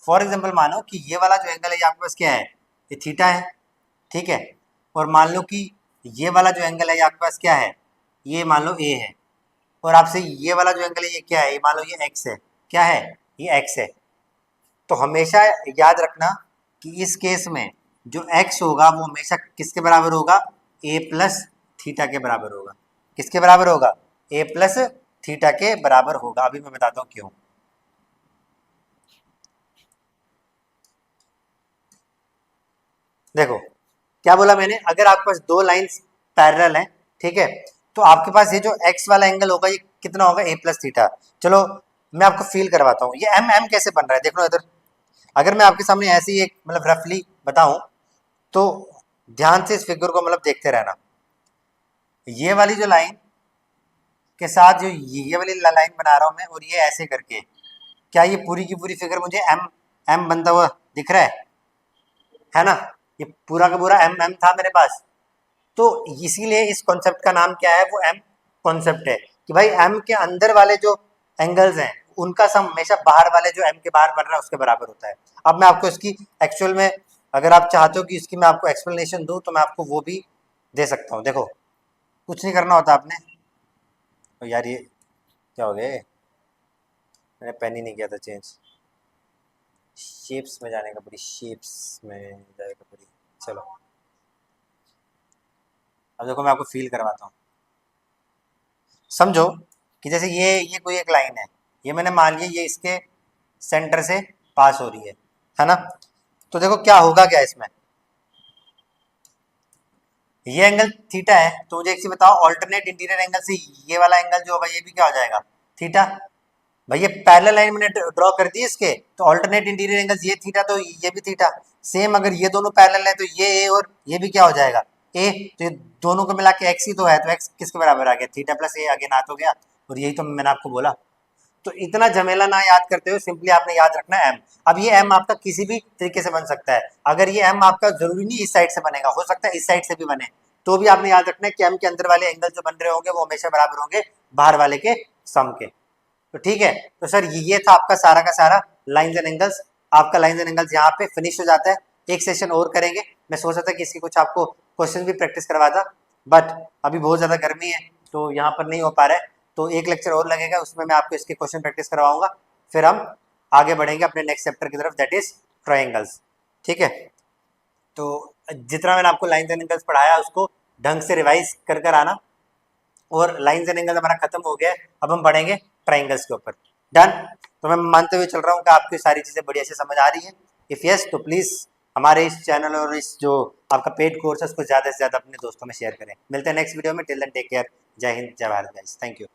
फॉर एग्जाम्पल मानो कि ये वाला जो एंगल है ये आपके पास क्या है, ये थीटा है, ठीक है। और मान लो कि ये वाला जो एंगल है ये आपके पास क्या है, ये मान लो ए है, और आपसे ये वाला जो एंगल है ये क्या है, ये मान लो ये एक्स है, क्या है, ये एक्स है। तो हमेशा याद रखना कि इस केस में जो एक्स होगा वो हमेशा किसके बराबर होगा, ए प्लस थीटा के बराबर होगा। किसके बराबर होगा? ए प्लस थीटा के बराबर होगा। अभी मैं बताता हूँ क्यों। देखो क्या बोला मैंने, अगर आपके पास दो लाइंस पैरेलल हैं, ठीक है, तो आपके पास ये जो एक्स वाला एंगल होगा ये कितना होगा, ए प्लस थीटा। चलो मैं आपको फील करवाता हूँ ये एम एम कैसे बन रहा है, देख लो इधर। अगर मैं आपके सामने ऐसे ही एक मतलब रफली बताऊं तो ध्यान से इस फिगर को मतलब देखते रहना। ये वाली जो लाइन के साथ जो ये वाली लाइन बना रहा हूं मैं, और ये ऐसे करके, क्या ये पूरी की पूरी फिगर मुझे एम एम बनता हुआ दिख रहा है ना? ये पूरा का पूरा एम एम था मेरे पास। तो इसीलिए इस कॉन्सेप्ट का नाम क्या है, वो एम कॉन्सेप्ट है कि भाई एम के अंदर वाले जो एंगल्स हैं उनका सम हमेशा बाहर वाले जो एम के बाहर बन रहा है उसके बराबर होता है। अब मैं आपको इसकी एक्चुअल में, अगर आप चाहते हो कि इसकी मैं आपको एक्सप्लेनेशन दूं तो मैं आपको वो भी दे सकता हूँ। देखो कुछ नहीं करना होता आपने, तो यार ये क्या हो गया, मैंने पेन ही नहीं किया था चेंज, शेप्स में जाने का पड़ी, शेप्स में जाएगा पड़ी। चलो अब देखो मैं आपको फील करवाता हूँ। समझो कि जैसे ये कोई एक लाइन है, ये मैंने मान लिया ये इसके सेंटर से पास हो रही है ना? तो देखो क्या होगा, क्या इसमें ये एंगल थीटा है, तो मुझे एक चीज बताओ, ऑल्टरनेट इंटीरियर एंगल से ये वाला एंगल जो होगा ये भी क्या हो जाएगा, थीटा। भाई ये पैरेलल लाइन मैंने ड्रॉ कर दी इसके, तो ऑल्टरनेट इंटीरियर एंगल ये थीटा तो ये भी थीटा। सेम अगर ये दोनों पैरेलल है तो ये ए और ये भी क्या हो जाएगा, ए। तो ये दोनों को मिला के एक्स ही तो है, तो एक्स किसके बराबर आ गया, थीटा प्लस ए आ गया ना, तो गया। और यही तो मैंने आपको बोला, तो इतना झमेला ना याद करते हुए सिंपली आपने याद रखना है एम। अब ये एम आपका किसी भी तरीके से बन सकता है, अगर ये एम आपका जरूरी नहीं इस साइड से बनेगा, हो सकता है इस साइड से भी बने, तो भी आपने याद रखना है कि एम के अंदर वाले एंगल जो बन रहे होंगे वो हमेशा बराबर होंगे बाहर वाले के सम के। तो ठीक है, तो सर ये था आपका सारा का सारा लाइंस एंड एंगल्स। आपका लाइंस एंड एंगल्स यहाँ पे फिनिश हो जाता है। एक सेशन और करेंगे, मैं सोच रहा था कि इसकी कुछ आपको क्वेश्चन भी प्रैक्टिस करवाता, बट अभी बहुत ज़्यादा गर्मी है तो यहाँ पर नहीं हो पा रहा है, तो एक लेक्चर और लगेगा, उसमें मैं आपको इसके क्वेश्चन प्रैक्टिस करवाऊंगा, फिर हम आगे बढ़ेंगे अपने नेक्स्ट चैप्टर की तरफ, दैट इज ट्रायंगल्स। ठीक है, तो जितना मैंने आपको लाइंस एंड एंगल्स पढ़ाया उसको ढंग से रिवाइज कर कर आना, और लाइंस एंड एंगल्स हमारा खत्म हो गया है, अब हम बढ़ेंगे ट्रायंगल्स के ऊपर। डन। तो मैं मानते हुए चल रहा हूँ कि आपको सारी चीज़ें बढ़िया से समझ आ रही है। इफ़ यस तो प्लीज़ हमारे इस चैनल और इस जो आपका पेड कोर्स है उसको ज़्यादा से ज़्यादा अपने दोस्तों में शेयर करें। मिलते हैं नेक्स्ट वीडियो में, टिल देन टेक केयर, जय हिंद जय भारत गाइस, थैंक यू।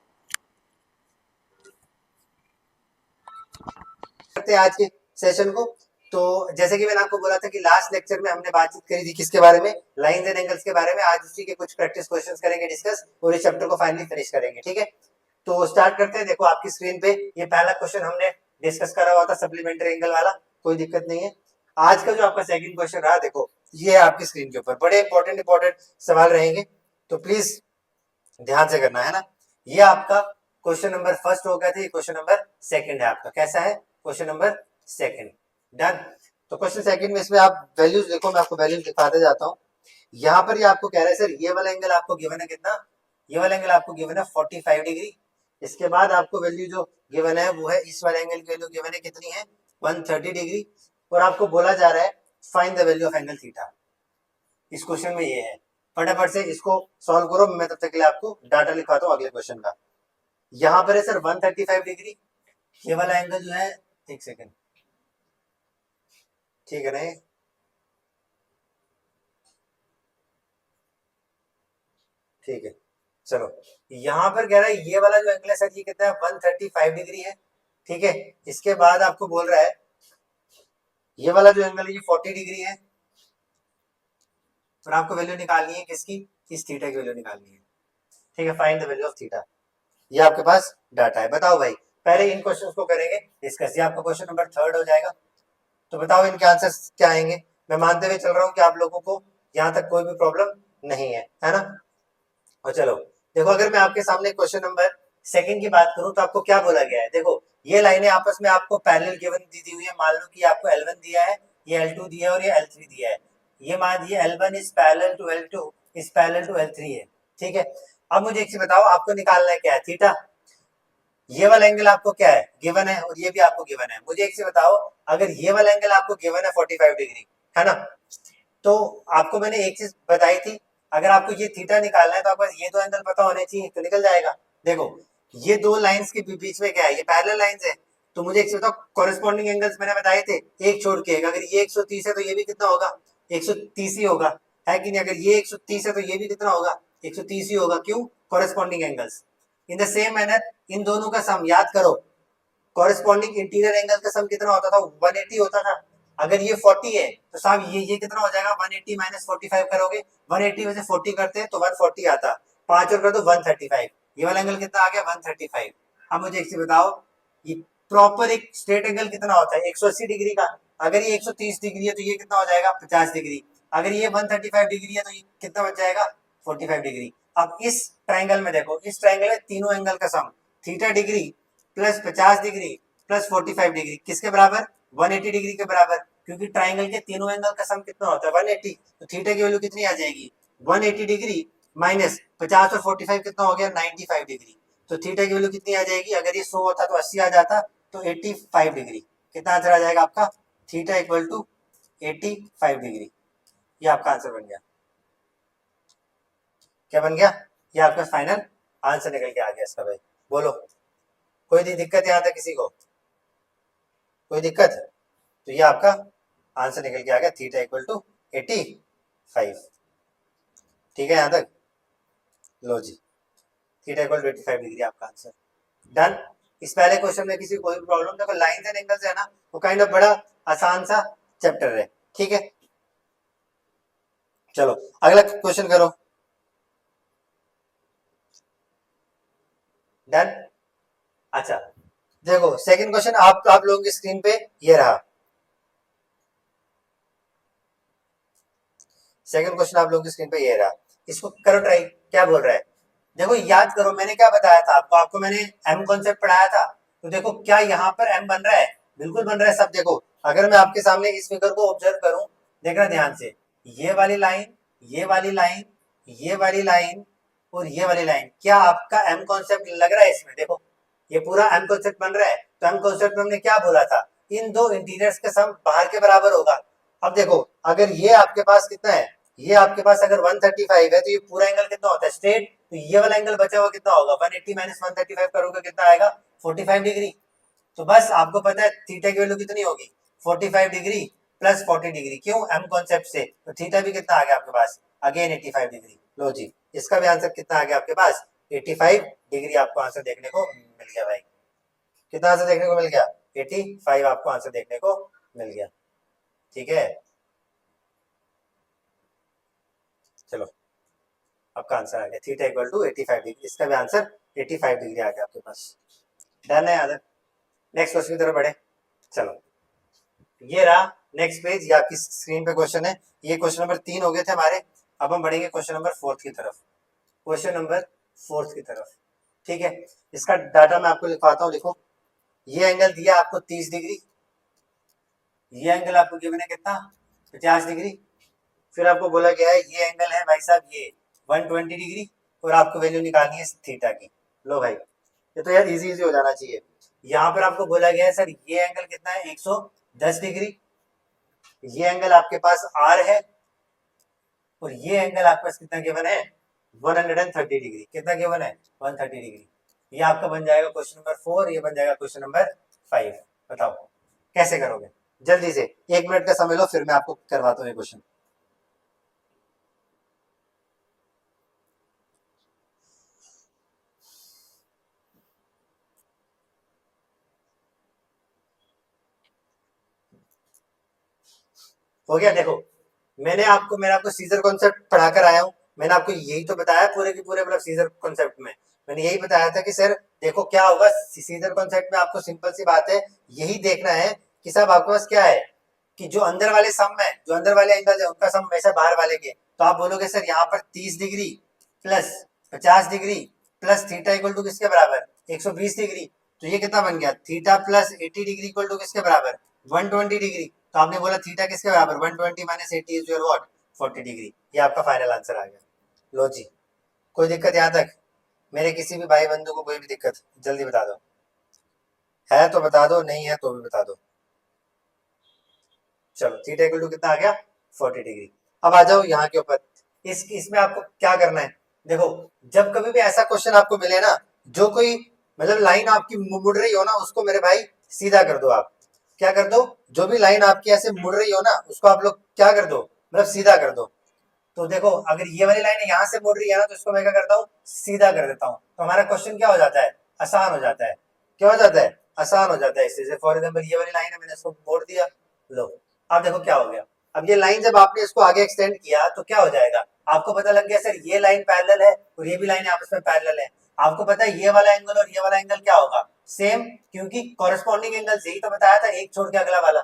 करते हैं आज के सेशन को। तो जैसे कि मैंने आपको बोला था कि लास्ट लेक्चर में हमने बातचीत करी थी किसके बारे में, लाइंस एंड एंगल्स के बारे में। आज उसी के कुछ प्रैक्टिस क्वेश्चंस करेंगे डिस्कस, और इस चैप्टर को फाइनली फिनिश करेंगे। ठीक है, तो स्टार्ट करते हैं। देखो आपकी स्क्रीन पे ये पहला क्वेश्चन हमने डिस्कस करा हुआ था, सप्लीमेंट्री एंगल वाला, कोई दिक्कत नहीं है। आज का जो आपका सेकंड क्वेश्चन रहा, देखो ये है आपकी स्क्रीन के ऊपर, बड़े इंपॉर्टेंट सवाल रहेंगे, तो प्लीज ध्यान से करना है ना। ये आपका क्वेश्चन नंबर फर्स्ट हो गया था, ये क्वेश्चन नंबर सेकंड है आपका। कैसा है क्वेश्चन नंबर सेकंड? डन। तो क्वेश्चन सेकंड में इसमें आप वैल्यूज देखो, मैं आपको वैल्यूज दिखाते जाता हूँ। यहाँ पर ये आपको कह रहा है सर ये वाला एंगल आपको गिवन है कितना, ये वाला एंगल आपको गिवन है 45 डिग्री। इसके बाद आपको वैल्यू जो गिवन है वो है, इस वाले एंगल की वैल्यू गिवन है कितनी है, 130 डिग्री, और आपको बोला जा रहा है find the value of angle theta. इस क्वेश्चन में ये है, फटाफट से इसको सॉल्व करो, मैं तब तक के लिए आपको डाटा लिखवाता हूँ अगले क्वेश्चन का। यहाँ पर है सर 135 डिग्री, ये वाला एंगल जो है, एक सेकेंड, ठीक है ना, ठीक है चलो। यहाँ पर कह रहा है ये वाला जो एंगल है सर ये कितना है, 135 डिग्री है। ठीक है, इसके बाद आपको बोल रहा है ये वाला जो एंगल है ये 40 डिग्री है, और आपको वैल्यू निकालनी है किसकी, इस थीटा की वैल्यू निकालनी है। ठीक है, find the value of theta. ये आपके पास डाटा है, बताओ भाई। पहले इन क्वेश्चंस को करेंगे डिस्कस, ये आपका क्वेश्चन नंबर थर्ड हो जाएगा। तो बताओ इनके आंसर्स क्या आएंगे। मैं मानते हुए चल रहा हूँ कि आप लोगों को यहाँ तक कोई भी प्रॉब्लम नहीं है ना। और चलो देखो, अगर मैं आपके सामने क्वेश्चन नंबर सेकंड की बात करूं तो आपको क्या बोला गया है, देखो ये लाइनें आपस में आपको पैरेलल गिवन दी हुई है। मान लो कि आपको L1 दिया है, ये L2 दिया है, और ये L3 दिया है। ये मान ये L1 is parallel to L2 is parallel to L3 है। ठीक है, अब मुझे एक चीज बताओ, आपको निकालना है क्या है, थीटा। ये वाला एंगल आपको क्या है, गिवन है, और ये भी आपको गिवन है। मुझे एक चीज बताओ, अगर ये वाला एंगल आपको गिवन है 45 डिग्री, है ना, तो आपको मैंने एक चीज बताई थी, अगर आपको ये थीटा निकालना है तो आपको ये दो एंगल पता होने चाहिए, तो निकल जाएगा। देखो ये दो लाइंस के बीच में क्या है, ये पैरेलल लाइंस है। तो मुझे एक चीज बताओ, कॉरेस्पॉन्डिंग एंगल्स मैंने बताए थे एक छोड़ के, अगर ये 130 है तो ये भी कितना होगा, 130 ही होगा, है कि नहीं। अगर ये 130 है तो ये भी कितना होगा, 130 ही होगा। क्यों, corresponding angles. In the same manner in दोनों का सम याद करो, कॉरेस्पॉन्डिंग इंटीरियर एंगल का सम कितना होता था, 180 होता था। अगर ये 40 है तो साहब ये कितना हो जाएगा, 180 माइनस 45 करोगे, 180 में से 40 करते हैं तो 140 आता, 5 और कर दो 135, ये वाला एंगल कितना आ गया, 135। अब मुझे एक चीज बताओ, ये प्रॉपर एक स्ट्रेट एंगल कितना होता है, 180 डिग्री का। अगर ये 130 डिग्री है तो ये कितना हो जाएगा, 50 डिग्री। अगर ये 135 डिग्री है तो ये कितना बच जाएगा, 45 डिग्री। अब इस ट्राइंगल में देखो, इस ट्राइंगल में तीनों एंगल का sum theta degree plus 50 degree plus 45 degree किसके बराबर, 180 डिग्री के बराबर। क्योंकि ट्राइंगल के तीनों एंगल का सम कितना होता है, 180। तो थीटा की वैल्यू कितनी आ जाएगी, 180 डिग्री माइनस 50 और 45 कितना हो गया, 95 डिग्री। तो थीटा की वैल्यू कितनी आ जाएगी, अगर ये 100 होता तो 80 आ जाता, तो 85 डिग्री। कितना आंसर आ जाएगा आपका, थीटा इक्वल टू 85 डिग्री। ये आपका आंसर बन गया। क्या बन गया, ये आपका फाइनल आंसर निकल के आ गया इसका भाई। बोलो कोई दिक्कत यहाँ तक किसी को, कोई दिक्कत? तो ये आपका आंसर निकल के आ गया, थीटा इक्वल टू 85। ठीक है यहाँ तक, लो जी, थीटा इक्वल टू 85 डिग्री आपका आंसर। डन। इस पहले क्वेश्चन में किसी कोई प्रॉब्लम, देखो लाइंस एंड एंगल्स है ना, वो काइंड ऑफ बड़ा आसान सा चैप्टर है। ठीक है, चलो अगला क्वेश्चन करो। डन। अच्छा देखो सेकंड क्वेश्चन आप लोगों की स्क्रीन पे ये रहा। सेकंड क्वेश्चन आप लोगों की स्क्रीन पे ये रहा, इसको करो ट्राई। क्या बोल रहा है, देखो याद करो मैंने क्या बताया था आपको, मैंने एम कॉन्सेप्ट पढ़ाया था। तो देखो क्या यहाँ पर एम बन रहा है, बिल्कुल बन रहा है सब। देखो अगर मैं आपके सामने इस फिगर को ऑब्जर्व करूं, देखना ध्यान से, ये वाली लाइन, ये वाली लाइन, ये वाली लाइन और ये वाली लाइन, क्या आपका एम कॉन्सेप्ट लग रहा है इसमें? देखो ये पूरा एम कॉन्सेप्ट बन रहा है। तो एम कॉन्सेप्ट में हमने क्या बोला था, इन दो इंटीरियर्स का सम बाहर के बराबर होगा। अब देखो अगर ये आपके पास कितना है, ये आपके पास अगर 135 है, तो ये पूरा एंगल कितना होता है, स्ट्रेट। तो ये वाला एंगल बचा हुआ कितना होगा, 180 माइनस 135 करोगे कितना आएगा, 45 डिग्री। तो बस आपको पता है थीटा की वैल्यू कितनी होगी, 45 डिग्री प्लस 40 डिग्री। क्यों, एम कॉन्सेप्ट से। तो थीटा भी कितना आ गया आपके पास, अगेन 85 डिग्री। लो जी, इसका भी आंसर कितना आ गया आपके पास, 85 डिग्री आपको आंसर देखने को मिल गया भाई। कितना आंसर देखने को मिल गया, 85 आपको आंसर देखने को मिल गया। ठीक है, चलो आपका आंसर आ गया, थीटा इक्वल टू 85 डिग्री। इसका भी आंसर 85 डिग्री आ गया आपके पास। डन है आदर, नेक्स्ट क्वेश्चन की तरफ बढ़े। चलो ये रहा नेक्स्ट पेज, ये आपकी स्क्रीन पे क्वेश्चन है। ये क्वेश्चन नंबर 3 हो गए थे हमारे। अब हम बढ़ेंगे क्वेश्चन नंबर 4 की तरफ, क्वेश्चन नंबर 4 की तरफ। ठीक है, इसका डाटा मैं आपको लिखवाता हूँ। लिखो, ये एंगल दिया आपको 30 डिग्री, ये एंगल आपको गिवन है कितना, 50 डिग्री। फिर आपको बोला गया है ये एंगल है भाई साहब ये 120 डिग्री, और आपको वैल्यू निकालनी है थीटा की। लो भाई, ये तो यार इजी इजी हो जाना चाहिए। यहाँ पर आपको बोला गया है सर ये एंगल कितना है, 110 डिग्री। ये एंगल आपके पास आर है, और ये एंगल आपके पास कितना गिवन है, 130 डिग्री। कितना गिवन है, 130 डिग्री। ये आपका बन जाएगा क्वेश्चन नंबर 4, ये बन जाएगा क्वेश्चन नंबर 5। बताओ कैसे करोगे, जल्दी से 1 मिनट का समय लो, फिर मैं आपको करवाता हूँ ये क्वेश्चन। हो गया, देखो मैंने आपको सीजर कॉन्सेप्ट पढ़ा कर आया हूँ। मैंने आपको यही तो बताया पूरे के पूरे, मतलब सीजर कॉन्सेप्ट में मैंने यही बताया था कि सर देखो क्या होगा सीजर कॉन्सेप्ट में, आपको सिंपल सी बात है यही देखना है कि साहब आपके पास क्या है, कि जो अंदर वाले सम है, जो अंदर वाले एंगल है उनका सम हमेशा बाहर वाले के। तो आप बोलोगे सर यहाँ पर 30 degree plus 50 degree plus theta equal to किसके बराबर, 120 डिग्री। तो ये कितना बन गया, theta plus 80 degree equal to किसके बराबर, 120 डिग्री। तो आपने बोला थीटा किसके बराबर, 120 minus 80 is your what, 40 degree. ये आपका फाइनल आंसर आ गया। लो जी, कोई दिक्कत यहाँ तक, मेरे किसी भी भाई बंधु को कोई भी दिक्कत, जल्दी बता दो, है तो बता दो, नहीं है तो भी बता दो। चलो थीटा इक्वल टू कितना आ गया, 40 डिग्री। अब आ जाओ यहाँ के ऊपर, इसमें आपको क्या करना है। देखो जब कभी भी ऐसा क्वेश्चन आपको मिले ना, जो कोई मतलब लाइन आपकी मुड़ रही हो ना, उसको मेरे भाई सीधा कर दो। आप क्या कर दो, जो भी लाइन आपकी ऐसे मुड़ रही हो ना, उसको आप लोग क्या कर दो, मतलब सीधा कर दो। तो देखो अगर ये वाली लाइन यहाँ से मुड़ रही है ना, तो इसको मैं क्या करता हूँ, सीधा कर देता हूँ। तो हमारा क्वेश्चन क्या हो जाता है, आसान हो जाता है। क्या हो जाता है, आसान हो जाता है। इससे फॉर एग्जाम्पल ये वाली लाइन है, मैंने इसको मोड़ दिया। लो अब देखो क्या हो गया, अब ये लाइन जब आपने इसको आगे एक्सटेंड किया तो क्या हो जाएगा, आपको पता लग गया सर ये लाइन पैरेलल है और ये भी लाइन आपस में पैरेलल है। आपको पता है ये वाला एंगल और ये वाला एंगल क्या होगा, सेम, क्योंकि कॉरेस्पॉन्डिंग एंगल यही तो बताया था, एक छोड़ के अगला वाला।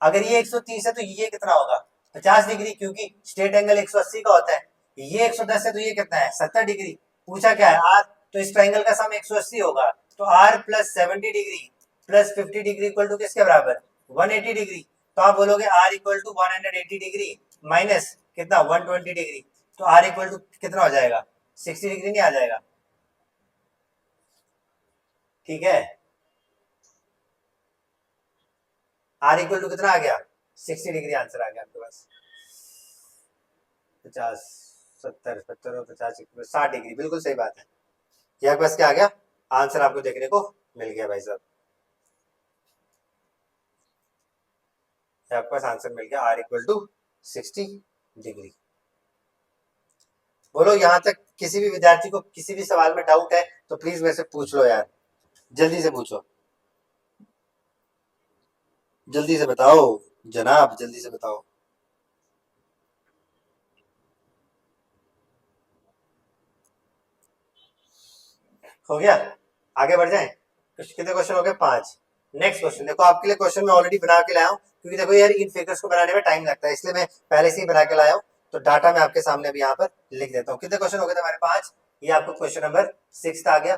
अगर ये 130 है तो ये कितना होगा, 50 डिग्री, क्योंकि स्ट्रेट एंगल 180 का होता है। ये 110 है तो ये कितना है, 70 डिग्री। पूछा क्या है, आर। तो इस ट्राइंगल का सम 180 होगा। तो R plus 70 degree plus 50 degree equal to किसके बराबर, 180 डिग्री। तो आप बोलोगे R equal to 180 degree minus कितना, 120 डिग्री। तो आर इक्वल टू कितना हो जाएगा, 60 डिग्री नहीं आ जाएगा। ठीक है, आर इक्वल टू कितना आ गया, 60 डिग्री आंसर आ गया आपके पास। 50, 70, 70 और 50, 60 डिग्री, बिल्कुल सही बात है। ये आपके पास क्या आ गया, आंसर आपको देखने को मिल गया भाई साहब। आपके पास आंसर मिल गया, आर इक्वल टू 60 डिग्री। बोलो यहाँ तक किसी भी विद्यार्थी को किसी भी सवाल में डाउट है तो प्लीज मेरे से पूछ लो यार, जल्दी से पूछो, जल्दी से बताओ जनाब, जल्दी से बताओ। हो गया, आगे बढ़ जाएं। कितने क्वेश्चन हो गए? 5। नेक्स्ट क्वेश्चन देखो, आपके लिए क्वेश्चन मैं ऑलरेडी बना के लाया हूँ, क्योंकि देखो यार इन फिगर्स को बनाने में टाइम लगता है, इसलिए मैं पहले से ही बना के लाया हूँ। तो डाटा मैं आपके सामने भी यहाँ पर लिख देता हूँ। कितने क्वेश्चन हो गए थे हमारे? 5। ये आपको क्वेश्चन नंबर 6 आ गया।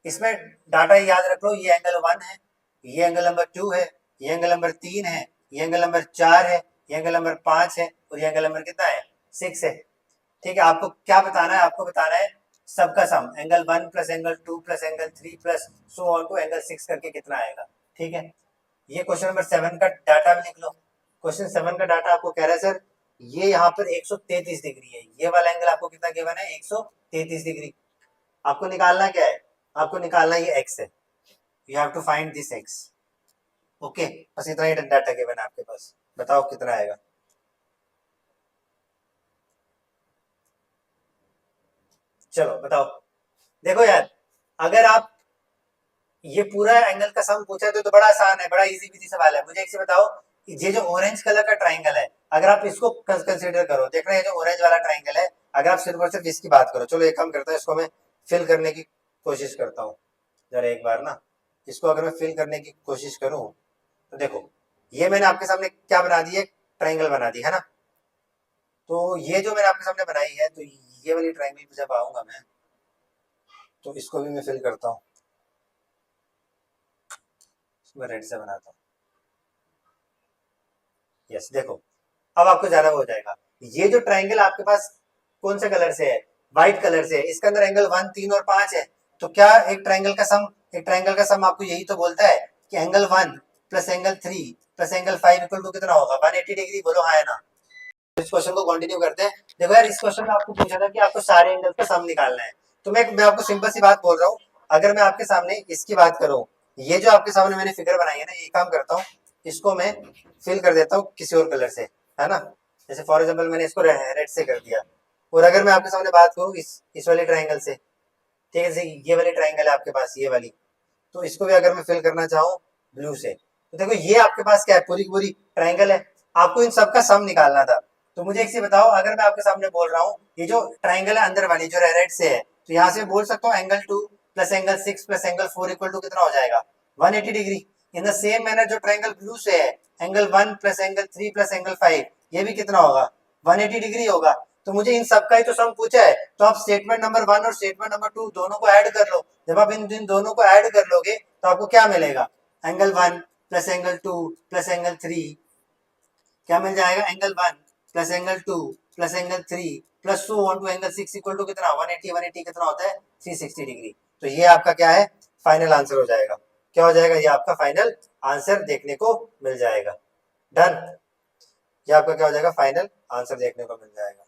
इसमें डाटा याद रख लो, ये एंगल 1 है, ये एंगल नंबर 2 है, ये एंगल नंबर 3 है, ये एंगल नंबर 4 है, ये एंगल नंबर 5 है, और ये एंगल नंबर कितना है? 6 है। ठीक है, आपको क्या बताना है? आपको बताना है सबका sum, angle 1 plus angle 2 plus angle 3 plus so on to angle 6 करके कितना आएगा। ठीक है, ये क्वेश्चन नंबर 7 का डाटा भी लिख लो। क्वेश्चन 7 का डाटा आपको कह रहा है सर ये यहाँ पर 133 डिग्री है, ये वाला एंगल आपको कितना गिवन है? 133 डिग्री। आपको निकालना क्या है? आपको निकालना ये एक्स है, you have to find this x. Okay, बस इतना ही डाटा गिवन है आपके पास, बताओ कितना आएगा। चलो बताओ। देखो यार, अगर आप ये पूरा एंगल का सम पूछा है तो बड़ा आसान है, बड़ा इजी बिजी सवाल है। मुझे एक से बताओ, ये जो ऑरेंज कलर का ट्राइंगल है, अगर आप इसको कंसीडर करो, देख रहे हैं जो ऑरेंज वाला ट्राइंगल है, अगर आप सिर्फ और सिर्फ इसकी बात करो, चलो एक काम करता है, इसको मैं फिल करने की कोशिश करता हूँ जरा एक बार ना। इसको अगर मैं फिल करने की कोशिश करूँ तो देखो, ये मैंने आपके सामने क्या बना दी है? ट्राइंगल बना दी है ना। तो ये जो मैंने आपके सामने बनाई है, तो ये वाली ट्राइंगल पे जब आऊंगा मैं, तो इसको भी मैं फिल करता हूँ, मैं रेड से बनाता हूँ। यस, देखो अब आपको ज्यादा हो जाएगा। ये जो ट्राइंगल आपके पास कौन से कलर से है? व्हाइट कलर से है। इसके अंदर एंगल 1, 3 और 5 है। तो क्या एक ट्राइंगल का सम आपको यही तो बोलता है कि angle 1 plus angle 3 plus angle 5 equal to कितना होगा? 180 डिग्री। बोलो हाँ है ना। इस क्वेश्चन को कंटिन्यू करते हैं। देखो यार, इस क्वेश्चन में आपको पूछा था कि आपको सारे एंगल का सम निकालना है। तो मैं आपको सिंपल सी बात बोल रहा हूँ, अगर मैं आपके सामने इसकी बात करूँ, ये जो आपके सामने मैंने फिगर बनाई है ना, ये काम करता हूँ, इसको मैं फिल कर देता हूँ किसी और कलर से, है ना। जैसे फॉर एग्जाम्पल मैंने इसको रेड से कर दिया। और अगर मैं आपके सामने बात करूँ इस वाले ट्राइंगल से, ठीक है, जैसे ये वाली ट्राइंगल है आपके पास, ये वाली, तो इसको भी अगर मैं फिल करना चाहूँ ब्लू से, तो देखो ये आपके पास क्या है? पूरी पूरी ट्राइंगल है। आपको इन सबका सम निकालना था। तो मुझे एक चीज बताओ, अगर मैं आपके सामने बोल रहा हूँ ये जो ट्राइंगल है अंदर वाली जो रेड से है, तो यहाँ से बोल सकता हूँ angle 2 plus angle 6 plus angle 4 equal to कितना हो जाएगा? 180 degree. In the same manner जो ट्राइंगल ब्लू से है, angle 1 plus angle 3 plus angle 5, ये भी कितना होगा? 180 डिग्री होगा। तो मुझे इन सबका ही तो सम पूछा है, तो आप स्टेटमेंट नंबर 1 और स्टेटमेंट नंबर 2 दोनों को ऐड कर लो। जब आप इन दोनों को ऐड कर लोगे तो आपको क्या मिलेगा? Angle 1 plus angle 2 plus angle 3, क्या मिल जाएगा? Angle 1 plus angle 2 plus angle 3 plus so on to angle 6 equal to कितना? 180। 180 कितना होता है? 360 डिग्री। तो ये आपका क्या है? फाइनल आंसर हो जाएगा। क्या हो जाएगा? ये आपका फाइनल आंसर देखने को मिल जाएगा। डन। ये आपका क्या हो जाएगा? फाइनल आंसर देखने को मिल जाएगा।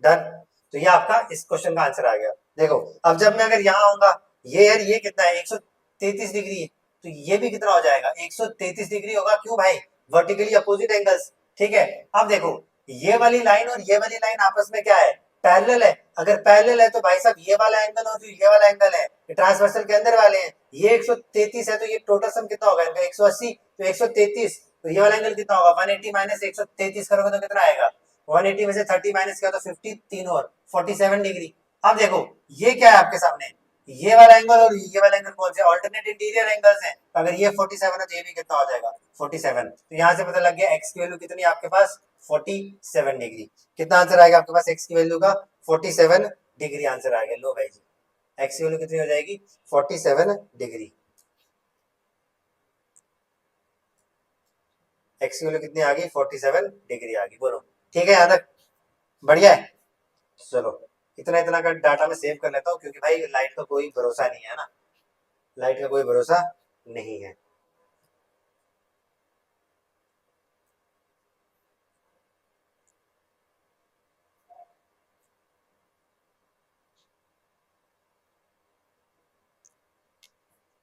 डन। तो ये आपका इस क्वेश्चन का आंसर आ गया। देखो अब जब मैं अगर यहाँ आऊंगा, ये यार ये कितना है? 133 डिग्री है, तो ये भी कितना हो जाएगा? 133 डिग्री होगा। क्यों भाई? Vertically opposite angles. ठीक है, अब देखो ये वाली लाइन और ये वाली लाइन आपस में क्या है? पैरेलल है। अगर पैरेलल है तो भाई साहब ये वाला एंगल और जो ये वाला एंगल है, ये ट्रांसवर्सल के अंदर वाले हैं। ये 133 है, तो ये टोटल सम कितना होगा इनका? 180। तो 133, तो ये वाला एंगल कितना होगा? 180 माइनस 133 करोगे तो कितना आएगा? 180 में से 30 माइनस किया तो 50, 3 और 47 डिग्री। अब देखो ये क्या है आपके सामने? ये वाला एंगल और ये वाला एंगल कौन से? ऑल्टरनेट इंटीरियर एंगल्स हैं। तो अगर ये 47 है तो ये भी कितना हो जाएगा? 47। तो यहाँ से पता लग गया एक्स की वैल्यू कितनी है आपके पास? 47 डिग्री। कितना आंसर आएगा आपके पास एक्स की वैल्यू का? 47 डिग्री आंसर आ गया। लो भाई जी, एक्स की वैल्यू कितनी हो जाएगी? 47 डिग्री। एक्स की वैल्यू कितनी आ गई? 47 डिग्री आ गई। बोलो ठीक है यहाँ तक? बढ़िया है। चलो इतना इतना का डाटा मैं सेव कर लेता हूँ, क्योंकि भाई लाइट का कोई भरोसा नहीं है ना, लाइट का कोई भरोसा नहीं है।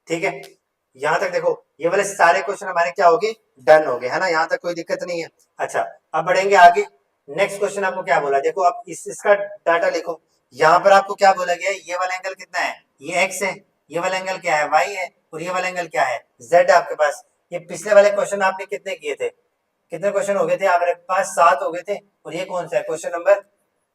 ठीक है, यहाँ तक देखो ये वाले सारे क्वेश्चन हमारे क्या हो गए? डन हो गए, है ना। यहाँ तक कोई दिक्कत नहीं है। अच्छा, अब बढ़ेंगे आगे। नेक्स्ट क्वेश्चन आपको क्या बोला? देखो आप इसका डाटा लिखो। यहाँ पर आपको क्या बोला गया? ये वाला एंगल कितना है? ये एक्स है। ये वाला एंगल क्या है? वाई है। और ये वाला एंगल क्या है? जेड है आपके पास। ये पिछले वाले क्वेश्चन आपने कितने किए थे? कितने क्वेश्चन हो गए थे आपके पास? 7 हो गए थे। और ये कौन सा है? क्वेश्चन नंबर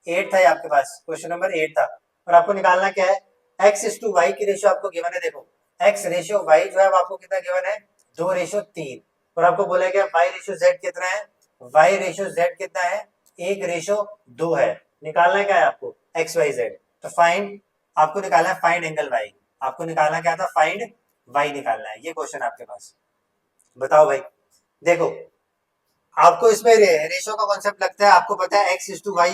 8 था ये आपके पास, क्वेश्चन नंबर 8 था। और आपको निकालना क्या है? x:y की रेशियो आपको गिवन है। देखो x रेशियो y जो है वो आपको कितना गिवन है? 2:3। और आपको बोला गया y रेशियो z कितना है? y रेशियो z कितना है? 1:2 है। निकालना क्या है आपको? x y z। तो फाइंड, आपको निकालना है फाइंड एंगल y। आपको निकालना क्या था? फाइंड y निकालना है। ये क्वेश्चन आपके पास, बताओ भाई। देखो आपको इसमें रेशियो का कॉन्सेप्ट लगता है, आपको पता है x:y